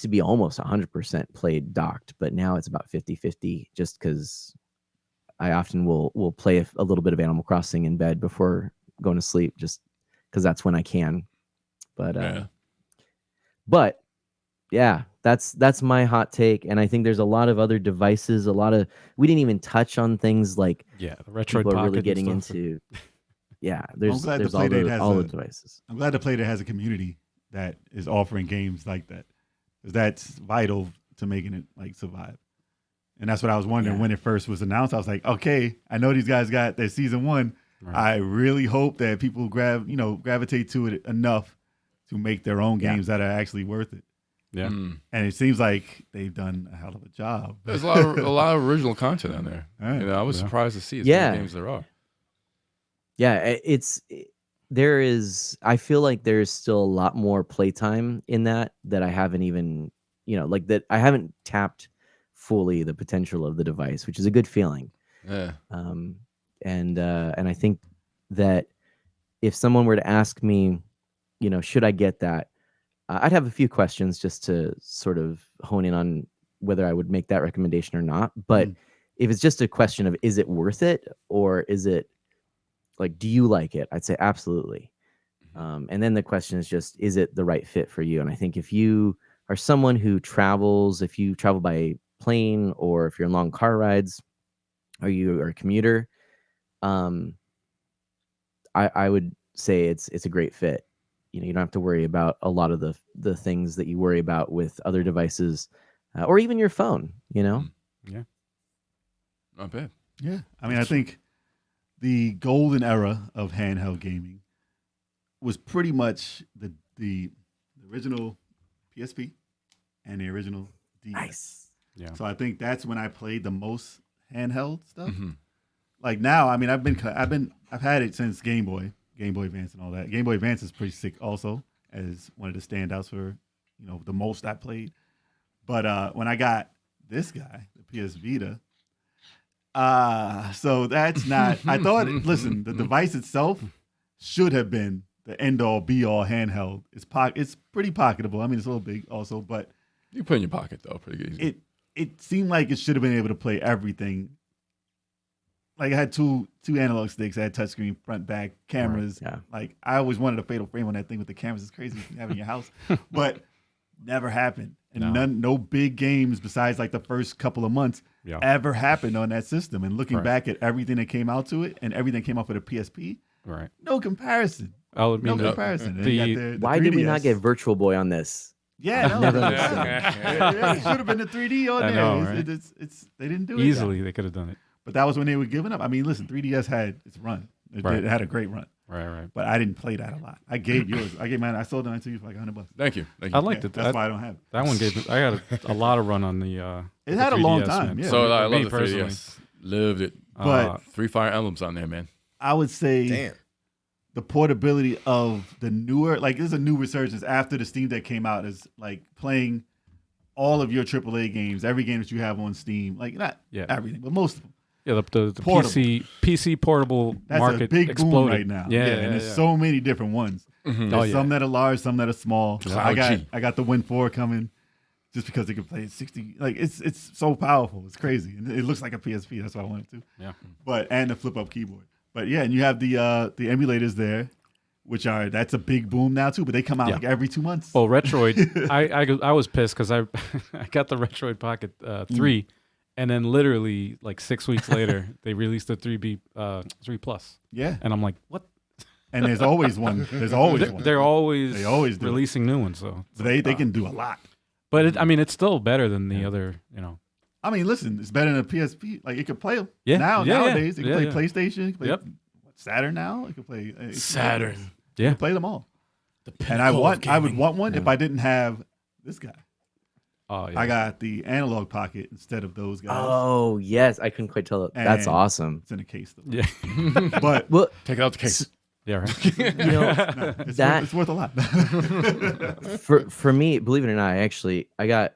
to be almost 100% played docked, but now it's about 50-50 just because I often will play a little bit of Animal Crossing in bed before going to sleep, just because that's when I can. But but yeah, that's my hot take. And I think there's a lot of other devices, we didn't even touch on things like Yeah, the retro people are pocket really and getting stuff. into. Yeah, there's glad the all Playdate has all a- the devices. I'm glad the Playdate has a community that is offering games like that, because that's vital to making it like survive. And that's what I was wondering when it first was announced. I was like, okay, I know these guys got their season 1. Right. I really hope that people gravitate to it enough to make their own games that are actually worth it. Yeah. Mm. And it seems like they've done a hell of a job. There's a lot of original content on there. All right. You know, I was Yeah. surprised to see as Yeah. many games there are. Yeah, I feel like there's still a lot more playtime in that I haven't even, like that I haven't tapped fully the potential of the device, which is a good feeling. Yeah. and I think that if someone were to ask me, should I get that, I'd have a few questions just to sort of hone in on whether I would make that recommendation or not. But if it's just a question of is it worth it, or is it like, do you like it? I'd say absolutely. And then the question is just, is it the right fit for you? And I think if you are someone who travels, if you travel by plane, or if you're in long car rides, or you are a commuter, I would say it's a great fit. You don't have to worry about a lot of the things that you worry about with other devices, or even your phone. Yeah. Not bad. Yeah, I mean, I think the golden era of handheld gaming was pretty much the original PSP and the original DS. Nice. Yeah. So I think that's when I played the most handheld stuff. Mhm. Like now, I mean, I've had it since Game Boy Advance and all that. Game Boy Advance is pretty sick also, as one of the standouts for the most I played. But when I got this guy, the PS Vita, so that's not. I thought. Listen, the device itself should have been the end all be all handheld. It's pretty pocketable. I mean, it's a little big also, but You put it in your pocket though, pretty easy. it seemed like it should have been able to play everything. Like I had two analog sticks. I had touchscreen, front, back, cameras. Right, yeah. Like I always wanted a fatal frame on that thing with the cameras. It's crazy you have in your house, but never happened. And no big games besides like the first couple of months ever happened on that system. And looking back at everything that came out to it and everything that came out for the PSP, Right. no comparison. I mean, No comparison. And the- you got the Why did we 3DS. not get Virtual Boy on this? Yeah, no, Never it should have been the 3D on I there. know, right? They didn't do it. easily they could have done it. But that was when they were giving up. I mean, listen, 3DS had its run. It had a great run. Right. But I didn't play that a lot. I gave yours. I gave mine. I sold mine to you for like $100. Thank you. I liked it. That's why I don't have it. That one gave. I had a lot of run on the. It had a long 3DS, time, man. yeah. So I Me love the personally. 3DS. Lived it. But 3 Fire Emblems on there, man. I would say Damn. the portability of the newer, like there's a new resurgence after the Steam Deck came out, is like playing all of your AAA games, every game that you have on Steam. Like not everything, but most of them. Yeah, the Portable. PC portable That's market a big exploded boom right now. Yeah, and there's so many different ones. There's some that are large, some that are small. So Cloud G. I got the Win 4 coming just because it can play at 60. Like it's so powerful. It's crazy. And it looks like a PSP. That's why I wanted to. Yeah. And the flip up keyboard. But yeah, and you have the emulators there, which that's a big boom now too. But they come out like every 2 months. Well, Retroid, I was pissed because I got the Retroid Pocket 3, and then literally like 6 weeks later they released the 3 Plus. Yeah. And I'm like, what? And there's always one. There's always one. They're always do it. releasing new ones, so They can do a lot. But it's still better than the other, I mean, listen, it's better than a PSP. Like it could play Yeah. nowadays. It can play Yeah. PlayStation. It can play Yep. Saturn now. It can play Saturn. You Yeah. can play them all. The And I would gaming. want one if I didn't have this guy. Oh yeah. I got the analog pocket instead of those guys. Oh yes, I couldn't quite tell. That's And awesome. It's in a case though. Yeah. But Well, Take it out the case. Yeah, right. it's worth a lot. for me, believe it or not, I got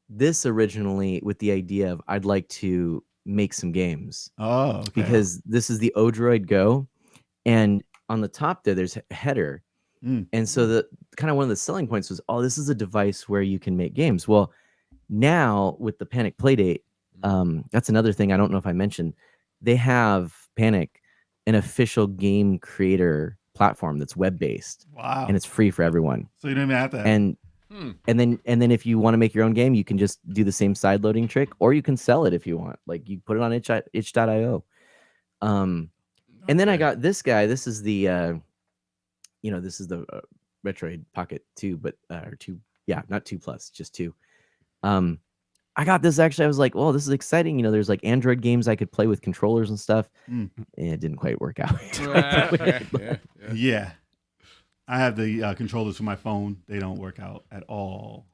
this originally with the idea of I'd like to make some games Oh, okay. because this is the Odroid Go, and on the top there's a header, and so the kind of one of the selling points was, oh, this is a device where you can make games. Well, now with the Panic Playdate, that's another thing I don't know if I mentioned. They have Panic, an official game creator platform that's web based, Wow. and it's free for everyone. So you don't even have to. And then if you want to make your own game, you can just do the same side loading trick, or you can sell it if you want. Like you put it on itch.io. And then I got this guy. This is the this is the Retroid Pocket 2, but or 2, not 2 Plus, just 2. I got this actually. I was like, "Oh, this is exciting!" There's like Android games I could play with controllers and stuff. And it didn't quite work out. Yeah. I have the controllers for my phone. They don't work out at all.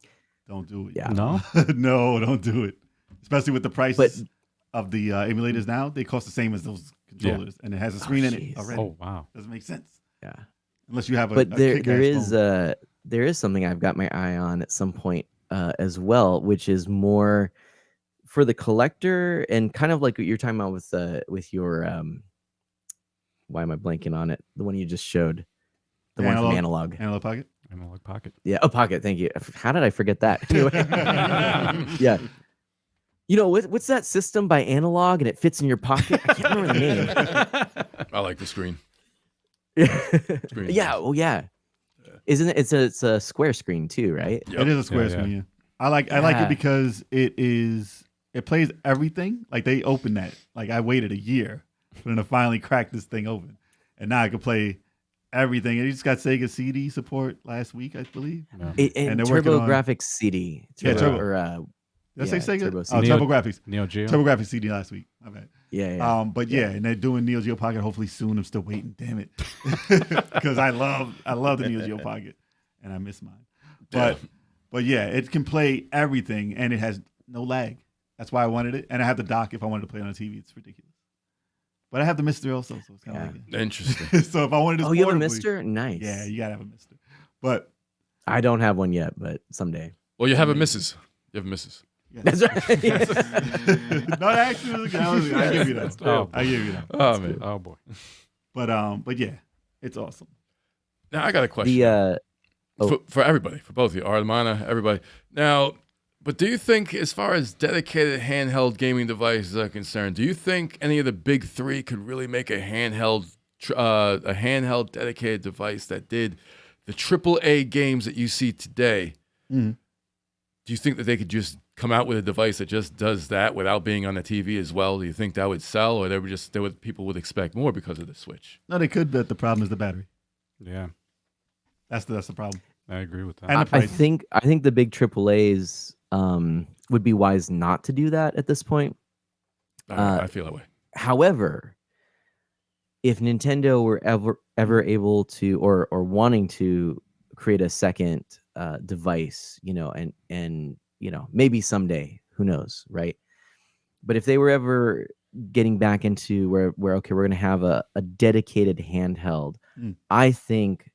Don't do it. Yeah. No? No, don't do it. Especially with the prices of the emulators now. They cost the same as those controllers, and it has a screen in it jeez. already. Oh wow. Doesn't make sense Yeah. unless you have a. But a there kick-ass phone. there is something I've got my eye on at some point as well, which is more for the collector and kind of like what you're talking about with your why am I blanking on it? The one you just showed, the one from Analog. Analog Pocket. Analog Pocket. Yeah, Pocket. Thank you. How did I forget that? Anyway, yeah. You know what's that system by Analog and it fits in your pocket? I can't remember the name. I like the screen. Screen is Yeah. nice. Oh yeah. Isn't it? It's a square screen too, right? Yep. It is a square Yeah, screen. Yeah. I like Yeah. it because it plays everything. Like they opened that. Like I waited a year for them to finally crack this thing open, and now I can play everything. And you just got Sega CD support last week, I believe. Yeah. And they're working on- TurboGrafx CD. Yeah, Turbo. Or, Did I yeah, say Sega? Turbo Oh, CD. TurboGrafx. Neo Geo. TurboGrafx CD last week. My bad. Yeah. But yeah, and they're doing Neo Geo Pocket hopefully soon. I'm still waiting. Damn it, because I love the Neo Geo Pocket, and I miss mine. But yeah, it can play everything, and it has no lag. That's why I wanted it, and I have the dock if I wanted to play it on TV. It's ridiculous. But I have the Mister also, so it's kind of like Interesting. it. So if I wanted to, Oh, you have a Mister? Nice. Yeah, you gotta have a Mister. But I don't have one yet, but someday. Well, you have a missus. You have a missus. yeah. That's right. No, actually, I give you that. Oh, I give you that. Oh man. Oh boy. But yeah, it's awesome. Now I got a question. The For everybody, for both of you, ARTOFMANA, everybody. Now, but do you think, as far as dedicated handheld gaming devices are concerned, do you think any of the big three could really make a handheld dedicated device that did the AAA games that you see today? Mhm. Do you think that they could just come out with a device that just does that without being on the TV as well? Do you think that would sell, or people would expect more because of the Switch? No, they could, but the problem is the battery. Yeah, That's the problem. I agree with that. And the I price. think the big AAAs would be wise not to do that at this point. I feel that way. However, if Nintendo were ever able to or wanting to create a second device, and maybe someday, who knows, right? But if they were ever getting back into where okay, we're going to have a dedicated handheld, I think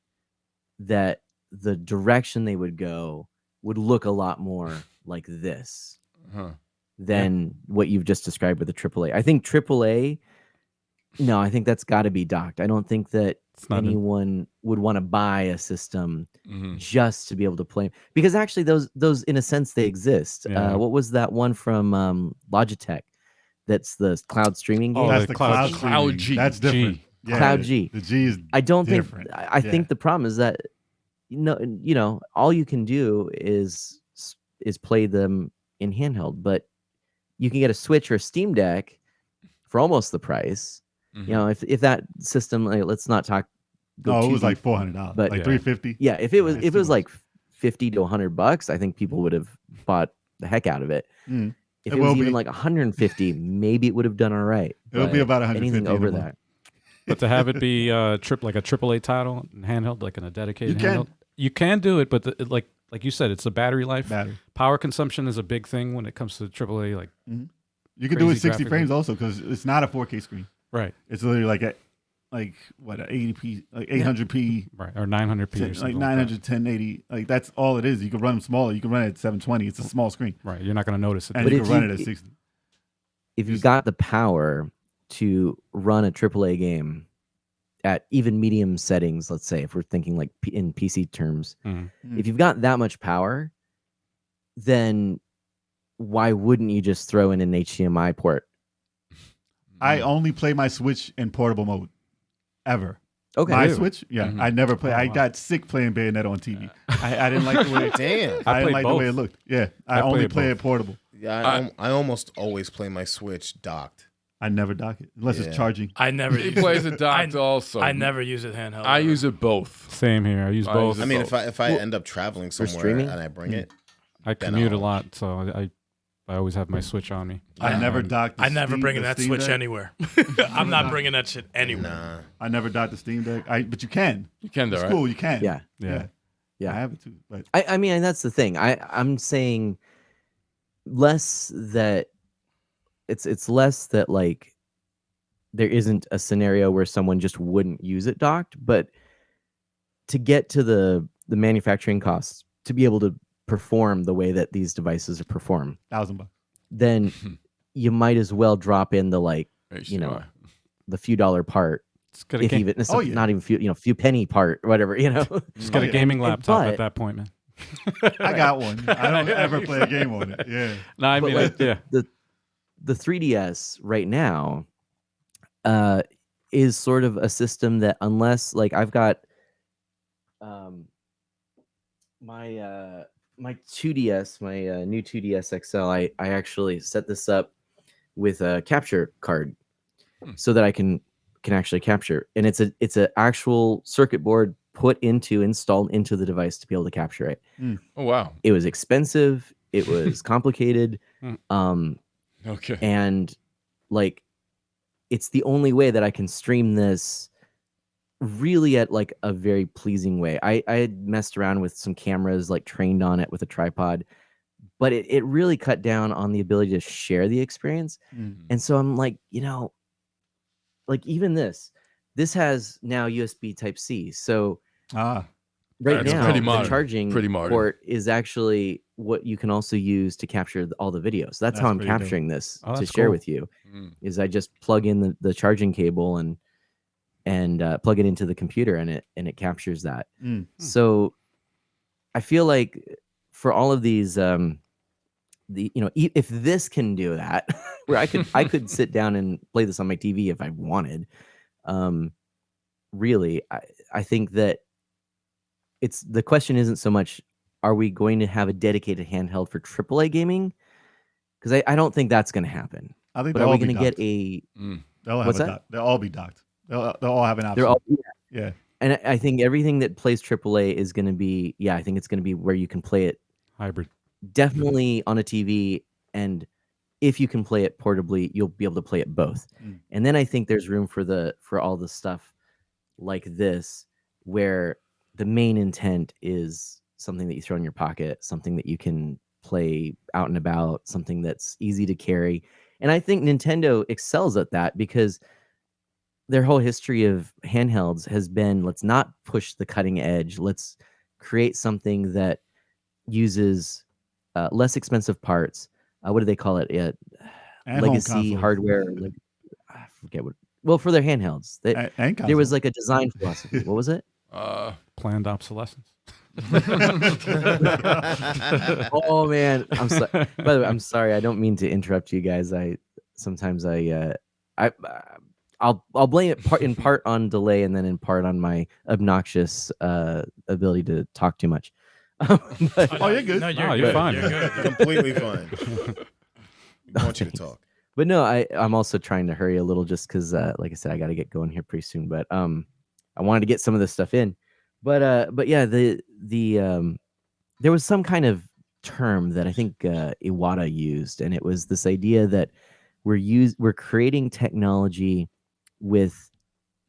that the direction they would go would look a lot more like this than what you've just described with the AAA. I think AAA, no, I think that's got to be docked. I don't think that anyone would want to buy a system just to be able to play, because actually those in a sense they exist. Yeah. What was that one from Logitech? That's the cloud streaming game. Oh, That's the the Cloud cloud G. That's different. G. Yeah, Cloud G. The G is. I don't different. think. I think the problem is that all you can do is play them in handheld, but you can get a Switch or a Steam Deck for almost the price. If that system, let's not talk. No, it too was like deep, $400, but like yeah. $350. yeah, if it was it's too much. like $50 to $100, I think people would have bought the heck out of it. Mm. If It it was will even be. like 150, maybe it would have done all right. It'll be but about 150 anything in a over month. that. But to have it be like a AAA title handheld, like in a dedicated You can. handheld, you can do it. But like you said, it's the battery life. Battery. Power consumption is a big thing when it comes to AAA. Like You can do it Crazy 60 graphics. frames also because it's not a 4K screen. right, It's literally like an 80p, like 800p, right, or 900p, or like something 900, 1080. Like that's all it is. You can run them smaller. You can run it at 720. It's a small screen, Right, you're not going to notice it. and But you if can run you- it at 60. If you've got the power to run a AAA game at even medium settings, let's say, if we're thinking like in PC terms, Mhm. if you've got that much power, then why wouldn't you just throw in an HDMI port? I only play my Switch in portable mode, ever. Okay. My Really? Switch, yeah. Mhm. I never play. Oh, I wow. got sick playing Bayonetta on TV. I didn't like the way. Damn. I I didn't played like the way it both. looked. Yeah, I I only played play both. it portable. Yeah, I almost always play my Switch docked. I never dock it unless Yeah. it's charging. I never. He use plays it. it docked also. I never use it handheld. I use it both. Same here. I use I both. use I mean, both. if I end up traveling somewhere streaming? and I bring it, I then commute a I'll- lot, so I always have my Switch on me. I never docked. The I never Steam- bringing the that Steam Switch Deck. anywhere. I'm not bringing that shit anywhere. nah. I never docked the Steam Deck. But you can. You can, though, It's right? cool. You can. Yeah. Yeah. Yeah. I have it too. But I mean, that's the thing. I'm saying less that it's less that like there isn't a scenario where someone just wouldn't use it docked, but to get to the manufacturing costs to be able to perform the way that these devices are performed, $1,000. then you might as well drop in the like, HDMI. you know, the few dollar part Just get a if game. even it's Oh, yeah. not even few penny part, whatever, Just get a yeah. gaming laptop but- at that point, man. I got one. I don't ever play a game on it. Yeah. No, I But mean, like yeah. the 3DS right now is sort of a system that unless like I've got my my 2DS, my new 2DS XL, I actually set this up with a capture card so that I can actually capture, and it's a actual circuit board installed into the device to be able to capture it. Oh wow. It was expensive, it was complicated, Okay. and like it's the only way that I can stream this really at like a very pleasing way. I had messed around with some cameras, like trained on it with a tripod, but it really cut down on the ability to share the experience. And so I'm like, like even this has now USB Type C. So right That's now pretty the modern. charging Pretty modern. port is actually what you can also use to capture all the videos. That's how That's I'm pretty dope. capturing this Oh, to that's share cool. with you. Is I just plug in the charging cable and plug it into the computer, and it captures that. So I feel like for all of these if this can do that, where I could sit down and play this on my TV if I wanted. Really, I think that the question isn't so much, are we going to have a dedicated handheld for AAA gaming? Because I don't think that's going to happen. I think But they'll are we all be going to get docked. a? They'll have What's a that? dock. They'll all be docked. They'll all have an option. They're all yeah. And I think everything that plays AAA is going to be, I think it's going to be where you can play it Hybrid. definitely on a TV, and if you can play it portably, you'll be able to play it both. And then I think there's room for all the stuff like this, where the main intent is something that you throw in your pocket, something that you can play out and about, something that's easy to carry. And I think Nintendo excels at that because their whole history of handhelds has been, let's not push the cutting edge. Let's create something that uses less expensive parts. What do they call it? And home Legacy consoles. hardware. Like, I forget what. Well, for their handhelds, And there was consoles. like a design philosophy. What was it? Planned obsolescence. Oh man, I'm sorry. By the way, I'm sorry. I don't mean to interrupt you guys. I'll blame it in part on delay, and then in part on my obnoxious ability to talk too much. But, Oh, you're good. No, Oh, you're fine. You're good. Completely fine. We want you to talk. but no, I'm also trying to hurry a little, just because, like I said, I got to get going here pretty soon. But I wanted to get some of this stuff in. But yeah, there was some kind of term that I think Iwata used, and it was this idea that we're creating technology with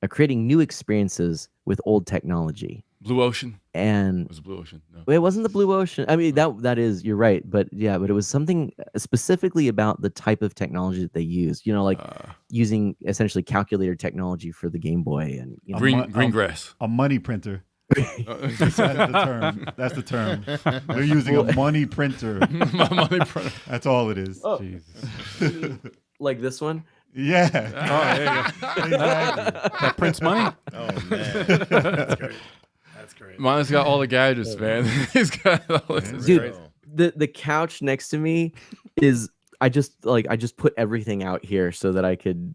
creating new experiences with old technology. Blue Ocean. And Was it Blue Ocean? No. it wasn't the blue ocean. I mean, that is, you're right, but it was something specifically about the type of technology that they used. Like using essentially calculator technology for the Game Boy, and Green grass. A money printer. That's the term. They're using a money printer. My money printer. That's all it is. Oh. Jesus. like this one. Yeah. Oh, there you go. Exactly. That prints money. Oh man. That's great. Mine's got all the gadgets, man. He's got all this. Dude, the couch next to me is I just put everything out here so that I could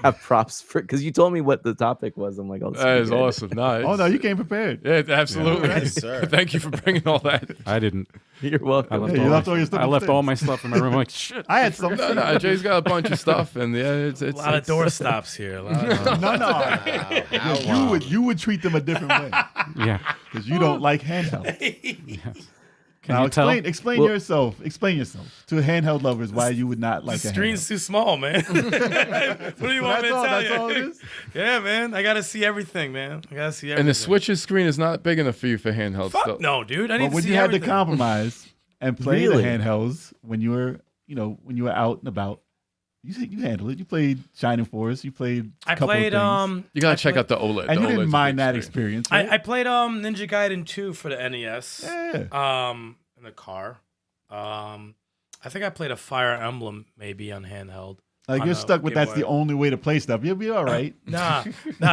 have props for, because you told me what the topic was. I'm like, oh, this That be is good. awesome. Nice. Oh no, you came prepared. Yeah, absolutely. Yes, sir. Thank you for bringing all that. I didn't. You're welcome. I left, Yeah, all, you left my, all your stuff I left all upstairs. my stuff in my room. I'm like, shit. I had some. No, Jay's got a bunch of stuff, and yeah, it's A lot of door stops here. A lot of No. You would treat them a different way Yeah. because you don't like handheld. Can Now you tell? explain yourself. Explain yourself to handheld lovers why you would not like the a screen's handheld. too small, man. What do you want me to tell That's you? all it is. Yeah, man. I gotta see everything, man. I gotta see everything. and the Switch's screen is not big enough for you for handheld Fuck stuff. no, dude. I need But to when see you had to everything. compromise and play Really? the handhelds when you were out and about, you said you handled it. You played Shining Force. You played. I couple played of things. You gotta I check played- out the OLED. and The you didn't OLED's a mind big that screen. experience. Right? I played Ninja Gaiden 2 for the NES. Yeah. In the car. I think I played a Fire Emblem maybe on handheld. Like on you're the stuck with Game that's the Boy. only way to play stuff. You'll be all right. Nah,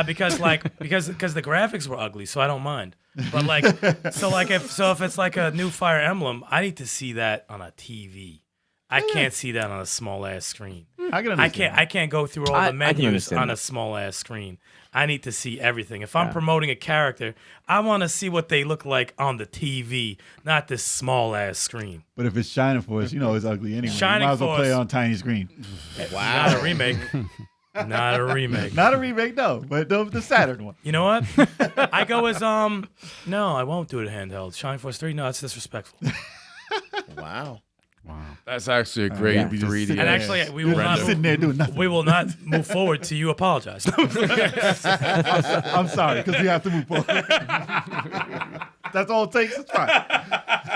because the graphics were ugly, so I don't mind. But if it's like a new Fire Emblem, I need to see that on a TV. I can't see that on a small ass screen. I can understand. I can't go through all I the can menus understand on a that. small ass screen. I need to see everything. If I'm promoting a character, I want to see what they look like on the TV, not this small ass screen. But if it's Shining Force, you know it's ugly anyway. Shining you might as well play it Force. on tiny screen. Not a remake. Not a remake. Not a remake, no, but the Saturn one. You know what? I go as no, I won't do it handheld. Shining Force 3, no, that's disrespectful. Wow. That's actually a great yeah. 3D. And actually, we will You're not just sitting there doing nothing. we will not move forward till you apologize. I'm sorry, because we have to move forward. That's all it takes. It's fine.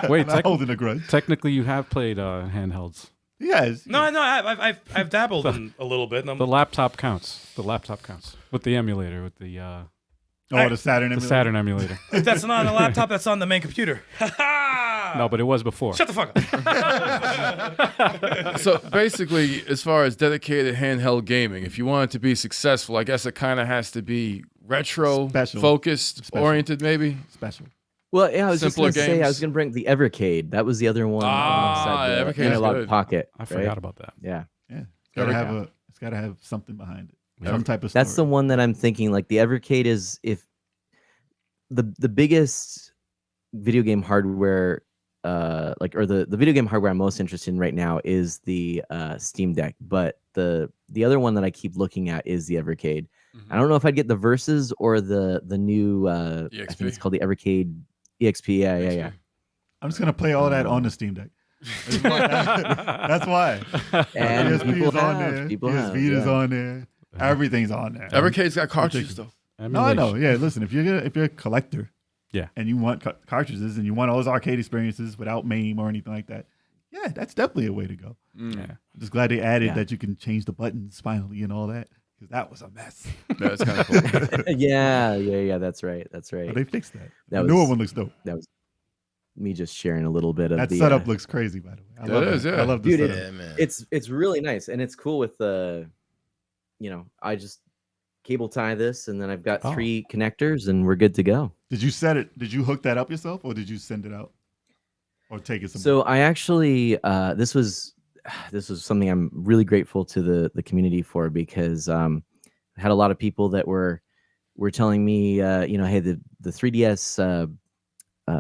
Wait, I'm not holding a grudge. technically, you have played handhelds. Yes. No, I've dabbled in a little bit. And The laptop counts. The laptop counts with the emulator, with the The Saturn. the Saturn emulator. if that's not on the laptop, that's on the main computer. No, but it was before. Shut the fuck up. So basically, as far as dedicated handheld gaming, if you want it to be successful, I guess it kind of has to be retro Special. focused, Special. oriented, maybe. Special. Well, yeah, I was Simpler just gonna say I games. was gonna bring the Evercade. That was the other one alongside the Evercade is Analog good. Pocket. I right? forgot about that. Yeah, Yeah. It's There gotta we have go. it's gotta have something behind it. Some type of story. that's the one that I'm thinking. Like the Evercade is if the biggest video game hardware, or the video game hardware I'm most interested in right now is the Steam Deck. But the other one that I keep looking at is the Evercade. I don't know if I'd get the Versus or the new. I think it's called the Evercade EXP. Yeah. I'm just gonna play all that on the Steam Deck. That's why. And PSP people is on have, there. people PS have, Vita's yeah. on there. Everything's on there. Evercade's got cartridges though. No, I know. Yeah, listen. If you're a collector, Yeah. and you want cartridges and you want all those arcade experiences without MAME or anything like that, yeah, that's definitely a way to go. Yeah. I'm just glad they added Yeah. that you can change the buttons finally and all that, because that was a mess. That's kind of cool. yeah. That's right. But they fixed that. That The newer was- one looks dope. That was me just sharing a little bit of That the setup looks crazy, by the way. I love It is, that. yeah. I love the Dude, setup. Yeah, man. It's really nice, and it's cool with the, I just cable tie this, and then I've got Oh. 3 connectors, and we're good to go. Did you set it? Did you hook that up yourself, or did you send it out, or take it somewhere? So I actually, this was something I'm really grateful to the community for, because I had a lot of people that were telling me, hey, the 3DS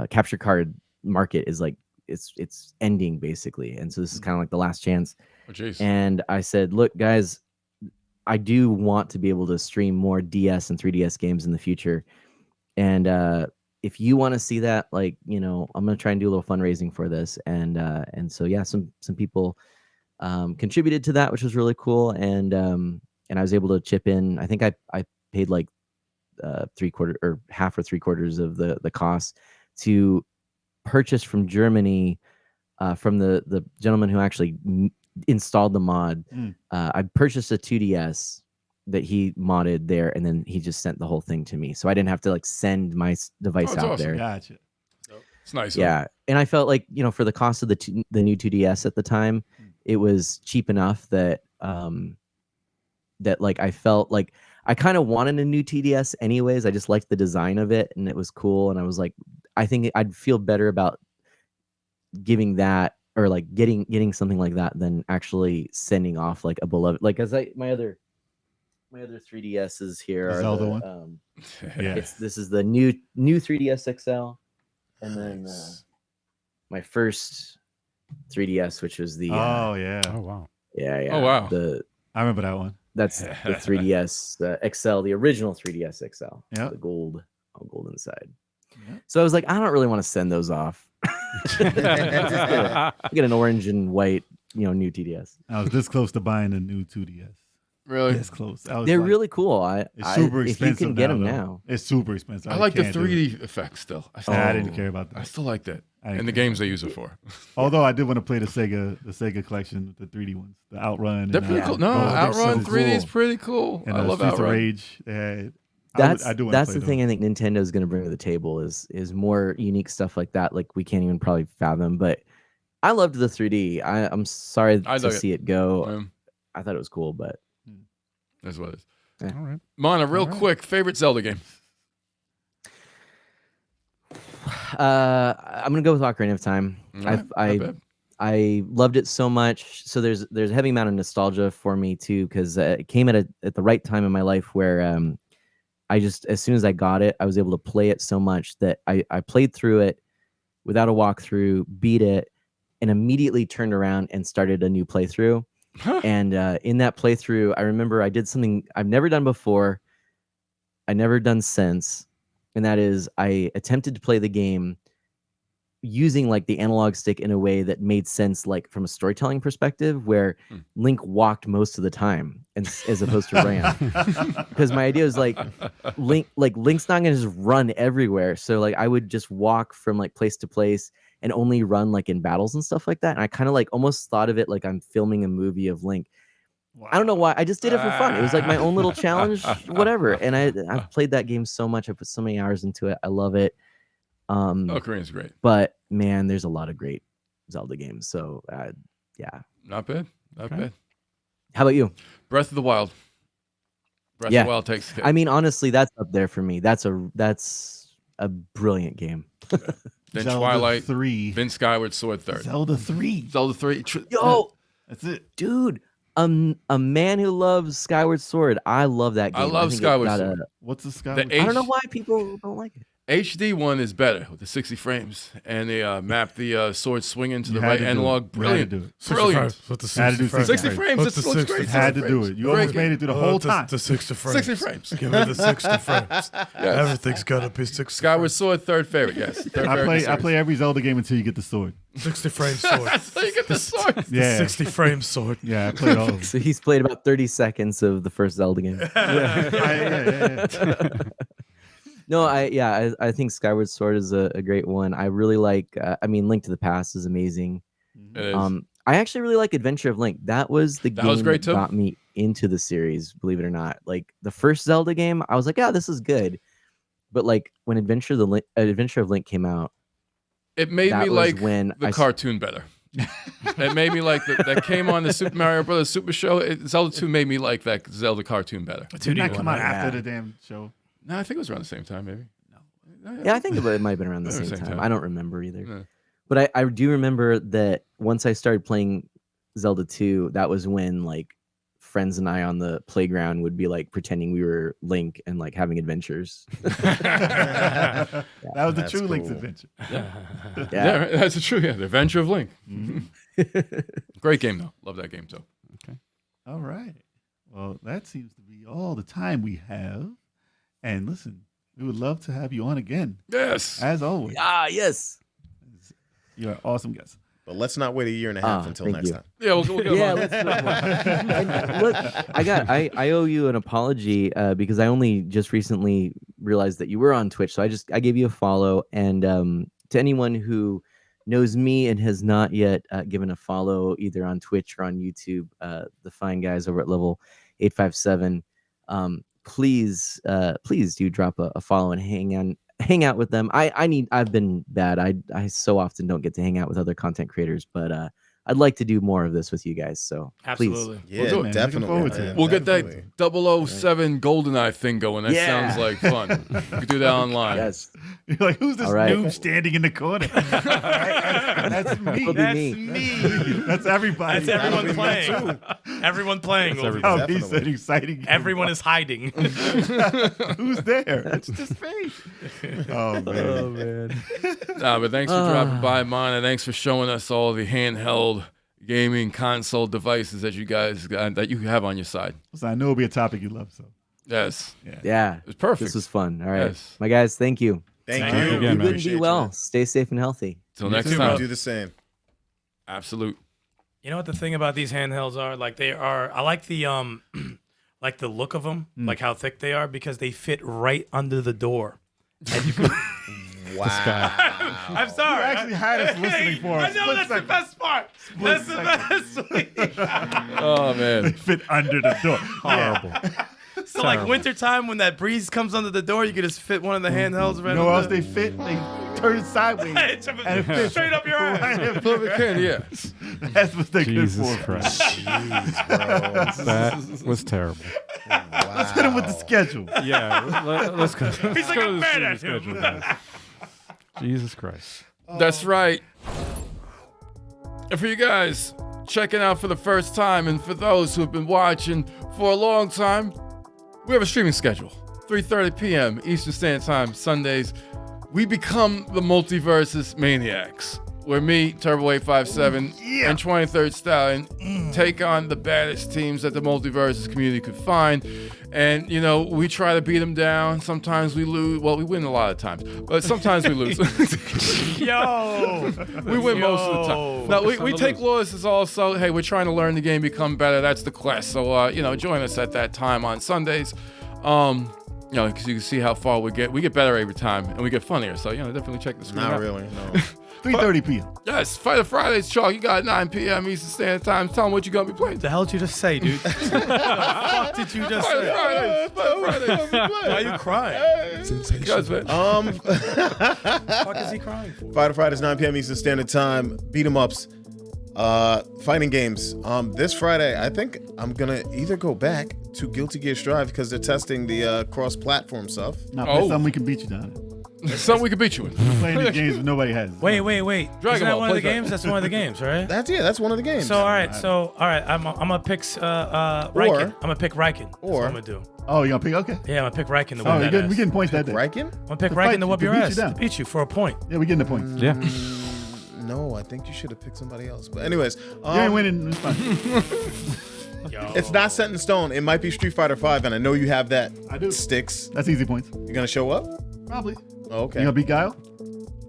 capture card market is like it's ending basically, and so this is kind of like the last chance. Oh, jeez. And I said, look, guys, I do want to be able to stream more DS and 3DS games in the future. And if you want to see that, I'm going to try and do a little fundraising for this. And so, yeah, some people contributed to that, which was really cool. And I was able to chip in. I think I paid like 3/4 or half or 3/4 of the cost to purchase from Germany, from the gentleman who actually installed the mod. I purchased a 2DS that he modded there, and then he just sent the whole thing to me, so I didn't have to send my device that's out awesome. there. Gotcha. It's nice. Yeah, and I felt like for the cost of the new 2DS at the time, it was cheap enough that I felt like I kind of wanted a new 2DS anyways. I just liked the design of it, and it was cool, and I was like, I think I'd feel better about giving that, or getting something like that, than actually sending off like a beloved, my other 3DSs here The are Zelda the, one? Yeah. this is the new 3DS XL, and then my first 3DS, which was the Oh yeah. Oh wow. yeah Oh, wow. I remember that one. That's the 3DS XL, the original 3DS XL. Yeah. The gold, all gold inside. Yeah. So I was like, I don't really want to send those off. Just get an orange and white, new TDS. I was this close to buying a new 2DS. Really? This close. I was They're like, really cool. It's super if expensive. you can get them though. now. It's super expensive. I like the can't do it. 3D effect still. I didn't care about I that. still like that. I didn't And the care games about they use it for. Although I did want to play the Sega collection, the 3D ones, the Outrun. They're pretty cool. No, Outrun 3D is pretty cool. And I love Streets of Outrun. Rage. They had, That's I do wanna that's play the thing those. I think Nintendo is going to bring to the table is more unique stuff like that. Like we can't even probably fathom. But I loved the 3D. I'm sorry I to dug it. see it go. I thought it was cool, but That's what it is. Yeah. All right. Mana, real quick, favorite Zelda game? I'm gonna go with Ocarina of Time. All right, not bad. I loved it so much. So there's a heavy amount of nostalgia for me too, because it came at the right time in my life where I just, as soon as I got it, I was able to play it so much that I played through it without a walkthrough, beat it, and immediately turned around and started a new playthrough. And in that playthrough, I remember I did something I've never done before, I never done since, and that is I attempted to play the game using like the analog stick in a way that made sense, like from a storytelling perspective, where Link walked most of the time, and as opposed to ran. Because my idea was like Link's not gonna just run everywhere, so like I would just walk from like place to place and only run like in battles and stuff like that. And I kind of like almost thought of it like I'm filming a movie of Link. Wow. I don't know why. I just did it for fun. It was like my own little challenge, whatever. And I've played that game so much. I put so many hours into it. I love it. Ocarina's great. But man, there's a lot of great Zelda games. So yeah. Not bad. Not bad. How about you? Breath of the Wild. Breath Yeah. of the Wild takes care. I mean, honestly, that's up there for me. That's a brilliant game. Then Zelda Twilight 3. Then Skyward Sword third. Zelda 3. Zelda 3. Yo, That's it. dude, a man who loves Skyward Sword. I love that game. I love think it Skyward got Sword. What's the The Skyward? I don't know why people don't like it. HD one is better with the 60 frames, and they map the sword swinging to You the had right to do analog. it. You had to Brilliant. do it. Brilliant. With the Had to do 60 60 frames. frames. Put This the looks 60 great. Had to 60 do frames. it. You Great almost game. made it through the whole time. The 60 frames. 60 frames. Give me the 60 frames. Everything's got to be 60 Skyward Sword third favorite. Yes. Third I favorite play series. every Zelda game until you get the sword. 60 frame sword. That's how you get the sword. Yeah. 60 frame sword. Yeah, I played all of them. So he's played about 30 seconds of the first Zelda game. Yeah. No, I think Skyward Sword is a great one. I really like. I mean, Link to the Past is amazing. It is. I actually really like Adventure of Link. That was the That game was great that too. got me into the series. Believe it or not, like the first Zelda game, I was like, yeah, this is good. But like when Adventure of Link came out, It made that me was like when the I cartoon better. It made me like that came on the Super Mario Brothers Super Show. Zelda 2 made me like that Zelda cartoon better. Didn't that come out Yeah. after the damn show? No, I think it was around the same time, maybe. Yeah, I think it might have been around the Around same time. I don't remember either. Yeah. But I do remember that once I started playing Zelda 2, that was when like friends and I on the playground would be like pretending we were Link and like having adventures. That was the That's true Link's cool. adventure. Yeah, right, that's true. Yeah, The Adventure of Link. Mm-hmm. Great game, though. Love that game, too. All right. Well, that seems to be all the time we have. And listen, we would love to have you on again, Yes. as always. Yes. You're an awesome guest. But let's not wait a year and a half Ah, until thank next you. time. Yeah, we'll get Yeah, along. let's do it more. And look, I owe you an apology because I only just recently realized that you were on Twitch, so I gave you a follow. And to anyone who knows me and has not yet given a follow either on Twitch or on YouTube, the fine guys over at Level 857, please do drop a follow and hang out with them. I've been bad. I so often don't get to hang out with other content creators, but I'd like to do more of this with you guys. So Absolutely. Yeah, do it, man. definitely. Looking forward to man. it. We'll get Definitely. that 007 GoldenEye thing going. That Yeah. sounds like fun. We could do that online. yes, You're like, who's this All right. noob standing in the corner? That's me. That'll be That's me. me. That's everybody. That's everyone be me playing. Everyone playing. That's Goldie. everyone. Oh, he Definitely. said exciting. Everyone is hiding. Who's there? It's just me. Oh man. man. Nah, but thanks for dropping by, Mana. Thanks for showing us all the handheld gaming console devices that you guys that you have on your side. So I know it'll be a topic you love. So Yes, Yeah, it's perfect. this was fun. All right, Yes. my guys, thank you. Thank Thank you. you again, We man. Be appreciate well. you. Stay safe and healthy. Till next too, time. Do the same. Absolute. You know what the thing about these handhelds are? Like they are. I like the like the look of them, like how thick they are, because they fit right under the door. And you can, Wow. I'm sorry. You actually had us listening for a I know split that's second. the best part. That's the best. Oh man. fit under the door. Horrible. So like Terrible. wintertime when that breeze comes under the door, you can just fit one of the handhelds right You know where else under. they fit? They turns sideways. and it fits Straight up your ass. right in front Flip a of can, your yes. head. That's what they're good Jesus for. Christ. Jeez, bro. That was terrible. Let's hit him with the schedule. Yeah, let's go. He's like, I'm mad at him. schedule, guys. Jesus Christ. That's right. And for you guys checking out for the first time, and for those who have been watching for a long time, we have a streaming schedule. 3:30 p.m. Eastern Standard Time, Sundays. We become the Multiverses Maniacs, where me, Turbo857, and 23rd Stallion take on the baddest teams that the Multiverses community could find. And, you know, we try to beat them down. Sometimes we lose. Well, we win a lot of times, but sometimes we lose. Yo. We win most of the time. No, we take losses also. Hey, we're trying to learn the game, become better. That's the quest. So, you know, join us at that time on Sundays. You know, because you can see how far we get. We get better every time, and we get funnier. So, you know, definitely check the screen out. Not really, no. 3:30 p.m. Yes, Fighter Fridays, Chalk. You got 9 p.m. Eastern Standard Time. Tell them what you're going to be playing. What the hell did you just say, dude? What the fuck did you just Fighter say? Fridays. Fighter Fridays. Why are you crying? Guys, man. What the fuck is he crying for? Fighter Fridays, 9 p.m. Eastern Standard Time. Beat 'em ups. Fighting games. This Friday, I think I'm gonna either go back to Guilty Gear Strive because they're testing the cross-platform stuff. Now, play something we can beat you down. Something we can beat you with. Playing these games that nobody has. Wait. Dragon Isn't that Ball, one of the play games? That's one of the games, right? That's one of the games. So all right, I'm gonna pick Riken. I'm gonna pick Riken. That's what I'm gonna do. Oh, you gonna pick? Okay. Yeah, I'm gonna pick Riken to Oh, win that we ass. getting points that day. Riken? I'm gonna pick To Riken fight to you, whoop to your beat you ass, down. to beat you for a point. Yeah, we getting the points. Yeah. No, I think you should have picked somebody else. But anyways, You ain't winning. It's fine. Yo. it's not set in stone. It might be Street Fighter V, and I know you have that. I do. Sticks. That's easy points. You gonna show up? Probably. Oh, okay. You gonna beat Guile?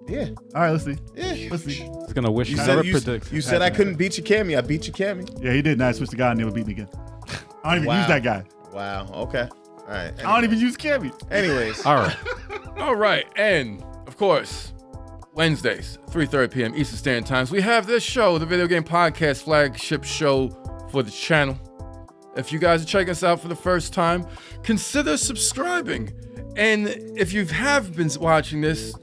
Yeah. All right, let's see. Yeah. Let's see. He's gonna wish You he said never you, predict. you said I couldn't beat your Cammy. I beat your Cammy. Yeah, he did. Now I switched the guy and they would beat me again. I don't even use that guy. Wow. Okay. All right. I don't even use Cammy. Anyways. All right. All right, and of course, Wednesdays, 3:30 p.m. Eastern Standard Times, we have this show, the Video Game Podcast flagship show for the channel. If you guys are checking us out for the first time, consider subscribing. And if you have been watching this,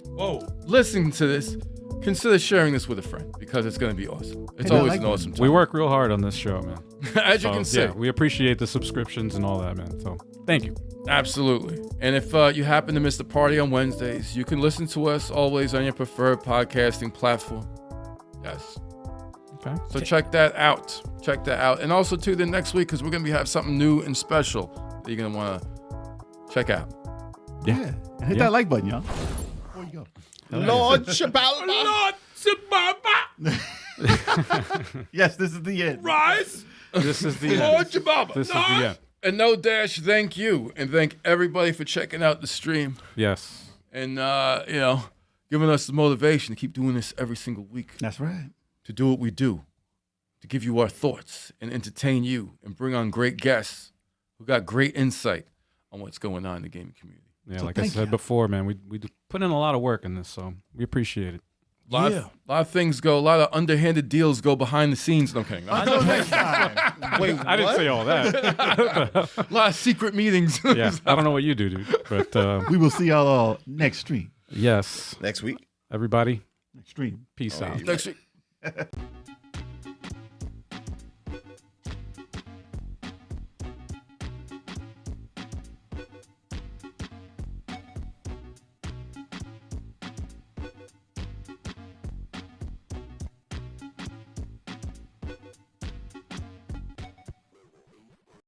listening to this, consider sharing this with a friend because it's going to be awesome. It's Hey, I always like an awesome time. We work real hard on this show, man. As you can see. Yeah, we appreciate the subscriptions and all that, man. So thank you. Absolutely. And if you happen to miss the party on Wednesdays, you can listen to us always on your preferred podcasting platform. Yes. Okay. So check that out. Check that out. And also tune in next week because we're going to have something new and special that you're going to want to check out. Yeah. And hit that like button, y'all. Before you go. Lord Shabbat. Lord Shababa, Yes, this is the end. rise. This is the Lord end. Shababa. This is the end. And no dash, thank you. And thank everybody for checking out the stream. Yes. And, you know, giving us the motivation to keep doing this every single week. That's right. To do what we do, to give you our thoughts and entertain you and bring on great guests who got great insight on what's going on in the gaming community. Yeah, So like I thank said you. before, man, we put in a lot of work in this, so we appreciate it. A lot of things go, a lot of underhanded deals go behind the scenes. No, I'm kidding. Until next time. Wait, I didn't say all that. A lot of secret meetings. Yeah, I don't know what you do, dude. But We will see y'all all next stream. yes, Next week. everybody, Next stream. peace out. Next week.